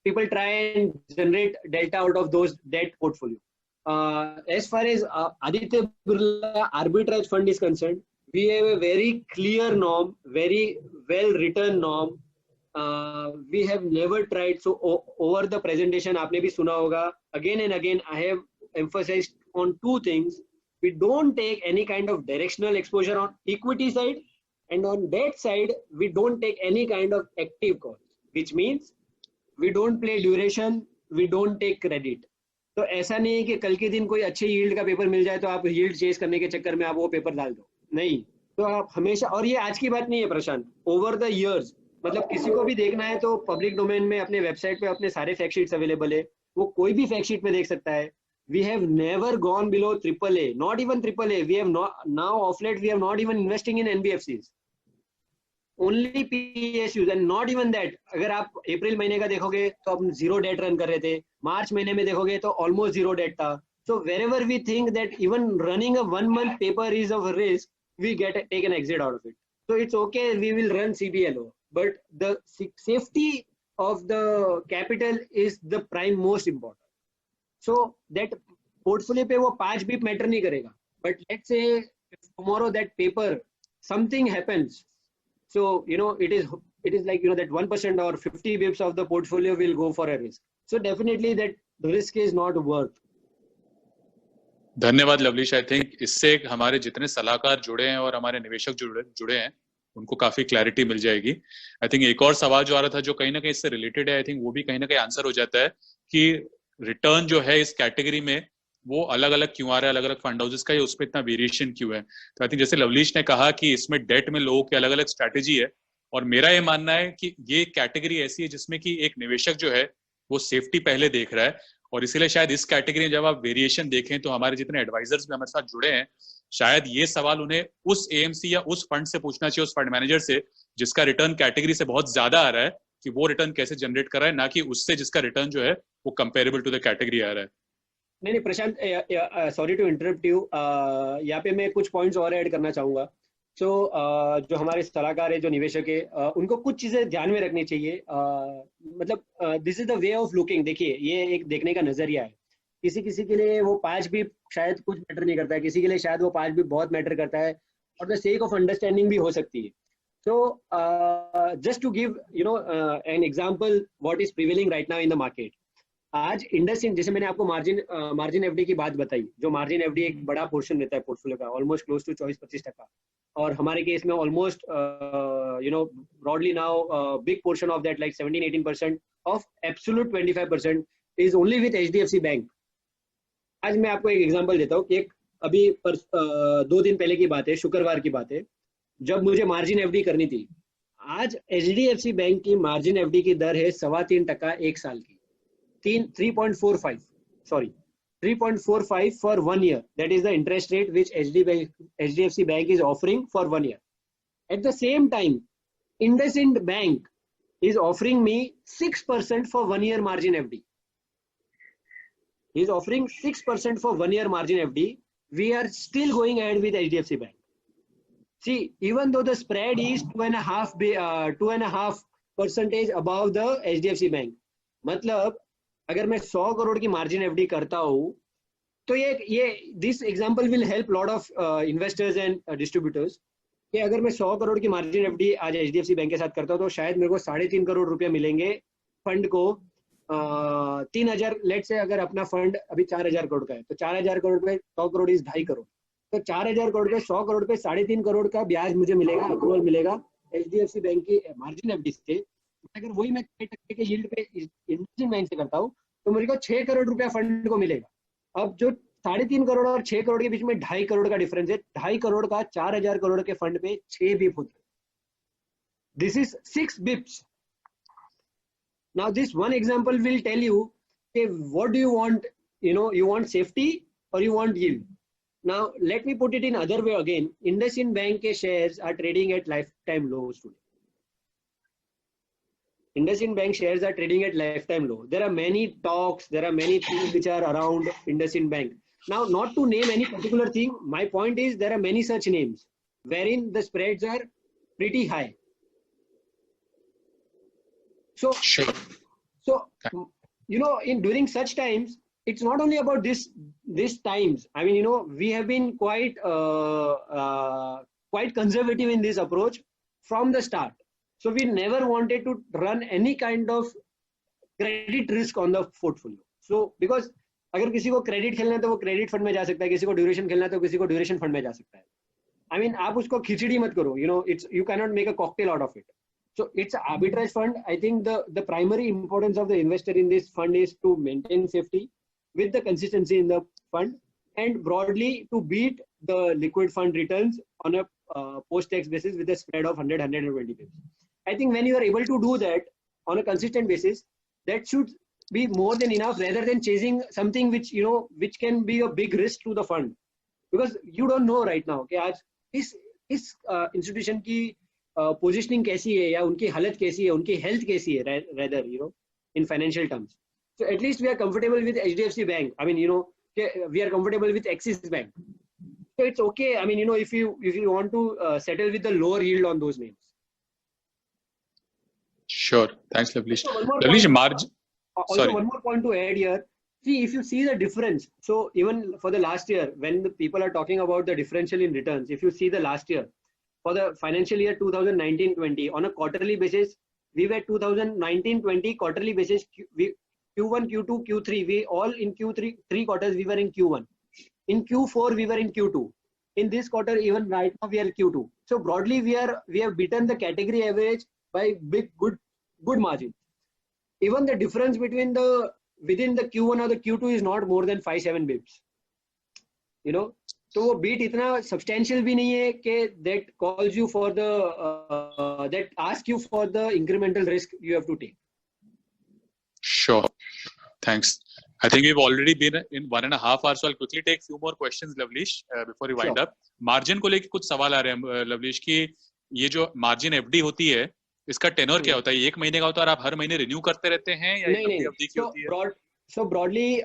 people try and generate delta out of those debt portfolio. As far as Aditya Birla Arbitrage Fund is concerned, we have a very clear norm, very well written norm. We have never tried, so over the presentation आपने भी सुना होगा, again and again I have emphasized on 2 things. We don't take any kind of directional exposure on equity side, and on debt side we don't take any kind of active calls, which means we don't play duration, we don't take credit. तो ऐसा नहीं है कि कल के दिन कोई अच्छे यील्ड का पेपर मिल जाए तो आप यील्ड चेस करने के चक्कर में आप वो पेपर डाल दो, नहीं। तो आप हमेशा, और ये आज की बात नहीं है प्रशांत, ओवर द इयर्स, मतलब किसी को भी देखना है तो पब्लिक डोमेन में अपने वेबसाइट पे अपने सारे फैक्ट शीट्स अवेलेबल है, वो कोई भी फैक्ट शीट में देख सकता है। We have never gone below AAA, not even AAA. We have not, now of late we have not even investing in NBFCs. Only PSUs, and not even that. अगर आप अप्रैल महीने का देखोगे तो हम 0 डेट रन कर रहे थे, मार्च महीने में देखोगे तो ऑलमोस्ट 0 डेट था। So wherever we think that even running a 1 month paper is of risk, we take an exit out of it. So it's okay, we will run CBLO, but the safety of the capital is the prime most important. So that portfolio पे वो 5 BIP मैटर नहीं करेगा, but let's say tomorrow that paper something happens, so it is like that 1% or 50 bips of the portfolio will go for a risk. So definitely that risk is not worth. धन्यवाद लवलीश। आई थिंक इससे हमारे जितने सलाहकार जुड़े हैं और हमारे निवेशक जुड़े हैं उनको काफी क्लैरिटी मिल जाएगी। आई थिंक एक और सवाल जो आ रहा था जो कहीं ना कहीं इससे रिलेटेड है, आई थिंक वो भी कहीं ना कहीं आंसर हो जाता है कि रिटर्न जो है इस कैटेगरी में वो अलग अलग क्यों आ रहा है, अलग अलग फंड हाउसेस का, उस पर इतना वेरिएशन क्यों है। तो आई थिंक जैसे लवलीश ने कहा कि इसमें डेट में लोगों की अलग अलग स्ट्रैटेजी है, और मेरा ये मानना है कि ये कैटेगरी ऐसी है जिसमें कि एक निवेशक जो है वो सेफ्टी पहले देख रहा है, और इसीलिए शायद इस कैटेगरी में जब आप वेरिएशन देखें तो हमारे जितने एडवाइजर्स भी हमारे साथ जुड़े हैं, शायद ये सवाल उन्हें उस एएमसी या उस फंड से पूछना चाहिए, उस फंड मैनेजर से जिसका रिटर्न कैटेगरी से बहुत ज्यादा आ रहा है, कि वो रिटर्न कैसे जनरेट कर रहा है, ना कि उससे जिसका रिटर्न जो है वो कंपेरेबल टू द कैटेगरी आ रहा है। नहीं प्रशांत, सॉरी टू इंटरप्ट यू, यहाँ पे मैं कुछ पॉइंट्स और ऐड करना चाहूंगा। सो जो हमारे सलाहकार है, जो निवेशक है, उनको कुछ चीजें ध्यान में रखनी चाहिए। मतलब this is the way of looking. देखिए, ये एक देखने का नजरिया है। किसी किसी के लिए वो 5 भी शायद कुछ मैटर नहीं करता है, किसी के लिए शायद वो 5 भी बहुत मैटर करता है, और द सेक ऑफ अंडरस्टैंडिंग भी हो सकती है। So just to give an example what is prevailing right now in the market. आज इंडसइंड, जैसे मैंने आपको मार्जिन एफडी की बात बताई, जो मार्जिन एफडी एक बड़ा पोर्शन रहता है पोर्टफोलियो का, ऑलमोस्ट क्लोज टू 24-25%, और हमारे केस में almost broadly now big portion of that, like 17-18% of absolute 25% is only with HDFC bank. आज मैं आपको एक एग्जांपल देता हूँ कि एक अभी 2 दिन पहले की बात है, शुक्रवार की बात है, जब मुझे मार्जिन एफडी करनी थी। आज एचडीएफसी बैंक की मार्जिन एफडी की दर है 3.25% एक साल की, 3.45, sorry, 3.45 for 1 year. That is the interest rate which HDFC Bank is offering for 1 year. At the same time, IndusInd Bank is offering me 6% for 1 year margin FD. He is offering 6% for 1 year margin FD. We are still going ahead with HDFC Bank. See, even though the spread is 2.5% above the HDFC Bank, मतलब अगर मैं 100 करोड़ की मार्जिन एफडी करता हूँ, तो ये this example will help lot of investors and distributors, कि अगर मैं 100 करोड़ की मार्जिन एफडी आज एचडीएफसी बैंक के साथ करता हूँ, तो शायद मेरे को 3.5 करोड़ रुपया मिलेंगे फंड को। 3,000, लेट से अगर अपना फंड अभी 4,000 करोड़ का है, तो 4,000 करोड़ पे 100 करोड़ इज 2.5 करोड़, तो 4,000 करोड़ पे 100 करोड़ पे 3.5 करोड़ का ब्याज मुझे मिलेगा, अप्रूवल मिलेगा एचडीएफसी बैंक की मार्जिन एफडी से। अगर वही मैं 6% के यील्ड पे इंडसइंड बैंक से करता हूँ, तो मुझे को 6 करोड़ रुपया फंड को मिलेगा। अब जो 3.5 करोड़ और 6 करोड़ के बीच में 2.5 करोड़ का डिफरेंस है, 2.5 करोड़ का 4,000 करोड़ के फंड पे 6 बिप होता है। This is 6 bips. Now this one example will tell you कि what do you want, you want safety or you want yield. Now let me put it in other way again. IndusInd Bank के shares are trading at lifetime lows today. IndusInd Bank shares are trading at lifetime low. There are many talks, there are many things which are around IndusInd Bank. Now, not to name any particular thing, my point is there are many such names wherein the spreads are pretty high. So, Sure. so in during such times, it's not only about this times. I mean, we have been quite conservative in this approach from the start. So we never wanted to run any kind of credit risk on the portfolio. So because अगर किसी को क्रेडिट खेलना है तो वो क्रेडिट फंड में जा सकता है, किसी को ड्यूरेशन खेलना है तो किसी को ड्यूरेशन फंड में जा सकता है। I mean, आप उसको खिचड़ी मत करो, you cannot make a cocktail out of it. So it's an arbitrage fund. I think the primary importance of the investor in this fund is to maintain safety with the consistency in the fund, and broadly to beat the liquid fund returns on a post-tax basis with a spread of 100-120 pips. I think when you are able to do that on a consistent basis, that should be more than enough, rather than chasing something which can be a big risk to the fund, because you don't know right now कि आज इस institution की positioning कैसी है, या उनकी हालत कैसी है, उनकी health कैसी है, rather in financial terms. So at least we are comfortable with HDFC Bank. I mean, we are comfortable with Axis Bank. So it's okay. I mean, if you want to settle with the lower yield on those names. Sure. Thanks, Lavlish. Also, one more point to add here. See, if you see the difference, so even for the last year, when the people are talking about the differential in returns, if you see the last year, for the financial year 2019-20, on a quarterly basis, we were 2019-20 quarterly basis, Q1, Q2, Q3, we all in Q3, 3 quarters, we were in Q1. In Q4, we were in Q2. In this quarter, even right now, we are Q2. So broadly, we have beaten the category average by good margin. Even the difference between within the Q1 or the Q2 is not more than 5-7 bips. You know, तो वो बीट इतना सब्सटेंशियल भी नहीं है कि that calls you for the that ask you for the incremental risk you have to take. Sure. Thanks. I think we've already been in 1.5 hours, so I'll quickly take few more questions, Lavlish, before we wind Sure. up. Margin को लेके कुछ सवाल आ रहे हैं लवलीश की, ये जो मार्जिन एफडी होती है इसका टेनर क्या होता है? 1 महीने का होता है और आप हर महीने रिन्यू करते रहते हैं या नहीं नहीं. अवधि की होती है? So broadly,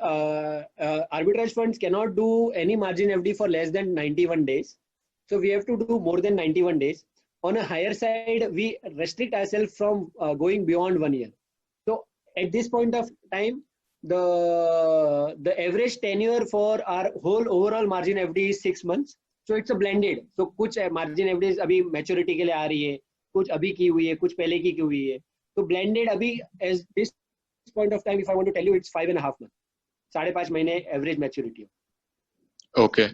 arbitrage funds cannot do any margin FD for less than 91 days. So we have to do more than 91 days. On a higher side, we restrict ourselves from going beyond 1 year. So at this point of time, the average tenure for our whole overall margin FD is 6 months. So it's a blended. So कुछ margin FDs अभी maturity के लिए आ रही है, कुछ अभी की हुई है, कुछ पहले की हुई है. तो blended अभी as this point of time, if I want to tell you, it's 5.5 months. 5.5 महीने average maturity. Okay.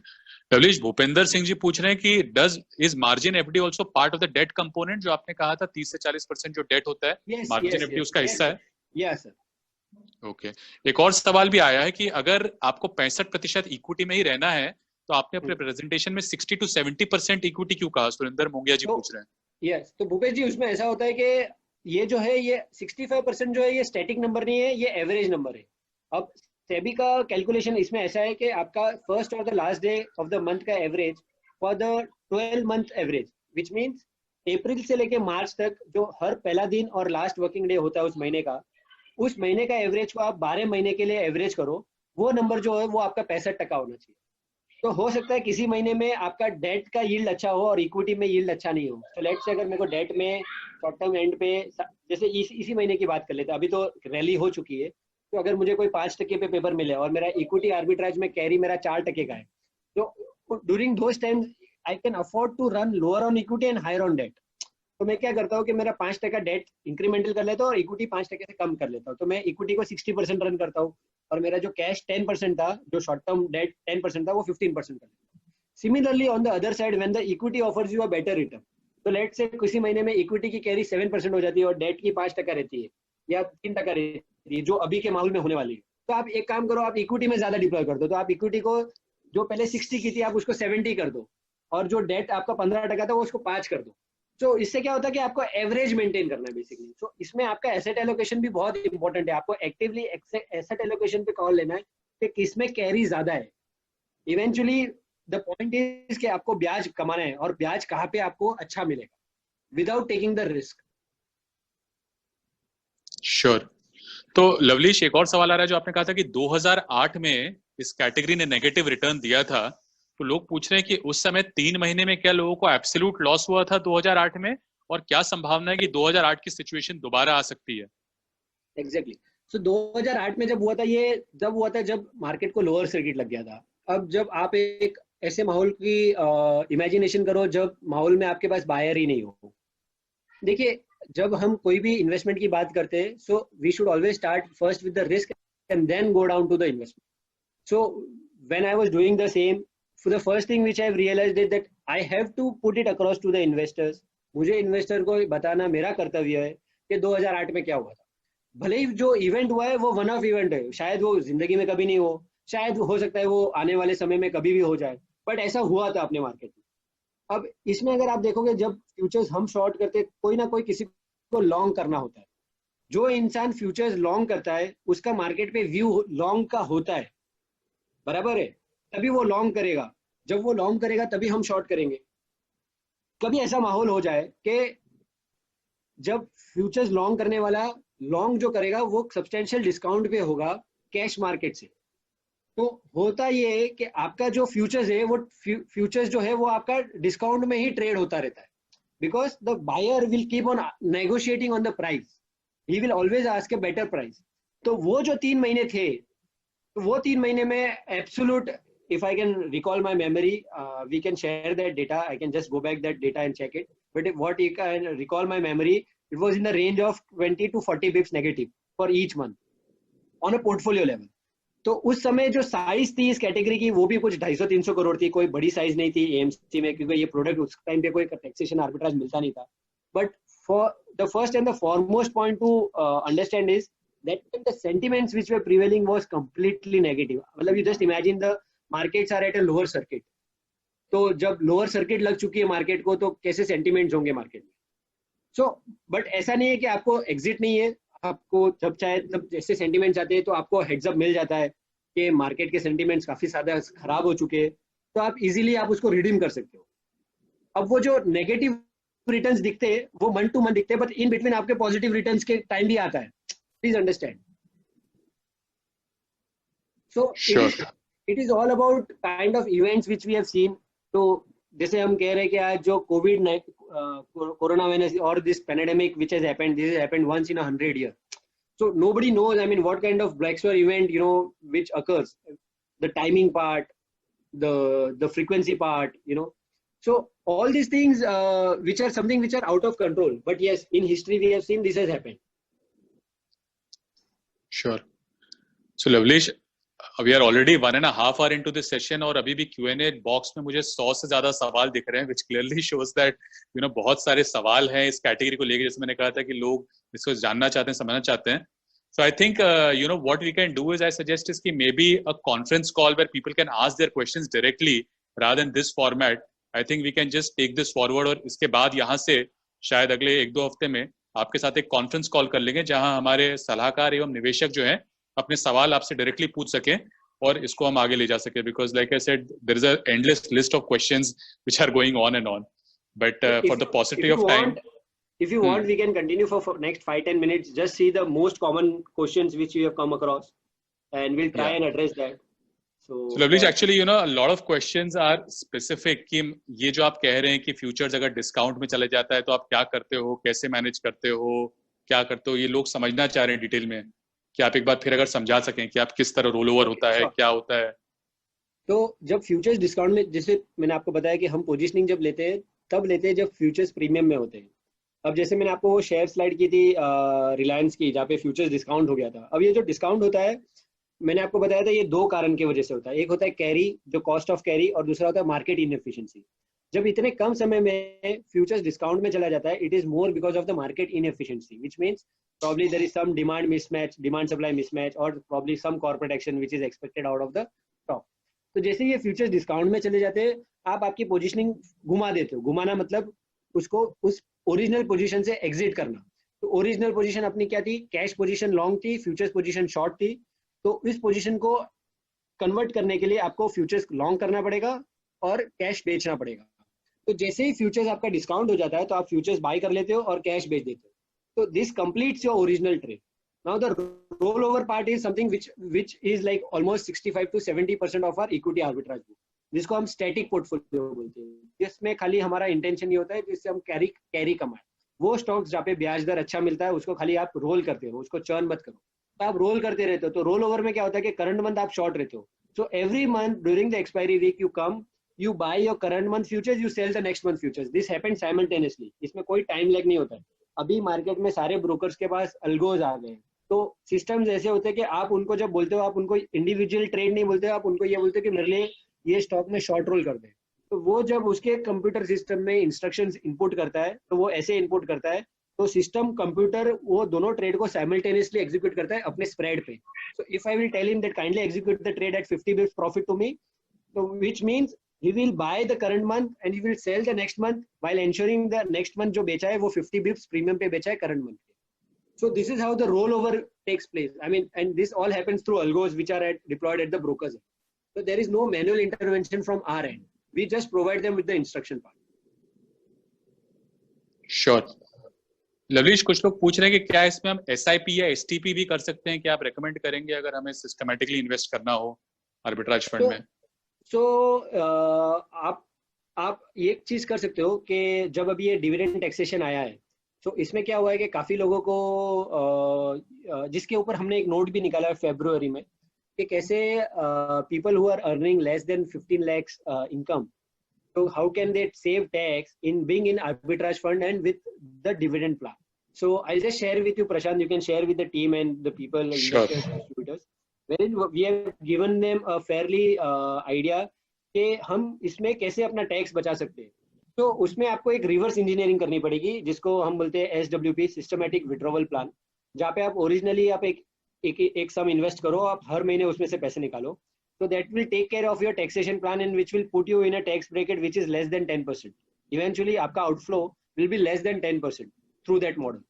लवलीश, Bhupendra Singh ji पूछ रहे हैं कि is margin FD also part of the debt component? जो आपने कहा था 30 से 40% जो debt होता है, Yes, margin yes, FD yes, उसका yes, हिस्सा है? Yes, sir. ओके. एक और सवाल भी आया है कि अगर आपको 65% इक्विटी में ही रहना है तो आपने अपने प्रेजेंटेशन में 60 to 70% इक्विटी क्यों कहा? सुरेंद्र मोंगिया जी पूछ रहे हैं. यस, तो भूपेश जी उसमें ऐसा होता है कि ये जो है ये 65% जो है ये स्टैटिक नंबर नहीं है, ये एवरेज नंबर है. अब सेबी का कैलकुलेशन इसमें ऐसा है कि आपका फर्स्ट और the last day of the month का average for the 12 month average, which means April से लेके मार्च तक जो हर पहला दिन और लास्ट वर्किंग डे होता है उस महीने का, उस महीने का एवरेज को आप 12 महीने के लिए एवरेज करो, वो नंबर जो है वो आपका 65% होना चाहिए. तो हो सकता है किसी महीने में आपका डेट का यील्ड अच्छा हो और इक्विटी में यील्ड अच्छा नहीं हो. तो लेट्स से अगर मेरे को डेट में शॉर्ट टर्म एंड पे, जैसे इसी महीने की बात कर लेते हैं, अभी तो रैली हो चुकी है, तो अगर मुझे कोई 5% पे पेपर मिले और मेरा इक्विटी आर्बिट्राज में कैरी मेरा 4% का है, तो during those times I can afford to run lower on equity and higher on debt. तो मैं क्या करता हूँ कि मेरा 5% डेट इंक्रीमेंटल कर लेता हूँ और इक्विटी 5% से कम कर लेता हूँ. तो मैं इक्विटी को 60% रन करता हूँ और मेरा जो कैश 10% था, जो शॉर्ट टर्म डेट 10% था, वो 15% कर लेता हूँ. Similarly on the other side, when the equity offers you a better return, तो लेट्स से किसी महीने में इक्विटी की कैरी 7% हो जाती है और डेट की 5% रहती है या 3% रहती है, जो अभी के माहौल में होने वाली है, तो आप एक काम करो, आप इक्विटी में ज्यादा डिप्लॉय कर दो. तो आप इक्विटी को जो पहले 60 की थी आप उसको 70 कर दो और जो डेट आपका 15% था वो उसको 5 कर दो. तो इससे क्या होता है कि आपको एवरेज मेंटेन करना है बेसिकली. तो इसमें आपका एसेट एलोकेशन भी बहुत इंपॉर्टेंट है. आपको एक्टिवली एसेट एलोकेशन पे कॉल लेना है कि किसमें कैरी ज्यादा है. इवेंचुअली द पॉइंट इज कि आपको ब्याज कमाना है और ब्याज कहाँ पे आपको अच्छा मिलेगा without taking the risk. Sure. तो लवलीश, एक और सवाल आ रहा है जो आपने कहा था कि 2008 में इस कैटेगरी ने नेगेटिव रिटर्न दिया था, तो लोग पूछ रहे हैं कि उस समय 3 महीने में क्या लोगों को एब्सोल्यूट लॉस हुआ था 2008 में, और क्या संभावना है कि 2008 की सिचुएशन दोबारा आ सकती है? एग्जैक्टली. सो 2008 में जब हुआ था, ये जब हुआ था जब मार्केट को लोअर सर्किट लग गया था. अब जब आप एक ऐसे माहौल की इमेजिनेशन करो जब माहौल में आपके पास बायर ही नहीं हो. देखिए, जब हम कोई भी इन्वेस्टमेंट की बात करते हैं, so we should always start first with the risk and then go down to the investment. So when I was doing the same, for the first thing which I have realized is that I have to put it across to the investors. मुझे इन्वेस्टर को बताना मेरा कर्तव्य है कि 2008 में क्या हुआ था. भले ही जो इवेंट हुआ है वो वन ऑफ इवेंट है, शायद वो जिंदगी में कभी नहीं हो, शायद हो सकता है वो आने वाले समय में कभी भी हो जाए, बट ऐसा हुआ था अपने मार्केट में. अब इसमें अगर आप देखोगे, जब फ्यूचर्स हम शॉर्ट करते, कोई ना कोई किसी को लॉन्ग करना होता है. जो इंसान फ्यूचर्स लॉन्ग करता है उसका मार्केट पे व्यू लॉन्ग का होता है, बराबर है, तभी वो लॉन्ग करेगा. जब वो लॉन्ग करेगा तभी हम शॉर्ट करेंगे. कभी ऐसा माहौल हो जाए कि जब फ्यूचर्स लॉन्ग करने वाला लॉन्ग जो करेगा वो सब्सटेंशियल डिस्काउंट पे होगा कैश मार्केट से, तो होता ये है कि आपका जो फ्यूचर्स है वो फ्यूचर्स जो है वो आपका डिस्काउंट में ही ट्रेड होता रहता है, because the buyer will keep on negotiating on the price, he will always ask a better price. तो वो जो 3 महीने थे, तो वो 3 महीने में absolute, if I can recall my memory, we can share that data. I can just go back that data and check it. But what you can recall my memory, it was in the range of 20 to 40 bips negative for each month on a portfolio level. तो उस समय जो साइज थी इस कैटेगरी की वो भी कुछ 250-300 करोड़ थी, कोई बड़ी साइज नहीं थी एएमसी में, क्योंकि ये प्रोडक्ट उस टाइम पे कोई टैक्सेशन आर्बिट्राज मिलता नहीं था. But for the first and the foremost point two understand is that the sentiments which were prevailing was completely negative. मतलब you just imagine the markets are at a lower circuit. तो जब लोअर सर्किट लग चुकी है मार्केट को, तो कैसे सेंटिमेंट्स होंगे मार्केट में? सो बट ऐसा नहीं है कि आपको एग्जिट नहीं है, आपको जब चाहे तब जैसे सेंटिमेंट्स आते हैं तो आपको हेड्सअप मिल जाता है कि मार्केट के सेंटिमेंट्स काफी ज्यादा खराब हो चुके हैं, तो आप इजीली आप उसको रिडीम कर सकते हो। अब वो जो नेगेटिव रिटर्न्स दिखते हैं वो मंथ टू मंथ दिखते हैं, बट इन बिटवीन आपके पॉजिटिव रिटर्न्स के टाइम भी आता है, please understand. So it is all about kind of events which we have seen. तो जैसे हम कह रहे हैं कि आज जो कोविड कोरोना वायरस और this pandemic which has happened, this has happened once in 100 year. So nobody knows, I mean, what kind of black swan event, which occurs, the timing part, the frequency part, So all these things, which are something which are out of control. But yes, in history we have seen this has happened. Sure. So Lavlesh, we are already 1.5 hours into this session और अभी भी Q&A बॉक्स में मुझे 100 से ज्यादा सवाल दिख रहे हैं, which clearly shows that बहुत सारे सवाल हैं इस कैटेगरी को लेकर, जैसे मैंने कहा था कि लोग इसको जानना चाहते हैं, समझना चाहते हैं. So I think what we can do is, I suggest is कि maybe a conference call where people can ask their questions directly rather than this format. I think we can just take this forward और इसके बाद यहाँ से शायद अगले 1-2 हफ्ते में आपके साथ एक कॉन्फ्रेंस कॉल कर लेंगे जहां हमारे सलाहकार एवं निवेशक जो हैं अपने सवाल आपसे डायरेक्टली पूछ सकें और इसको हम आगे ले जा सके, because like I said, there is a endless list of questions which are going on and on, but for the paucity of time, if you want, we can continue for next 5-10 minutes, just see the most common questions which you have come across and we'll try and address that. So Lavlesh, actually a lot of questions are specific कि ये जो आप कह रहे हैं कि फ्यूचर्स अगर डिस्काउंट में चले जाता है तो आप क्या करते हो, कैसे मैनेज करते हो, क्या करते हो, ये लोग समझना चाह रहे हैं डिटेल में, कि आप एक बार फिर अगर समझा सकें कि आप किस तरह रोल ओवर होता है, क्या होता है. तो जब फ्यूचर्स डिस्काउंट में, जैसे मैंने आपको बताया कि हम पोजीशनिंग जब लेते हैं तब लेते हैं जब फ्यूचर्स प्रीमियम में होते हैं. अब जैसे मैंने आपको वो शेयर स्लाइड की थी रिलायंस की, जहाँ पे फ्यूचर्स डिस्काउंट हो गया था. अब ये जो डिस्काउंट होता है, मैंने आपको बताया था, ये 2 कारण की वजह से होता है. एक होता है कैरी, जो कॉस्ट ऑफ कैरी, और दूसरा होता है मार्केट इनएफिशिएंसी. जब इतने कम समय में फ्यूचर्स डिस्काउंट में चला जाता है, it is more because of the market inefficiency, which means probably there is some demand mismatch, demand supply mismatch, or probably some corporate action which is expected out of the top. तो जैसे ये फ्यूचर्स डिस्काउंट में चले जाते हैं, आप आपकी पोजीशनिंग घुमा देते हो. घुमाना मतलब उसको उस ओरिजिनल पोजीशन से एग्जिट करना. तो ओरिजिनल पोजीशन अपनी क्या थी? कैश पोजीशन लॉन्ग थी, फ्यूचर्स पोजीशन शॉर्ट थी. तो इस पोजीशन को कन्वर्ट करने के लिए आपको फ्यूचर्स लॉन्ग करना पड़ेगा और कैश बेचना पड़ेगा. तो जैसे ही फ्यूचर्स आपका डिस्काउंट हो जाता है तो आप फ्यूचर्स बाय कर लेते हो और कैश बेच देते हो. So this completes your original trade. Now the rollover part is something which is like almost 65 to 70% of our equity arbitrage book, जिसको हम static portfolio बोलते हैं. जिसमें खाली हमारा intention ये होता है जिससे हम कैरी कमाएं. वो स्टॉक्स जहाँ पे ब्याज दर अच्छा मिलता है उसको खाली आप रोल करते हो, उसको चर्न मत करो. तो आप रोल करते रहते हो. तो रोल ओवर में क्या होता है कि करंट मंथ आप शॉर्ट रहते हो. So every month during the expiry week you come, you buy your current month futures, you sell the next month futures. This happens simultaneously. इसमें कोई टाइम लैग नहीं होता है. अभी मार्केट में सारे ब्रोकर्स के पास अल्गोज आ गए हैं. तो सिस्टम्स ऐसे होते हैं कि आप उनको जब बोलते हो, आप उनको इंडिविजुअल ट्रेड नहीं बोलते हो, आप उनको ये बोलते हो कि मेरे लिए ये स्टॉक में शॉर्ट रोल कर दे. तो वो जब उसके कंप्यूटर सिस्टम में इंस्ट्रक्शंस इनपुट करता है तो वो ऐसे इनपुट करता है, तो सिस्टम कंप्यूटर वो दोनों ट्रेड को साइमल्टेनियसली एग्जीक्यूट करता है अपने स्प्रेड पे. So if I will tell him that kindly execute the trade at 50 bips profit to me, तो which means he will buy the current month and he will sell the next month while ensuring the next month जो बेचा है वो 50 bips premium पे बेचा है current month पे. So this is how the rollover takes place. I mean, and this all happens through algos which are deployed at the brokers. So there is no manual intervention from our end. We just provide them with the instruction part. Sure. लवलीश, कुछ लोग पूछ रहे हैं कि क्या इसमें हम SIP या STP भी कर सकते हैं? क्या आप रेकमेंड करेंगे अगर हमें सिस्टमैटिकली इन्वेस्ट करना हो आर्बिट्राज फंड में? So, आप एक चीज कर सकते हो कि जब अभी ये डिविडेंड टैक्सेशन आया है, तो इसमें क्या हुआ है कि काफी लोगों को, जिसके ऊपर हमने एक नोट भी निकाला है फरवरी में, कि कैसे people who are earning less than 15 lakhs income, तो how can they save tax in being in arbitrage fund and with the dividend plan. So I'll just share with you, Prashant. You can share with the team and the people, investors, distributors, wherein we have given them a fairly idea कि हम इसमें कैसे अपना टैक्स बचा सकते हैं. तो उसमें आपको एक रिवर्स इंजीनियरिंग करनी पड़ेगी, जिसको हम बोलते हैं SWP, सिस्टमैटिक विड्रॉवल प्लान, जहाँ पे आप ओरिजिनली आप एक सम इन्वेस्ट करो, आप हर महीने उसमें से पैसे निकालो. So that will take care of your taxation plan and which will put you in a tax bracket which is less than 10%. Eventually, आपका outflow will be less than 10% through that model.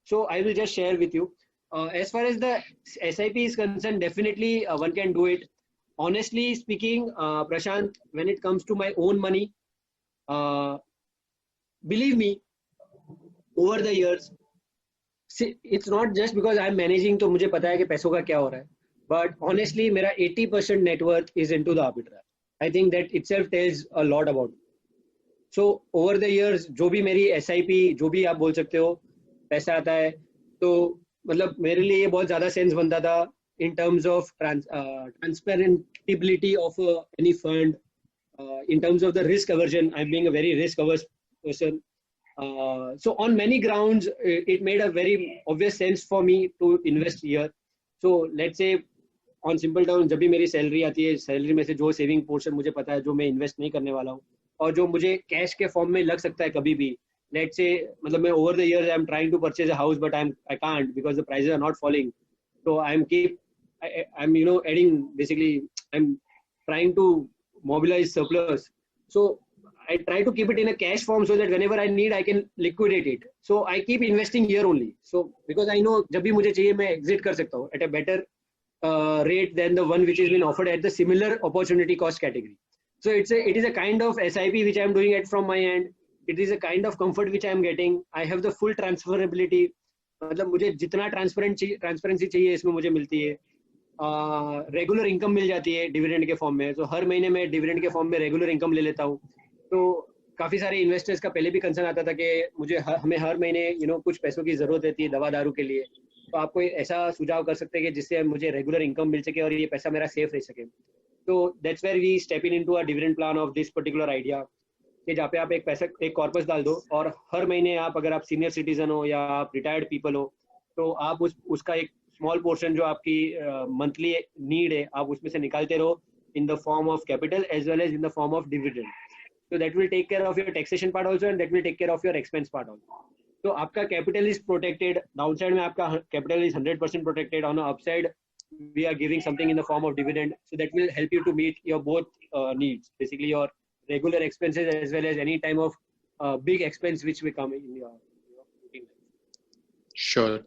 So I will just share with you. As far as the SIP is concerned, definitely one can do it. Honestly speaking, Prashant, when it comes to my own money, believe me, over the years, see, it's not just because I'm managing तो मुझे पता है कि पैसों का क्या हो रहा है. But honestly, मेरा 80% net worth is into the arbitrage. I think that itself tells a lot about it. So over the years, जो भी मेरी SIP, जो भी आप बोल सकते हो, पैसा आता है, तो मतलब मेरे लिए ये बहुत ज़्यादा सेंस बनता था in terms of transparentability of any fund, in terms of the risk aversion. I'm being a very risk averse person. So on many grounds, it made a very obvious sense for me to invest here. So let's say on simple terms, जब भी मेरी सैलरी आती है, सैलरी में से जो सेविंग पोर्शन मुझे पता है जो मैं इन्वेस्ट नहीं करने वाला हूँ और जो मुझे कैश के फॉर्म में लग सकता है कभी भी, let's say मतलब मैं over the years I'm trying to purchase a house but I can't because the prices are not falling. So I'm adding, basically I'm trying to mobilize surplus. So I try to keep it in a cash form so that whenever I need, I can liquidate it. So I keep investing here only. So because I know जब भी मुझे चाहिए मैं exit कर सकता हूँ at a better rate than the one which has been offered at the similar opportunity cost category. So it is a kind of SIP which I am doing it from my end. It is a kind of comfort which I am getting. I have the full transferability. मतलब मुझे जितना ट्रांसपेरेंसी चाहिए इसमें मुझे मिलती है. रेगुलर इनकम मिल जाती है डिविडेंड के फॉर्म में. तो हर महीने मैं डिविडेंड के फॉर्म में रेगुलर इनकम ले लेता हूँ. तो काफ़ी सारे इन्वेस्टर्स का पहले भी कंसर्न आता था कि हमें हर महीने कुछ पैसों की ज़रूरत रहती है दवा दारू के लिए. तो आप कोई ऐसा सुझाव कर सकते हैं कि जिससे मुझे रेगुलर इनकम मिल सके और ये पैसा मेरा सेफ रह सके. तो that's where we step in into a dividend plan of this particular idea कि जहाँ पे आप एक कॉर्पस डाल दो और हर महीने आप, अगर आप सीनियर सिटीजन हो या आप रिटायर्ड पीपल हो, तो आप उसका एक स्मॉल पोर्शन जो आपकी मंथली नीड है आप उसमें से निकालते रहो in the form of capital as well as in the form of dividend. So that will take care of your taxation part also and that will take care of your expense part also. So आपका capital is protected. Downside में आपका capital is 100% protected. On the upside, we are giving something in the form of dividend. So that will help you to meet your both needs, basically your regular expenses as well as any time of big expense which will come in your routine life. Sure.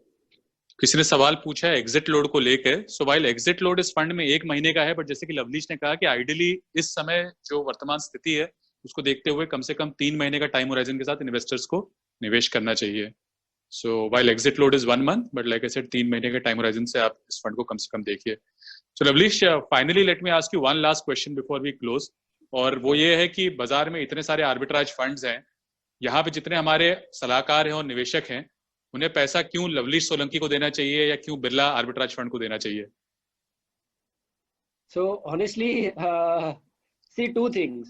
किसी ने सवाल पूछा है एग्जिट लोड को लेकर. सो वाइल एग्जिट लोड इस फंड में 1 महीने का है, बट जैसे कि लवलीश ने कहा कि आइडियली इस समय जो वर्तमान स्थिति है उसको देखते हुए कम से कम 3 महीने का टाइम होराइजन के साथ इन्वेस्टर्स को निवेश करना चाहिए. So while exit load is 1 month, but like I said 3 महीने के टाइम होराइजन से आप इस फंड को कम से कम देखिए. So Lovelish, finally let me ask you one last question before we close, और वो ये है कि बाजार में इतने सारे आर्बिट्राज फंड्स हैं, यहाँ पे जितने हमारे सलाहकार हैं और निवेशक हैं, उन्हें पैसा क्यों लवलीश सोलंकी को देना चाहिए या क्यों बिरला आर्बिट्राज फंड को देना चाहिए? So honestly, see two things.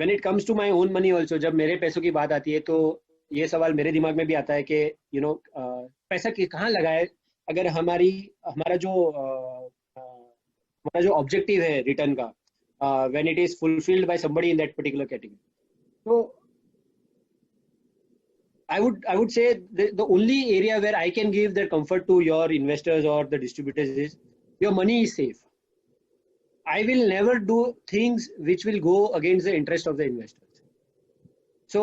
When it comes to my own money also, जब मेरे पैसों की बात आती है तो ये सवाल मेरे दिमाग में भी आता है कि पैसा कहाँ लगाए अगर हमारा जो ऑब्जेक्टिव है रिटर्न का, when it is fulfilled by somebody in that particular category. So I would say the only area where I can give that comfort to your investors or the distributors is your money is safe. I will never do things which will go against the interest of the investors. So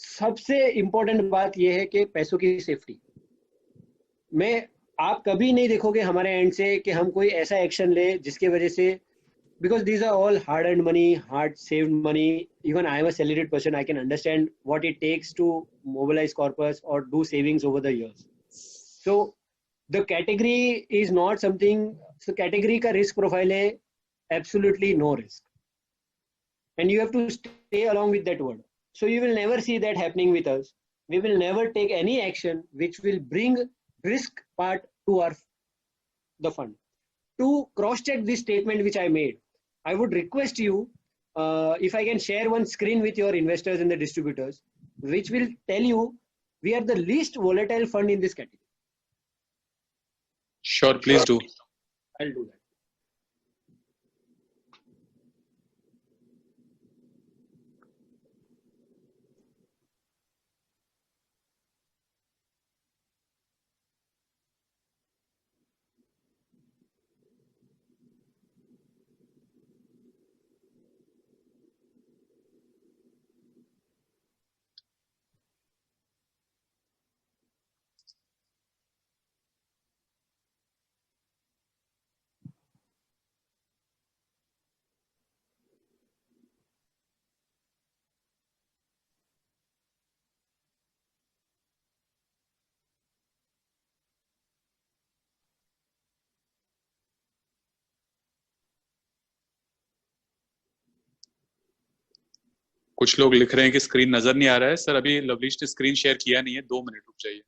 सबसे important बात यह है कि पैसों की सेफ्टी में आप कभी नहीं देखोगे हमारे एंड से कि हम कोई ऐसा एक्शन ले जिसकी वजह से, because these are all hard-earned money, hard-saved money. Even I am a salaried person. I can understand what it takes to mobilize corpus or do savings over the years. So the category is not something. So category का risk profile है absolutely no risk, and you have to stay along with that word. So you will never see that happening with us. We will never take any action which will bring risk part to the fund. To cross-check this statement which I made, I would request you, if I can share one screen with your investors and the distributors, which will tell you we are the least volatile fund in this category. Sure, please do. I'll do that. कुछ लोग लिख रहे हैं कि स्क्रीन नजर नहीं आ रहा है सर, अभी लवलीश ने स्क्रीन शेयर किया नहीं है, 2 मिनट रुक जाइए।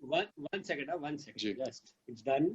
one second, 1 second, just it's done.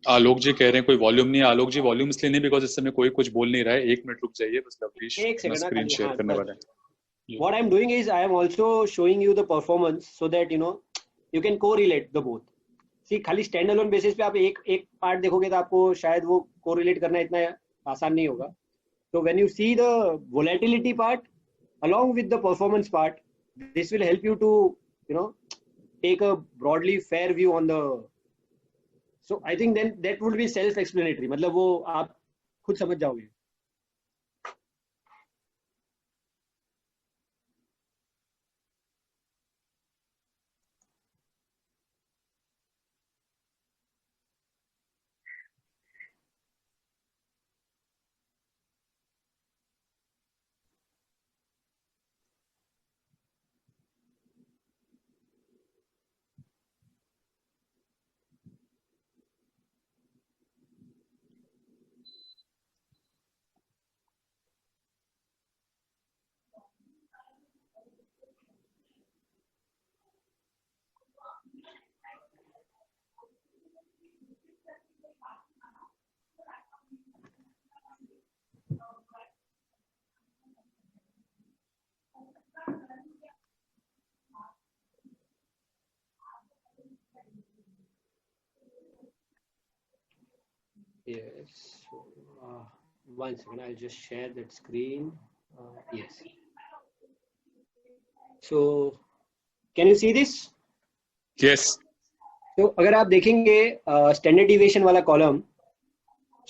आलोक जी कह रहे हैं कोई वॉल्यूम नहीं है। आलोक जी वॉल्यूम इसलिए नहीं बिकॉज इस समय कोई कुछ बोल नहीं रहा है। 1 मिनट रुक जाइए बस, लवलीश एक अपना सेकंड, स्क्रीन शेयर करने वाला है। what I'm doing is I am also showing you the performance so that you can correlate the both. See, खाली स्टैंड अलोन बेसिस पे आप एक पार्ट देखोगे तो आपको शायद वो कोरिलेट करना इतना आसान नहीं होगा। So when you see the volatility part along with the performance part, this will help you to take a broadly fair view on the. So I think then that would be self-explanatory. मतलब वो आप खुद समझ जाओगे। Yes. One second, I'll just share that screen. Yes. So, can you see this? Yes. तो अगर आप देखेंगे स्टैंडर्ड डिविएशन वाला कॉलम,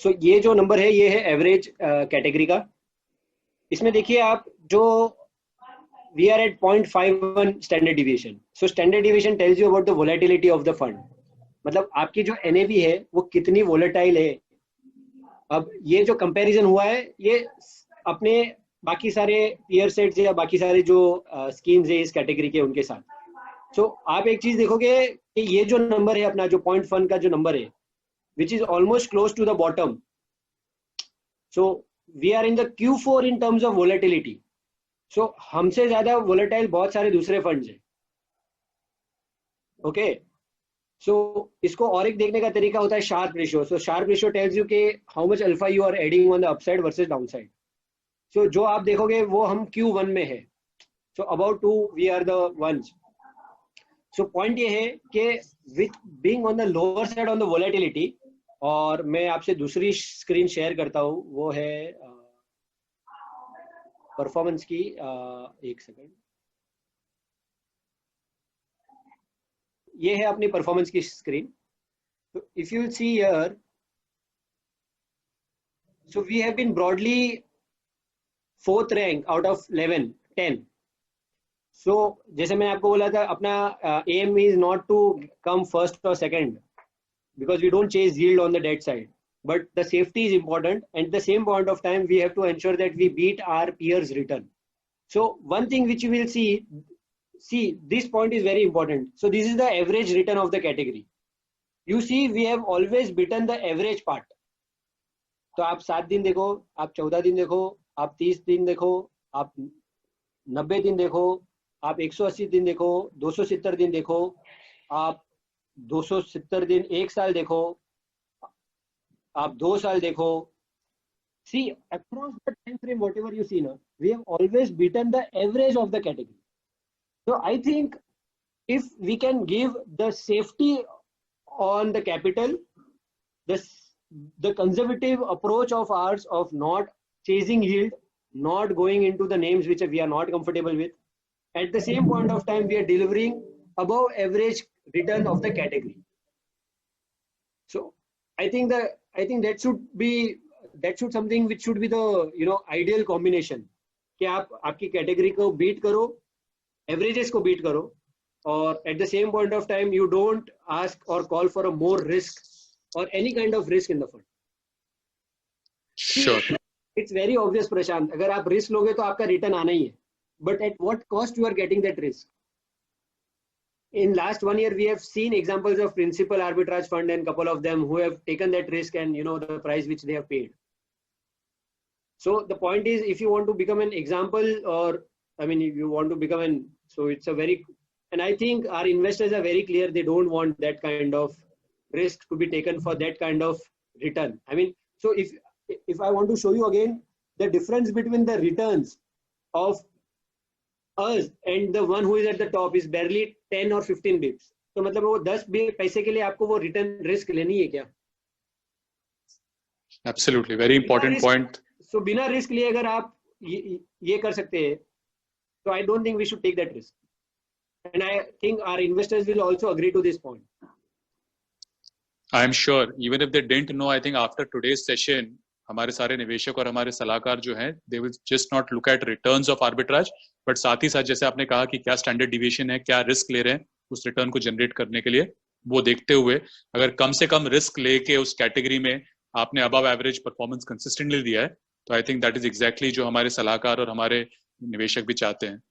सो ये जो नंबर है ये है एवरेज कैटेगरी का। इसमें देखिए आप जो we are at 0.51 standard deviation. So standard deviation tells you about the volatility of the fund, मतलब आपकी जो एनएवी है वो कितनी वोलेटाइल है। अब ये जो कंपैरिजन हुआ है ये अपने बाकी सारे पीयर सेट्स या बाकी सारे जो स्कीम्स है इस कैटेगरी के उनके साथ। सो आप एक चीज देखोगे कि ये जो नंबर है अपना जो 0.1 का जो नंबर है which is almost close to the bottom. So we are in the Q4 in terms of volatility. So हमसे ज्यादा वोलेटाइल बहुत सारे दूसरे फंड्स हैं। ओके, सो इसको और एक देखने का तरीका होता है Sharpe ratio. So Sharpe ratio tells you के how much alpha you are adding on the upside versus downside. So जो आप देखोगे वो हम Q1 में है। So about 2 we are the ones. So point ये है कि with being on the lower side on the volatility, और मैं आपसे दूसरी स्क्रीन शेयर करता हूँ, वो है परफॉर्मेंस की। एक सेकंड, ये है अपनी परफॉर्मेंस की स्क्रीन। तो if you see here, so we have been broadly 4th rank out of 10। So जैसे मैंने आपको बोला था अपना aim is not to come first और second because we don't chase yield on the debt side, but the safety is important, and at the same point of time we have to ensure that we beat our peers return. So one thing which you will see this point is very important. So this is the average return of the category. You see we have always beaten the average part. तो आप 7 दिन देखो, आप 14 दिन देखो, आप 30 दिन देखो, आप 90 दिन देखो, आप 180 दिन देखो, 270 दिन देखो, आप 270 दिन, 1 साल देखो, आप 2 साल देखो, see across the time frame whatever you see now, we have always beaten the average of the category. So I think if we can give the safety on the capital, the conservative approach of ours of not chasing yield, not going into the names which we are not comfortable with, at the same point of time we are delivering above average return of the category. So I think that should something which should be the ideal combination कि आप आपकी कैटेगरी को बीट करो, एवरेजेस को बीट करो, और at the same point of time you don't ask or call for a more risk or any kind of risk in the fund. Sure. It's very obvious, प्रशांत, अगर आप रिस्क लोगे तो आपका रिटर्न आना ही है, but at what cost you are getting that risk? In last 1 year we have seen examples of principal arbitrage fund and couple of them who have taken that risk and the price which they have paid. So the point is, if you want to become an example, or I mean if you want to become so it's a very, and I think our investors are very clear, they don't want that kind of risk to be taken for that kind of return. I mean, so if I want to show you again the difference between the returns of us and the one who is at the top is barely 10 or 15 bips. तो मतलब वो 10 पैसे के लिए आपको वो रिटर्न रिस्क लेनी है क्या? Absolutely, very important point. So बिना रिस्क लिए अगर आप ये कर सकते हैं, so I don't think we should take that risk. And I think our investors will also agree to this point. I am sure, even if they didn't know, I think after today's session, हमारे सारे निवेशक और हमारे सलाहकार जो हैं, they will just not look at returns of arbitrage, but साथ ही साथ जैसे आपने कहा कि क्या स्टैंडर्ड डिविएशन है, क्या रिस्क ले रहे हैं उस रिटर्न को जनरेट करने के लिए, वो देखते हुए अगर कम से कम रिस्क लेके उस कैटेगरी में आपने अबव एवरेज परफॉर्मेंस कंसिस्टेंटली दिया है, तो आई थिंक दैट इज एग्जैक्टली जो हमारे सलाहकार और हमारे निवेशक भी चाहते हैं.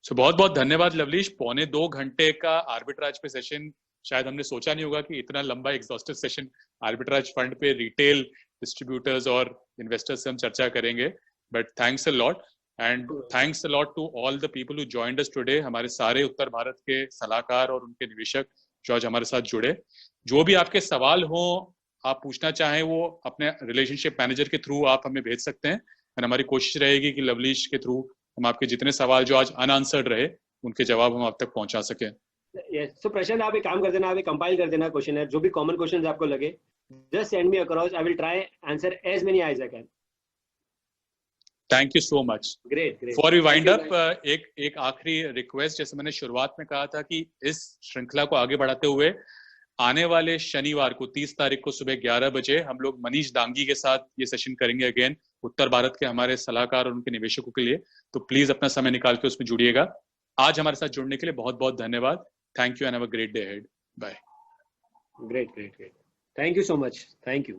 सो बहुत बहुत धन्यवाद लवलीश. 1.25 घंटे का आर्बिट्राज पे सेशन, शायद हमने सोचा नहीं होगा कि इतना लंबा एग्जॉस्टिव सेशन आर्बिट्राज फंड पे रिटेल डिस्ट्रीब्यूटर्स और इन्वेस्टर्स से हम चर्चा करेंगे. But thanks a lot, and thanks a lot to all the people who joined us today. हमारे सारे उत्तर भारत के सलाहकार और उनके निवेशक जो आज हमारे साथ जुड़े. जो भी आपके सवाल हो, आप पूछना चाहें, वो अपने रिलेशनशिप मैनेजर के थ्रू आप हमें भेज सकते हैं, और हमारी कोशिश रहेगी कि लवलीश के थ्रू हम आपके जितने सवाल जो आज अनआंसर्ड रहे उनके जवाब हम आप तक पहुंचा सकें. So प्रशांत, आप एक काम कर देना, आप कंपाइल कर देना क्वेश्चन है, जो भी कॉमन क्वेश्चंस आपको लगे, just send me across. I will try answer as many as I can. Thank you so much. Great. Before we wind up, एक आखिरी रिक्वेस्ट, जैसे मैंने शुरुआत में कहा था कि इस श्रृंखला को आगे बढ़ाते हुए आने वाले शनिवार को 30 तारीख को सुबह 11 बजे हम लोग मनीष दांगी के साथ ये सेशन करेंगे अगेन, उत्तर भारत के हमारे सलाहकार और उनके निवेशकों के लिए. तो प्लीज अपना समय निकाल के उसमें जुड़िएगा. आज हमारे साथ जुड़ने के लिए बहुत बहुत धन्यवाद. Thank you and have a great day ahead. Bye. Great. Thank you so much. Thank you.